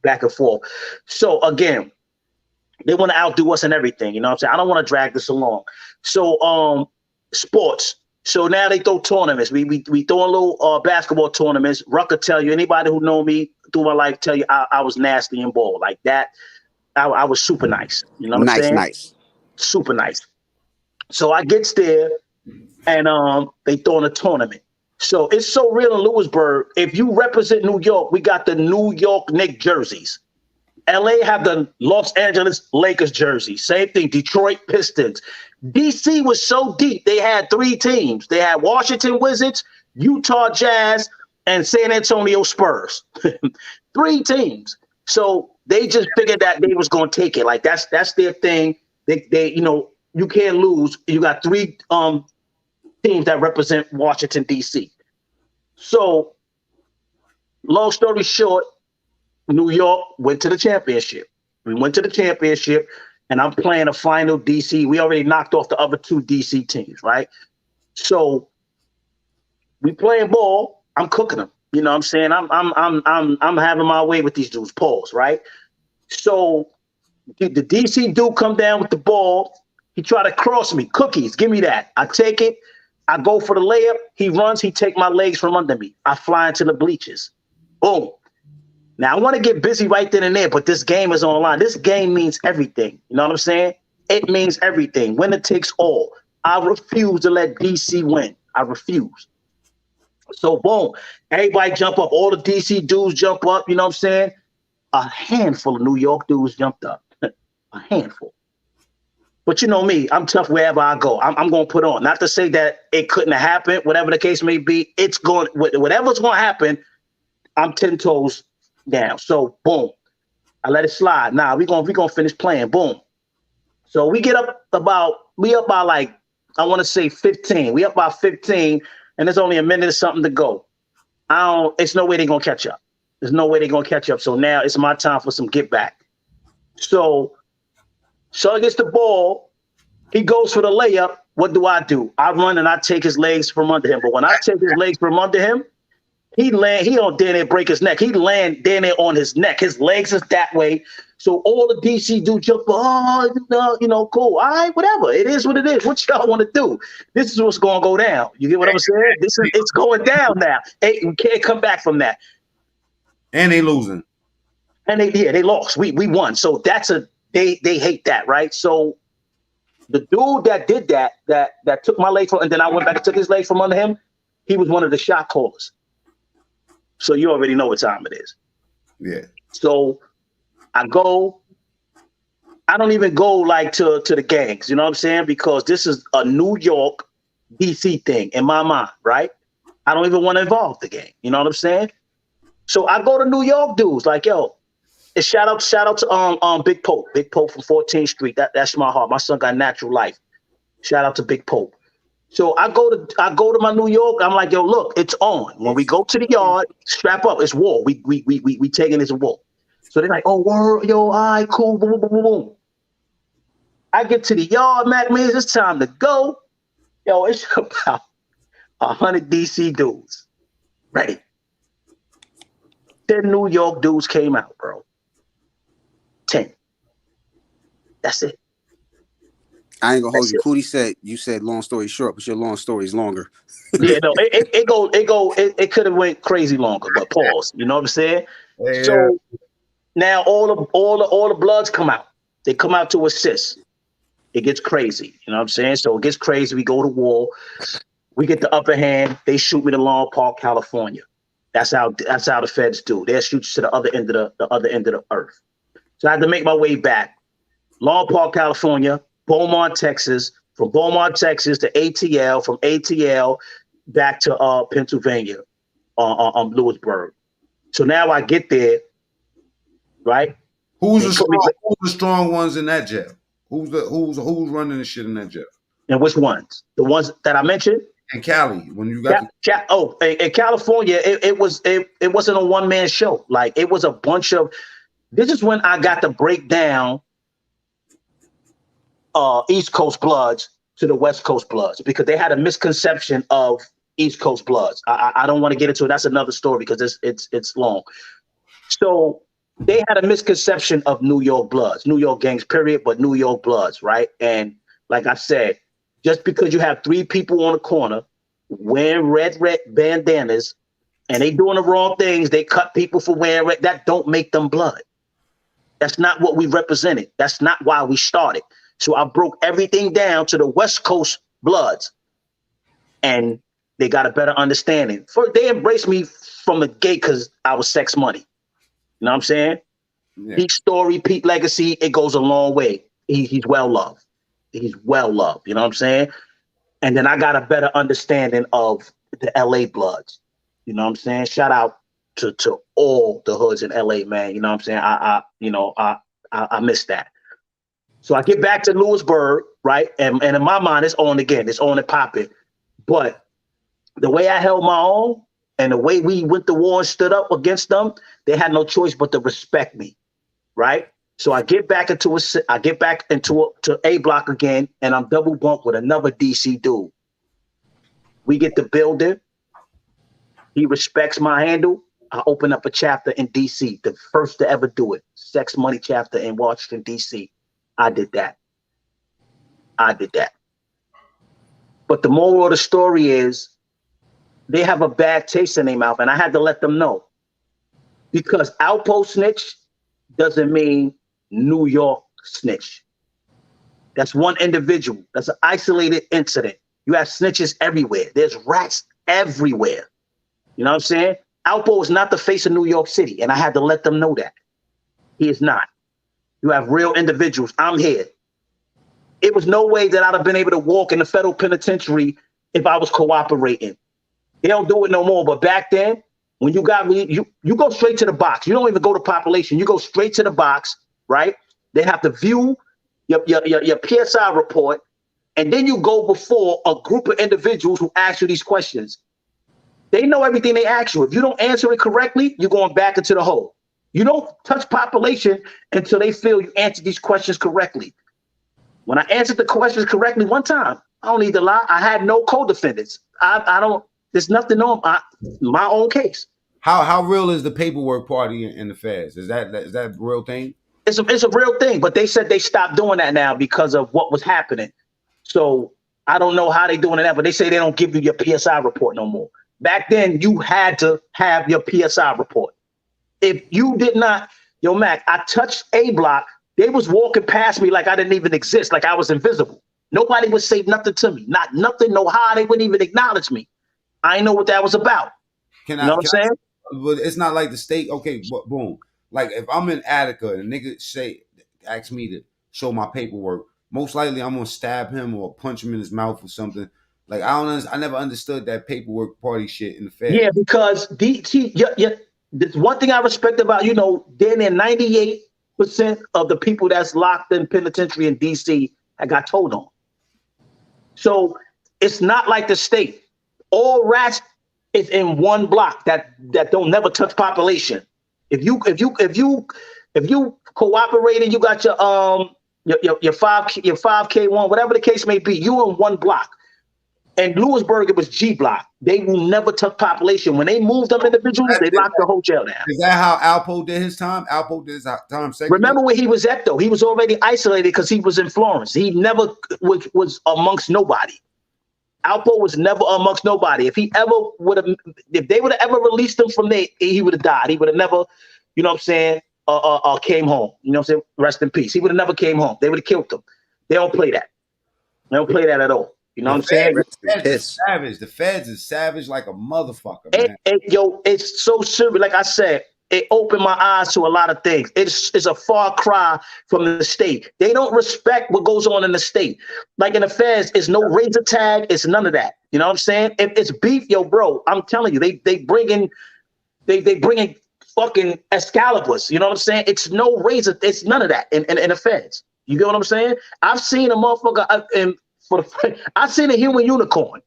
back and forth. So again, they want to outdo us and everything. You know what I'm saying? I don't want to drag this along. So sports. So now they throw tournaments. We throw a little basketball tournaments. Rucc will tell you, anybody who know me through my life tell you I was nasty in ball. Like that. I was super nice. You know what I'm saying? Nice. Super nice. So I gets there, and they throw in a tournament. So it's so real in Lewisburg. If you represent New York, we got the New York Knicks jerseys. LA have the Los Angeles Lakers jersey. Same thing, Detroit Pistons. DC was so deep, they had 3 teams. They had Washington Wizards, Utah Jazz, and San Antonio Spurs. 3 teams. So they just figured that they was going to take it. Like that's their thing. They you can't lose. You got 3 teams that represent Washington, DC. So long story short, New York went to the championship. We went to the championship, and I'm playing a final DC. We already knocked off the other 2 DC teams, right? So we playing ball. I'm cooking them. You know what I'm saying? I'm having my way with these dudes. Pause, right? So the DC dude come down with the ball. He try to cross me. Cookies, give me that. I take it. I go for the layup. He runs. He take my legs from under me. I fly into the bleachers. Boom. Now, I want to get busy right then and there, but this game is online. This game means everything. You know what I'm saying? It means everything. Winner takes all. I refuse to let DC win. I refuse. So, boom. Everybody jump up. All the DC dudes jump up. You know what I'm saying? A handful of New York dudes jumped up. A handful. But you know me. I'm tough wherever I go. I'm going to put on. Not to say that it couldn't have happened. Whatever the case may be, it's going. Whatever's going to happen, I'm 10 toes down. So boom, I let it slide. Nah, we gonna finish playing. Boom. So we up by like, I want to say 15. We up by 15, and there's only a minute or something to go. It's no way they're gonna catch up. There's no way they're gonna catch up. So now it's my time for some get back. So he gets the ball, he goes for the layup. What do? I run and I take his legs from under him. But when I take his legs from under him, he don't dare there break his neck. He land down there on his neck. His legs is that way. So all the DC do jump, cool. All right, whatever. It is what it is. What y'all want to do? This is what's going to go down. You get what I'm saying? It's going down now. Hey, we can't come back from that. And they losing. And they lost. We won. So they hate that, right? So the dude that did that took my leg from, and then I went back and took his leg from under him, he was one of the shot callers. So you already know what time it is. Yeah. So I don't even go like to the gangs, you know what I'm saying? Because this is a New York DC thing in my mind, right? I don't even want to involve the gang, you know what I'm saying? So I go to New York dudes like, yo, shout out to Big Pope from 14th Street. That's my heart. My son got natural life. Shout out to Big Pope. So I go to my New York. I'm like, yo, look, it's on. When we go to the yard, strap up. It's war. We taking this war. So they're like, oh, word, yo, all right, cool, boom, boom, boom, boom. I get to the yard, Mac, man, it's time to go. Yo, it's about 100 DC dudes. Ready. 10 New York dudes came out, bro. 10. That's it. I ain't gonna hold you. Cootie you said long story short, but your long story is longer. Yeah, no, it could have went crazy longer, but pause. You know what I'm saying? Yeah. So now all the bloods come out. They come out to assist. It gets crazy. You know what I'm saying? So it gets crazy. We go to war. We get the upper hand. They shoot me to Long Park, California. That's how the feds do. They'll shoot you to the other end of the earth. So I had to make my way back. Long Park, California, Beaumont, Texas. From Beaumont, Texas to ATL. From ATL back to Pennsylvania, Lewisburg. So now I get there, right? Who's the strong ones in that jail? Who's running the shit in that jail? And which ones? The ones that I mentioned? In Cali, when you got in California, it wasn't a one-man show. Like it was a bunch of. This is when I got to break down East Coast Bloods to the West Coast Bloods because they had a misconception of East Coast Bloods. I don't want to get into it. That's another story because it's long. So they had a misconception of New York Bloods, New York gangs, period, but New York Bloods, right? And like I said, just because you have 3 people on the corner wearing red bandanas and they doing the wrong things, they cut people for wearing red, that don't make them blood. That's not what we represented. That's not why we started. So I broke everything down to the West Coast Bloods. And They got a better understanding. They embraced me from the gate because I was sex money. You know what I'm saying? Yeah. Peak story, peak legacy, it goes a long way. He's well loved. He's well loved. You know what I'm saying? And then I got a better understanding of the LA Bloods. You know what I'm saying? Shout out to all the hoods in LA, man. You know what I'm saying? I miss that. So I get back to Lewisburg, right? And in my mind, it's on again. It's on and popping. But the way I held my own and the way we went to war and stood up against them, they had no choice but to respect me, right? So I get back into to A block again, and I'm double bumped with another DC dude. We get the building. He respects my handle. I open up a chapter in DC, the first to ever do it. Sex Money chapter in Washington, DC. I did that. But the moral of the story is they have a bad taste in their mouth, and I had to let them know. Because Outpost snitch doesn't mean New York snitch. That's one individual. That's an isolated incident. You have snitches everywhere. There's rats everywhere. You know what I'm saying? Alpo is not the face of New York City, and I had to let them know that. He is not. You have real individuals. I'm here. It was no way that I'd have been able to walk in the federal penitentiary if I was cooperating. They don't do it no more. But back then, when you go straight to the box. You don't even go to population. You go straight to the box, right? They have to view your PSI report, and then you go before a group of individuals who ask you these questions. They know everything they ask you. If you don't answer it correctly, you're going back into the hole. You don't touch population until they feel you answer these questions correctly. When I answered the questions correctly one time, I don't need to lie. I had no co-defendants. I don't. There's nothing on my own case. How real is the paperwork party in the feds? Is that a real thing? It's a real thing, but they said they stopped doing that now because of what was happening. So I don't know how they doing it now, but they say they don't give you your PSI report no more. Back then, you had to have your PSI report. If you did not, Mac, I touched A block. They was walking past me like I didn't even exist, like I was invisible. Nobody would say nothing to me, not nothing, no how. They wouldn't even acknowledge me. I didn't know what that was about. You know what I'm saying? But it's not like the state. Okay, boom. Like if I'm in Attica and a nigga ask me to show my paperwork, most likely I'm gonna stab him or punch him in his mouth or something. Like I never understood that paperwork party shit in the Fed. Yeah, because there's one thing I respect about then 98% of the people that's locked in penitentiary in DC I got told on. So it's not like the state. All rats is in one block that don't never touch population. If you cooperate and you got your 5K1, whatever the case may be, you in one block. And Lewisburg, it was G block. They will never touch population. When they moved them individuals, they locked the whole jail down. Is that how Alpo did his time? Alpo did his time. Remember where he was at though? He was already isolated because he was in Florence. He never was amongst nobody. Alpo was never amongst nobody. If they would have ever released him from there, he would have died. He would have never, you know what I'm saying, came home. You know what I'm saying? Rest in peace. He would have never came home. They would have killed him. They don't play that. They don't play that at all. You know what I'm saying? The feds is savage like a motherfucker, man. It's so serious. Like I said, it opened my eyes to a lot of things. It's a far cry from the state. They don't respect what goes on in the state. Like in the feds, it's no razor tag. It's none of that. You know what I'm saying? If it's beef, bro, I'm telling you, they bring in fucking Excaliburs. You know what I'm saying? It's no razor. It's none of that in the feds. You get what I'm saying? I've seen a motherfucker I seen a human unicorn.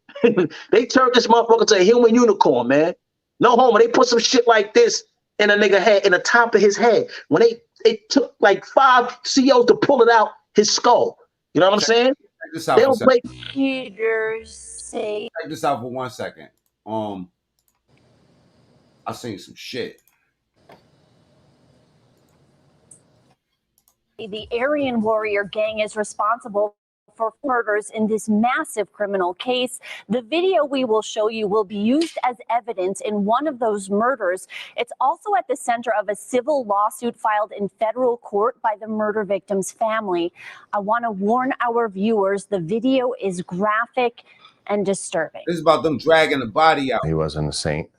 They turned this motherfucker to a human unicorn, man. No homo. They put some shit like this in a nigga head, in the top of his head. When it took like 5 COs to pull it out his skull. You know what I'm saying? Check this out. They don't play. Check this out for 1 second. I seen some shit. The Aryan Warrior gang is responsible for murders in this massive criminal case. The video we will show you will be used as evidence in one of those murders. It's also at the center of a civil lawsuit filed in federal court by the murder victim's family. I want to warn our viewers, the video is graphic and disturbing. This is about them dragging the body out. He wasn't a saint,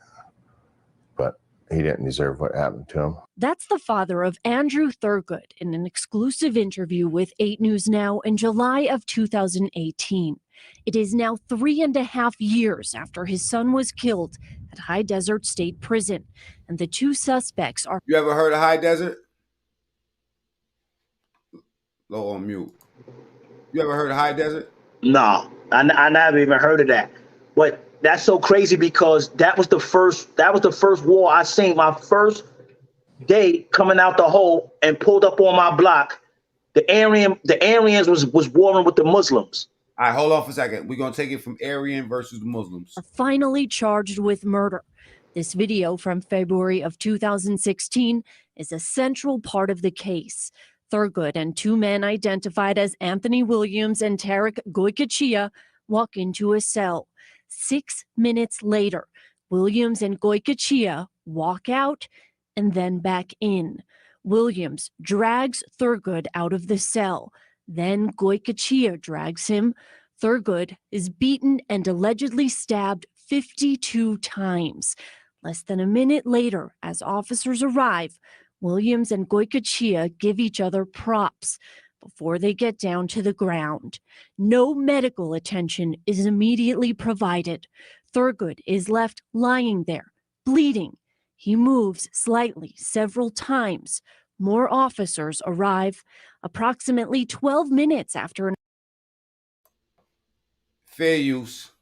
but he didn't deserve what happened to him. That's the father of Andrew Thurgood in an exclusive interview with 8 News Now in July of 2018. It is now 3.5 years after his son was killed at High Desert State Prison, and the two suspects are... You ever heard of High Desert? Low on mute. You ever heard of High Desert? No, I never even heard of that. But that's so crazy because that was the first war I seen. My first day coming out the hole and pulled up on my block. The Aryans was warring with the Muslims. All right, hold on for a second. We're going to take it from Aryan versus the Muslims. Are finally charged with murder. This video from February of 2016 is a central part of the case. Thurgood and two men identified as Anthony Williams and Tarek Goikachia walk into a cell. 6 minutes later, Williams and Goikachia walk out and then back in. Williams drags Thurgood out of the cell. Then Goikachia drags him. Thurgood is beaten and allegedly stabbed 52 times. Less than a minute later, as officers arrive, Williams and Goikachia give each other props before they get down to the ground. No medical attention is immediately provided. Thurgood is left lying there, bleeding. He moves slightly several times. More officers arrive approximately 12 minutes after an... Fair use.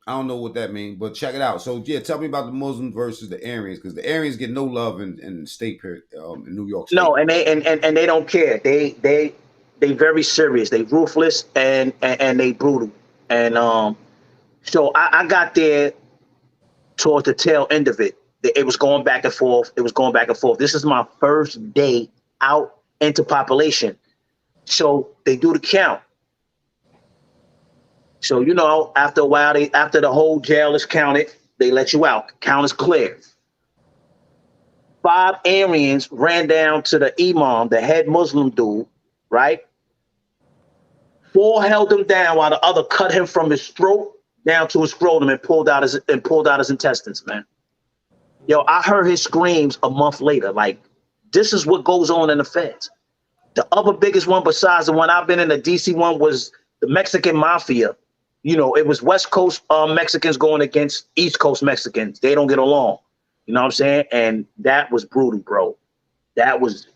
I don't know what that means, but check it out. So yeah, tell me about the Muslims versus the Aryans, because the Aryans get no love in state in New York State. No, and they don't care. They very serious. They ruthless and they brutal. And so I got there towards the tail end of it. It was going back and forth. This is my first day out into population. So they do the count. So, you know, after a while, after the whole jail is counted, they let you out. Count is clear. 5 Aryans ran down to the imam, the head Muslim dude, right? 4 held him down while the other cut him from his throat down to his scrotum and pulled out his intestines, man. Yo, I heard his screams a month later. Like, this is what goes on in the feds. The other biggest one besides the one I've been in, the DC one, was the Mexican mafia. You know, it was West Coast Mexicans going against East Coast Mexicans. They don't get along. You know what I'm saying? And that was brutal, bro. That was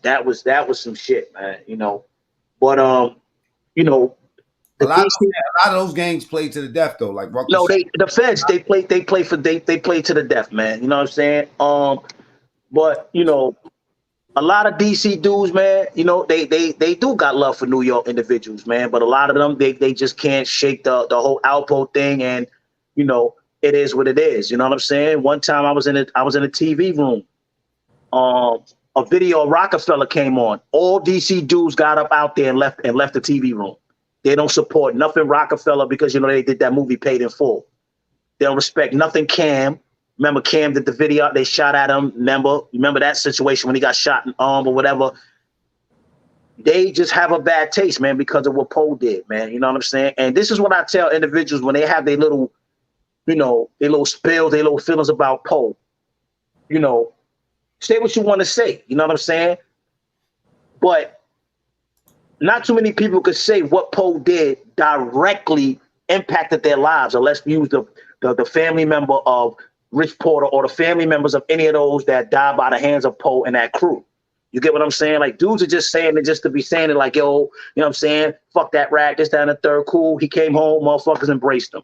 some shit, man. You know, but you know, a lot of those gangs play to the death though. Like Ruckus. No, the feds they play to the death, man. You know what I'm saying? But you know, a lot of DC dudes, man, you know, they do got love for New York individuals, man. But a lot of them, they just can't shake the whole Alpo thing, and you know, it is what it is. You know what I'm saying? One time I was in a TV room. A video of Rockefeller came on. All DC dudes got up out there and left the TV room. They don't support nothing Rockefeller because you know they did that movie Paid in Full. They don't respect nothing Cam. Remember Cam did the video, they shot at him. Remember that situation when he got shot in arm or whatever. They just have a bad taste, man, because of what Poe did, man. You know what I'm saying? And this is what I tell individuals when they have their little, you know, their little spills, their little feelings about Poe. You know, say what you want to say. You know what I'm saying? But not too many people could say what Poe did directly impacted their lives, or let's use the family member of Rich Porter or the family members of any of those that died by the hands of Poe and that crew. You get what I'm saying? Like, dudes are just saying it just to be saying it like, yo, you know what I'm saying? Fuck that rat, this, that, and the third. Cool. He came home, motherfuckers embraced him.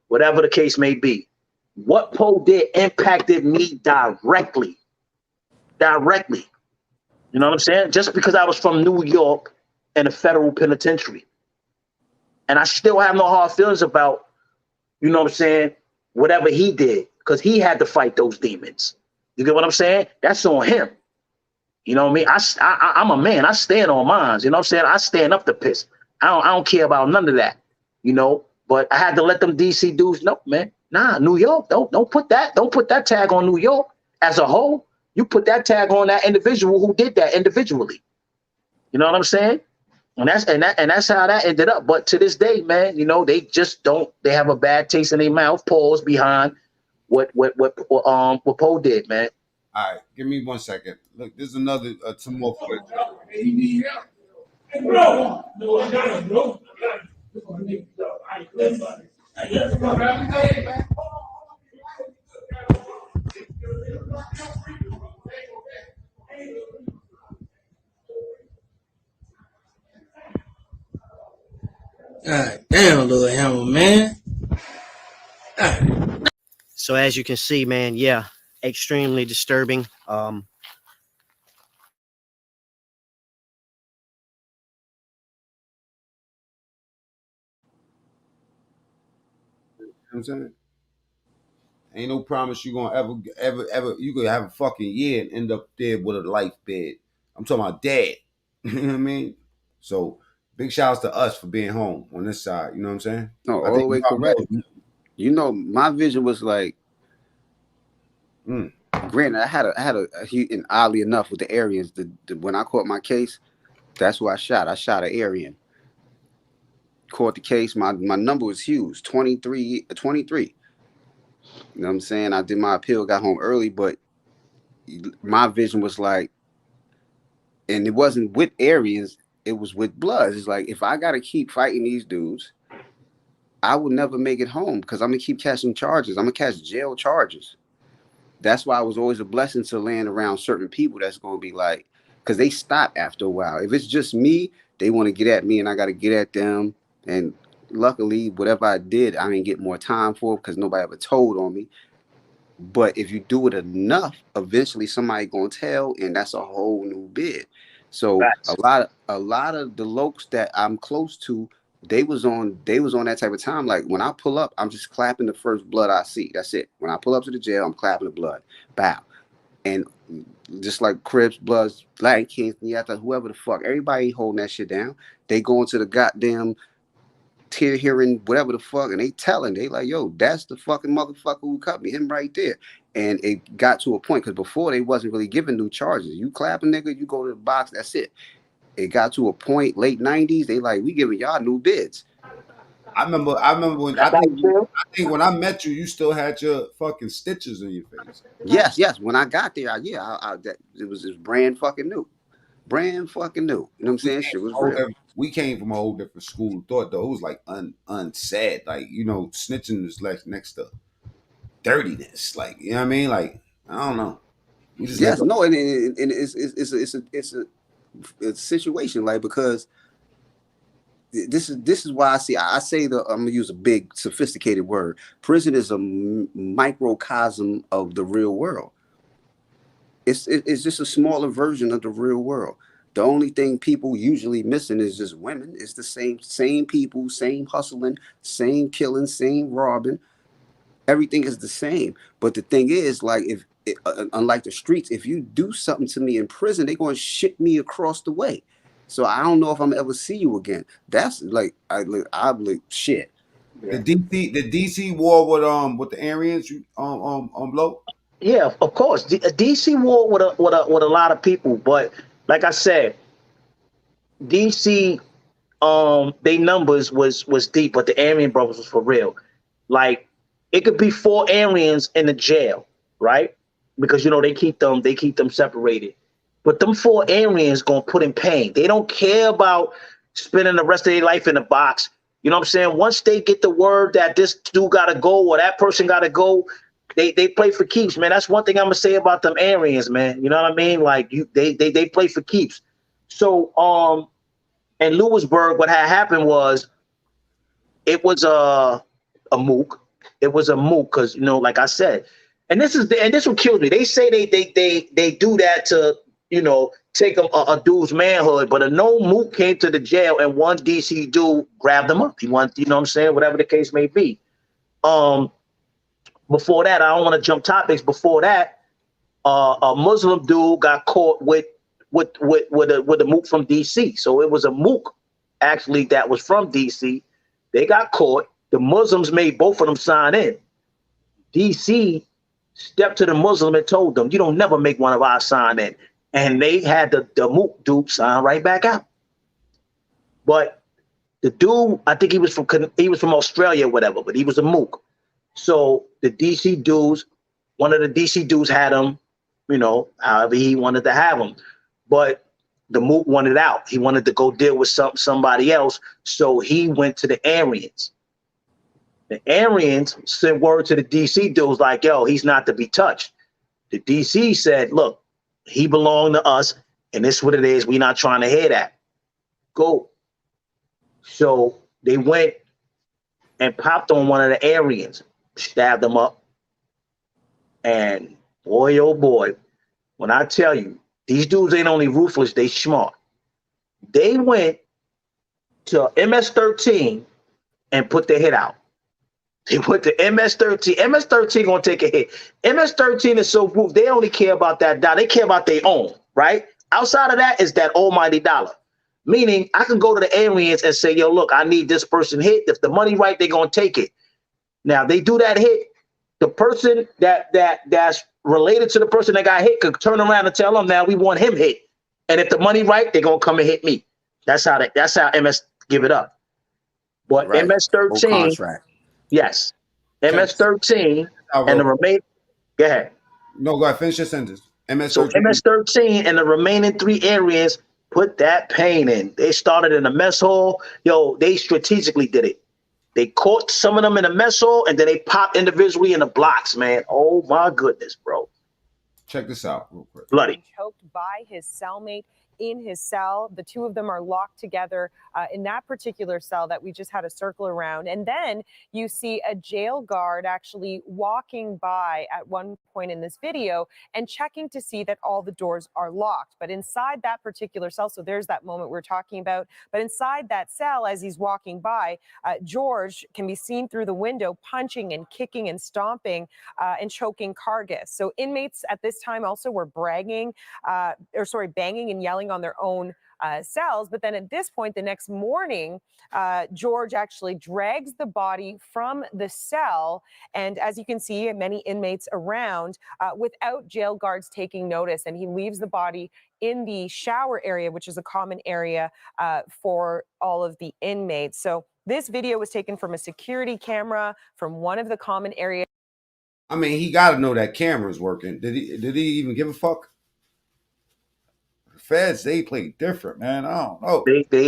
Whatever the case may be. What Poe did impacted me directly. Directly. You know what I'm saying? Just because I was from New York and a federal penitentiary. And I still have no hard feelings about, you know what I'm saying, whatever he did. Because he had to fight those demons. You get what I'm saying? That's on him. You know what I mean? I'm a man. I stand on mines. You know what I'm saying? I stand up to piss. I don't care about none of that. You know? But I had to let them DC dudes know, man. Nah, New York. Don't put that tag on New York as a whole. You put that tag on that individual who did that individually. You know what I'm saying? And that's how that ended up. But to this day, man, you know, they just don't. They have a bad taste in their mouth. Pause behind what Poe did, man. All right, give me 1 second. Look, there's another some more footage. God damn, little hammer, man. So as you can see, man, yeah, extremely disturbing. You know what I'm saying? Ain't no promise you gonna ever you could have a fucking year and end up dead with a life bed. I'm talking about dead. You know what I mean? So big shouts to us for being home on this side. You know what I'm saying? No, I all the think way y'all correct. know. You know, my vision was like, granted, I had and oddly enough with the Aryans, when I caught my case, that's who I shot. I shot an Aryan. Caught the case. My number was huge, 23. You know what I'm saying? I did my appeal, got home early, but my vision was like, and it wasn't with Aryans, it was with Bloods. It's like, if I got to keep fighting these dudes, I will never make it home because I'm going to keep catching charges. I'm going to catch jail charges. That's why it was always a blessing to land around certain people that's going to be like, because they stop after a while. If it's just me, they want to get at me and I got to get at them. And luckily, whatever I did, I didn't get more time for because nobody ever told on me. But if you do it enough, eventually somebody gonna tell, and that's a whole new bid. So Facts. a lot of the lokes that I'm close to, they was on that type of time. Like when I pull up, I'm just clapping the first blood I see. That's it. When I pull up to the jail, I'm clapping the blood. Bow. And just like Crips, Bloods, Latin Kings, whoever the fuck, everybody ain't holding that shit down. They go into the goddamn tear hearing, whatever the fuck, and they telling, they like, yo, that's the fucking motherfucker who cut me, him right there. And it got to a point, because before they wasn't really giving new charges. You clap a nigga, you go to the box, that's it. It got to a point, late 90s, they like, we giving y'all new bids. I remember when I think when I met you, you still had your fucking stitches in your face. Yes. When I got there, it was brand fucking new. Brand fucking new. You know what I'm saying? Shit was real. We came from a whole different school of thought, though. It was like unsaid. Like, you know, snitching is like next to dirtiness. Like, you know what I mean? Like, I don't know. We just Yes, no, and it's a situation, like, because this is why I say I'm gonna use a big sophisticated word. Prison is a microcosm of the real world. It's just a smaller version of the real world. The only thing people usually missing is just women. It's the same people, same hustling, same killing, same robbing. Everything is the same. But the thing is, like, unlike the streets, if you do something to me in prison, they're going to ship me across the way. So I don't know if I'm ever see you again. That's like, I'm like, shit. The DC war with the Aryans, you blow. Yeah, of course. DC war with a lot of people, but like I said, DC they numbers was deep, but the Aryan brothers was for real. Like, it could be 4 Aryans in the jail, right? Because you know they keep them separated. But them 4 Aryans gonna put in pain. They don't care about spending the rest of their life in the box. You know what I'm saying? Once they get the word that this dude gotta go or that person gotta go, they play for keeps, man. That's one thing I'm gonna say about them Aryans, man. You know what I mean? Like, they play for keeps. So in Lewisburg, what had happened was it was a mook. It was a mook because, you know, like I said, and this what kills me. They say they do that to, you know, take a dude's manhood, but a no mook came to the jail and one DC dude grabbed him up. He wanted, you know what I'm saying, whatever the case may be. Before that, I don't want to jump topics. Before that, a Muslim dude got caught with a mook from DC. So it was a mook actually that was from DC. They got caught. The Muslims made both of them sign in. DC stepped to the Muslim and told them, "You don't never make one of our sign in." And they had the mook dude sign right back out. But the dude, I think he was from Australia or whatever, but he was a mook. So the DC dudes, one of the DC dudes had him, you know, however he wanted to have him. But the mook wanted out. He wanted to go deal with somebody else. So he went to the Aryans. The Aryans sent word to the DC dudes like, yo, he's not to be touched. The DC said, look, he belonged to us, and this is what it is. We're not trying to hear that. Go. So they went and popped on one of the Aryans, stabbed him up. And boy, oh boy, when I tell you, these dudes ain't only ruthless, they smart. They went to MS-13 and put the hit out. They went to MS-13. MS-13 gonna take a hit. MS-13 is so proof they only care about that dollar. They care about their own, right? Outside of that is that almighty dollar. Meaning I can go to the Aryans and say, yo, look, I need this person hit. If the money right, they're gonna take it. Now they do that hit. The person that's related to the person that got hit could turn around and tell them, now we want him hit. And if the money right, they're gonna come and hit me. That's how MS give it up. But Right. MS-13, yes, MS-13 and the remaining. Go ahead. No, go ahead. Finish your sentence. MS-13. So MS-13 and the remaining 3 areas put that pain in. They started in a mess hall. Yo, they strategically did it. They caught some of them in a mess hall, and then they popped individually in the blocks, man. Oh, my goodness, bro. Check this out real quick. Bloody. Choked by his cellmate in his cell. The two of them are locked together in that particular cell that we just had a circle around. And then you see a jail guard actually walking by at one point in this video and checking to see that all the doors are locked. But inside that particular cell, so there's that moment we're talking about, but inside that cell, as he's walking by, George can be seen through the window punching and kicking and stomping and choking Kargis. So inmates at this time also were banging and yelling on their own cells. But then at this point, the next morning, George actually drags the body from the cell. And as you can see, many inmates around without jail guards taking notice. And he leaves the body in the shower area, which is a common area for all of the inmates. So this video was taken from a security camera from one of the common areas. I mean, he got to know that camera's working. Did he even give a fuck? Feds, they play different, man. I don't know. They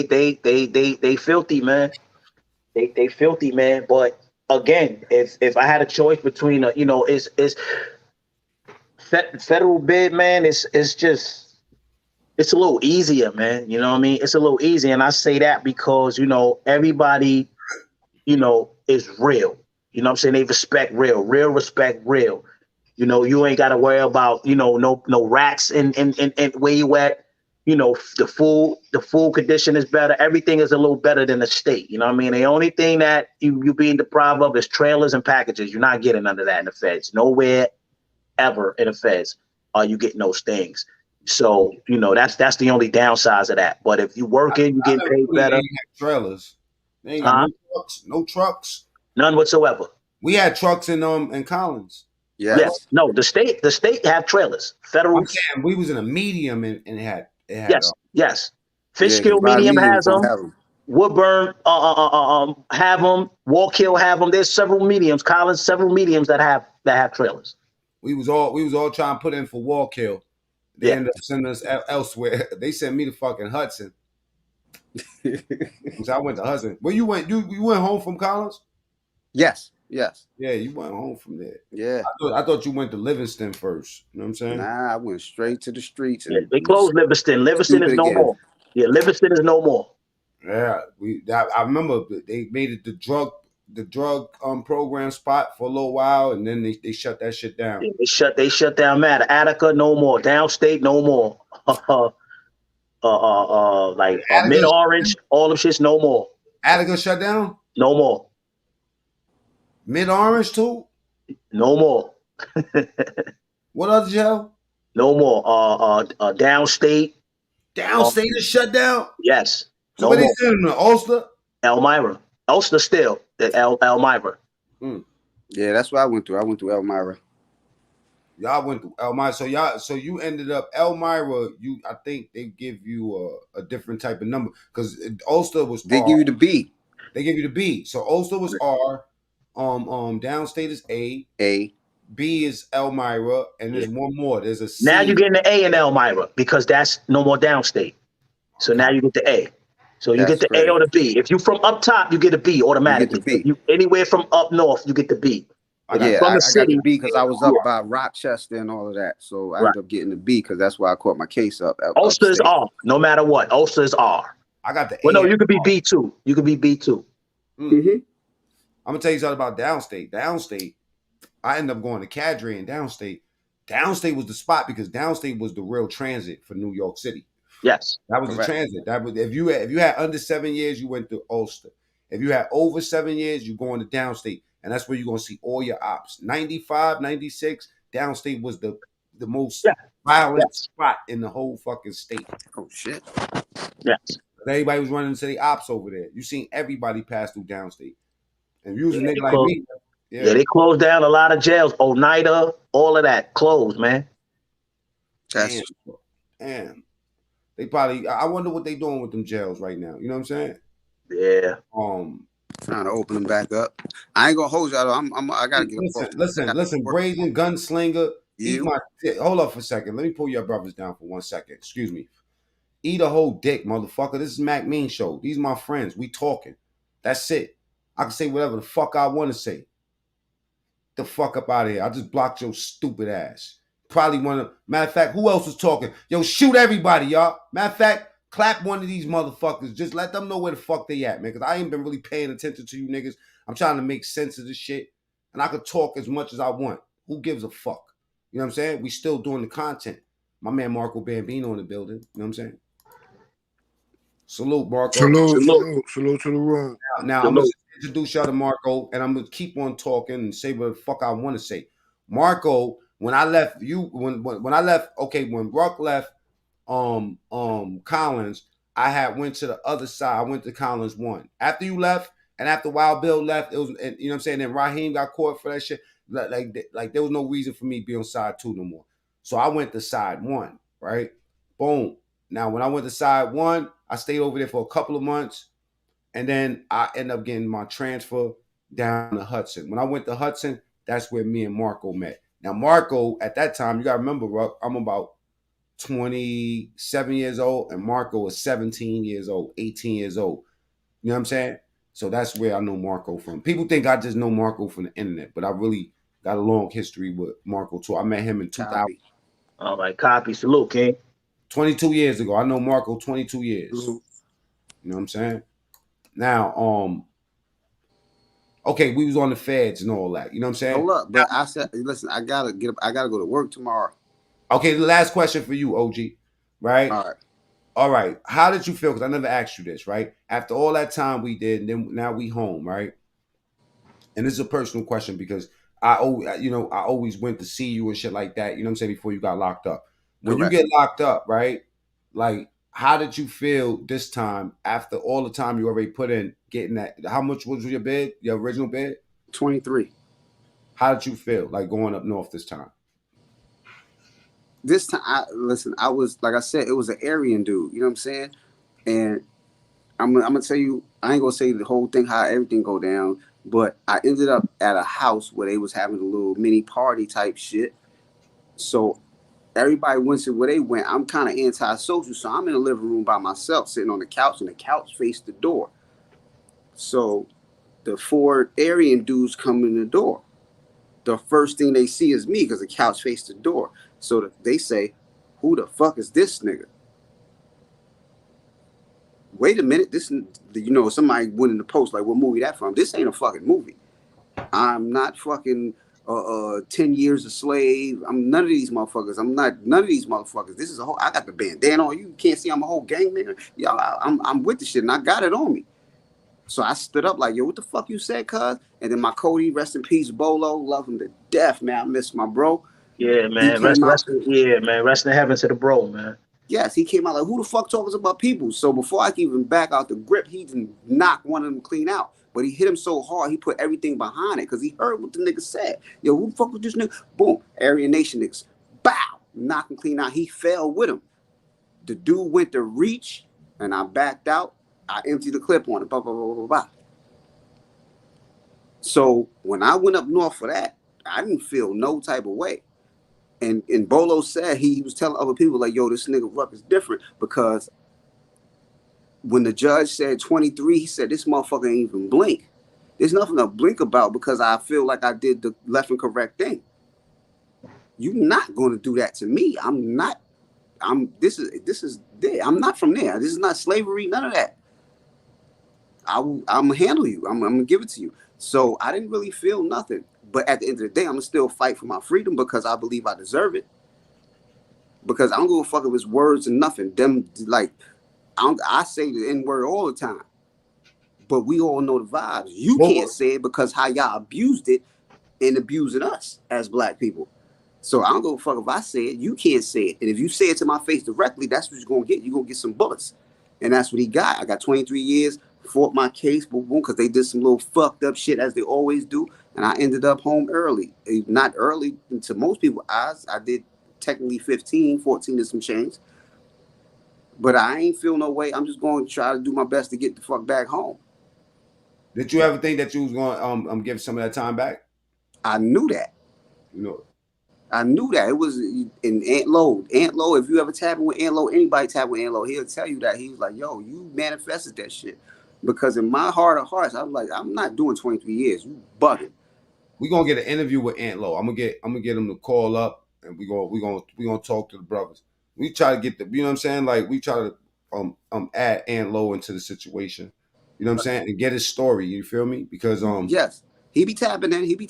filthy, man. They filthy, man. But again, if I had a choice between it's federal bid, man, it's a little easier, man. You know what I mean? It's a little easier. And I say that because, everybody, is real. You know what I'm saying? They respect real respect real. You ain't got to worry about, no rats in where you at. The food condition is better. Everything is a little better than the state. You know what I mean? The only thing that you being deprived of is trailers and packages. You're not getting none of that in the feds. Nowhere ever in the feds are you getting those things. So, that's the only downsides of that. But if you working, you getting paid better. They ain't have trailers. They ain't got no trucks. None whatsoever. We had trucks in Collins. Yes. No, the state have trailers. Federal. I'm saying we was in a medium and it had Yes. Fishkill medium has them. Woodburn have them. Wallkill have them. There's several mediums. Collins, several mediums that have trailers. We was all trying to put in for Wallkill. They ended up sending us elsewhere. They sent me to fucking Hudson. I went to Hudson. Where you went? You went home from Collins? Yes. Yeah, you went home from there. Yeah. I thought you went to Livingston first. You know what I'm saying? Nah, I went straight to the streets. And they closed Livingston. Livingston is no more. Yeah, Livingston is no more. Yeah, I remember they made it the drug program spot for a little while, and then they shut that shit down. They shut down Matter. Attica, no more. Downstate, no more. Mid Orange, all them shits, no more. Attica shut down? No more. Mid Orange too? No more. What other jail? No more. Downstate. Downstate is shut down? Yes. So what they sending them to Ulster? Elmira. Ulster still. Elmira. Yeah, that's what I went through. I went through Elmira. Y'all went to Elmira. So you ended up Elmira. I think they give you a different type of number because Ulster was They R. give you the B. They give you the B. So Ulster was R. Downstate is A. B is Elmira, and there's one more. There's a C. Now you're getting the A in Elmira because that's no more downstate. So now you get the A. So you get the A or the B. If you from up top, you get a B automatically. You get the B. If you anywhere from up north, you get the B. I got the B because I was up by Rochester and all of that. So I ended up getting the B because that's why I caught my case up. Ulster is R, no matter what. Ulster is R. I got the Well, A. no, you could be B2. You could be B2. I'm gonna tell you something about downstate. Downstate, I ended up going to Cadre in downstate. Downstate was the spot because downstate was the real transit for New York City. Yes, that was the transit. That was if you had under 7 years, you went to Ulster. If you had over 7 years, you going to downstate, and that's where you're gonna see all your ops. 95, 96, downstate was the most violent spot in the whole fucking state. Oh shit! Yes, everybody was running into the ops over there. You seen everybody pass through downstate, and you was a nigga like me. Yeah, they closed down a lot of jails. Oneida, all of that closed, man. Damn. They probably. I wonder what they doing with them jails right now. You know what I'm saying? Yeah. Trying to open them back up. I ain't gonna hold y'all. I gotta get. Listen. Brazen gunslinger. Eat my dick. Hold up for a second. Let me pull your brothers down for 1 second. Excuse me. Eat a whole dick, motherfucker. This is Mac Mean Show. These my friends. We talking. That's it. I can say whatever the fuck I want to say. The fuck up out of here. I just blocked your stupid ass. Probably matter of fact, who else was talking? Yo, shoot everybody, y'all. Matter of fact, clap one of these motherfuckers. Just let them know where the fuck they at, man. Because I ain't been really paying attention to you niggas. I'm trying to make sense of this shit. And I could talk as much as I want. Who gives a fuck? You know what I'm saying? We still doing the content. My man Marco Bambino in the building. You know what I'm saying? Salute, Marco. Salute to the room. Now I'm going to introduce y'all to Marco, and I'm going to keep on talking and say what the fuck I want to say. Marco, when I left you, when I left, when Rucc left Collins, I went to the other side. I went to Collins 1. After you left, and after Wild Bill left, it was, you know what I'm saying, then Raheem got caught for that shit. Like there was no reason for me to be on side 2 no more. So I went to side 1, right? Boom. Now, when I went to side 1, I stayed over there for a couple of months, and then I ended up getting my transfer down to Hudson. When I went to Hudson, that's where me and Marco met. Now, Marco, at that time, you got to remember, Rucc, I'm about 27 years old, and Marco is 17 years old, 18 years old. You know what I'm saying? So that's where I know Marco from. People think I just know Marco from the internet, but I really got a long history with Marco, too. I met him in 2000. All right, copy. Salute, King. 22 years ago. I know Marco 22 years. You know what I'm saying? Now, okay, we was on the feds and all that. You know what I'm saying? Hold up, but I said, listen, I gotta go to work tomorrow. Okay, the last question for you, OG. Right? All right. How did you feel? Because I never asked you this, right? After all that time we did, and then now we home, right? And this is a personal question because I always went to see you and shit like that. You know what I'm saying? Before you got locked up. When you get locked up, right? Like, how did you feel this time after all the time you already put in getting that? How much was your bid? Your original bid? 23. How did you feel like going up north this time? This time, I was, like I said, it was an Aryan dude. You know what I'm saying? And I'm gonna tell you, I ain't gonna say the whole thing, how everything go down, but I ended up at a house where they was having a little mini party type shit. So everybody went to where they went. I'm kind of antisocial, so I'm in the living room by myself, sitting on the couch, and the couch faced the door. So the 4 Aryan dudes come in the door. The first thing they see is me because the couch faced the door. So they say, "Who the fuck is this nigga?" Wait a minute, this, somebody went in the post like, "What movie that from?" This ain't a fucking movie. I'm not fucking 10 years a slave. I'm none of these motherfuckers. I'm not none of these motherfuckers. This is a whole. I got the bandana on. You can't see I'm a whole gang nigga. Y'all, I'm with the shit and I got it on me. So I stood up like, "Yo, what the fuck you said, cuz?" And then my Cody, rest in peace, Bolo, love him to death, man. I miss my bro. Yeah, man. Rest in heaven to the bro, man. Yes, he came out like, "Who the fuck talking about people?" So before I can even back out the grip, he knocked one of them clean out. But he hit him so hard, he put everything behind it because he heard what the nigga said. Yo, who the fuck was this nigga? Boom, Aryan Nation niggas. Bow, knock him clean out. He fell with him. The dude went to reach, and I backed out. I emptied the clip on it. Blah, blah, blah, blah, blah. So when I went up north for that, I didn't feel no type of way. And Bolo said he was telling other people, like, yo, this nigga Rucc is different because when the judge said 23, he said, this motherfucker ain't even blink. There's nothing to blink about because I feel like I did the left and correct thing. You're not going to do that to me. I'm not from there. This is not slavery, none of that. I'm gonna handle you. I'm gonna give it to you. So I didn't really feel nothing. But at the end of the day, I'm gonna still fight for my freedom because I believe I deserve it. Because I don't give a fuck if it's words and nothing. Them like I say the N-word all the time. But we all know the vibes. You can't say it because how y'all abused it and abusing us as black people. So I don't give a fuck if I say it. You can't say it. And if you say it to my face directly, that's what you're gonna get. You're gonna get some bullets. And that's what he got. I got 23 years, fought my case, boom, boom, because they did some little fucked up shit as they always do. And I ended up home early. Not early to most people's eyes. I did technically 15, 14 and some change. But I ain't feel no way. I'm just going to try to do my best to get the fuck back home. Did you ever think that you was going to give some of that time back? I knew that. You know, I knew that. It was in Aunt Lo. Aunt Lo, if you ever tapping with Aunt Lo, anybody tapping with Aunt Lo, he'll tell you that. He was like, yo, you manifested that shit. Because in my heart of hearts, I was like, I'm not doing 23 years. You bugging. We're gonna get an interview with Aunt Lo. I'm gonna get him to call up and we're gonna talk to the brothers. We try to get the, you know what I'm saying? Like we try to add Aunt Lo into the situation. You know what I'm saying? And get his story. You feel me? Because yes. He be tapping in, he be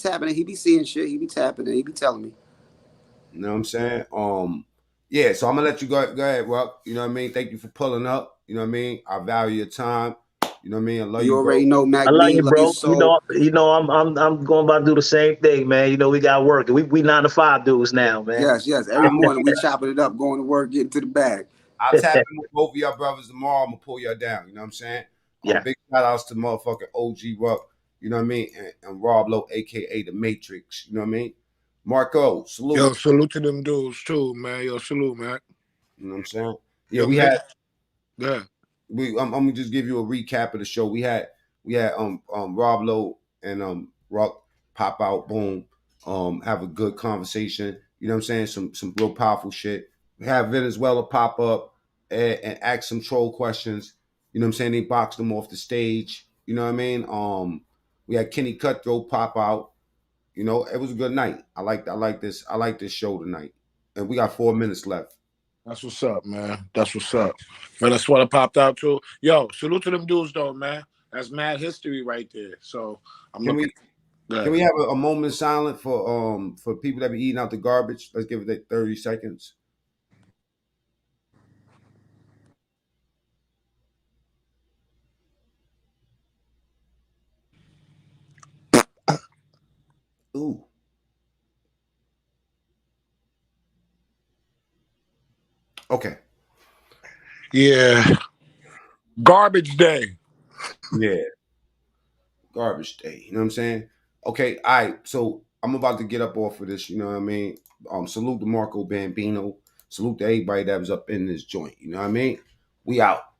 seeing shit, he be tapping in, he be telling me. You know what I'm saying? Yeah, so I'm gonna let you go ahead, Rucc. You know what I mean? Thank you for pulling up. You know what I mean? I value your time. You know what I mean? I love you, already know, Mac. I love you, bro. So. You know, I'm going about to do the same thing, man. You know, we got work. We 9 to 5 dudes now, man. Yes. Every morning we chopping it up, going to work, getting to the bag. I'll tap in with both of y'all brothers tomorrow. I'm gonna pull y'all down. You know what I'm saying? Yeah. Big shout outs to motherfucking OG Rucc. You know what I mean? And Rob Lowe, aka the Matrix. You know what I mean? Marco, salute. Yo, salute to them dudes too, man. Yo, salute, man. You know what I'm saying? Yeah, we had. Yeah. I'm gonna just give you a recap of the show. We had Rob Lowe and Rucc pop out, boom, have a good conversation. You know what I'm saying? Some real powerful shit. We have Venezuela pop up and ask some troll questions. You know what I'm saying? They boxed them off the stage. You know what I mean? We had Kenny Cutthroat pop out. You know, it was a good night. I like this show tonight. And we got 4 minutes left. That's what's up, man. That's what's up. Venezuela popped out too. Yo, salute to them dudes though, man. That's mad history right there. So Can we have a moment of silence for people that be eating out the garbage? Let's give it 30 seconds. Ooh. Okay. Yeah. Garbage day. Yeah. Garbage day. You know what I'm saying? Okay. All right. So I'm about to get up off of this. You know what I mean? Salute to Marco Bambino. Salute to everybody that was up in this joint. You know what I mean? We out.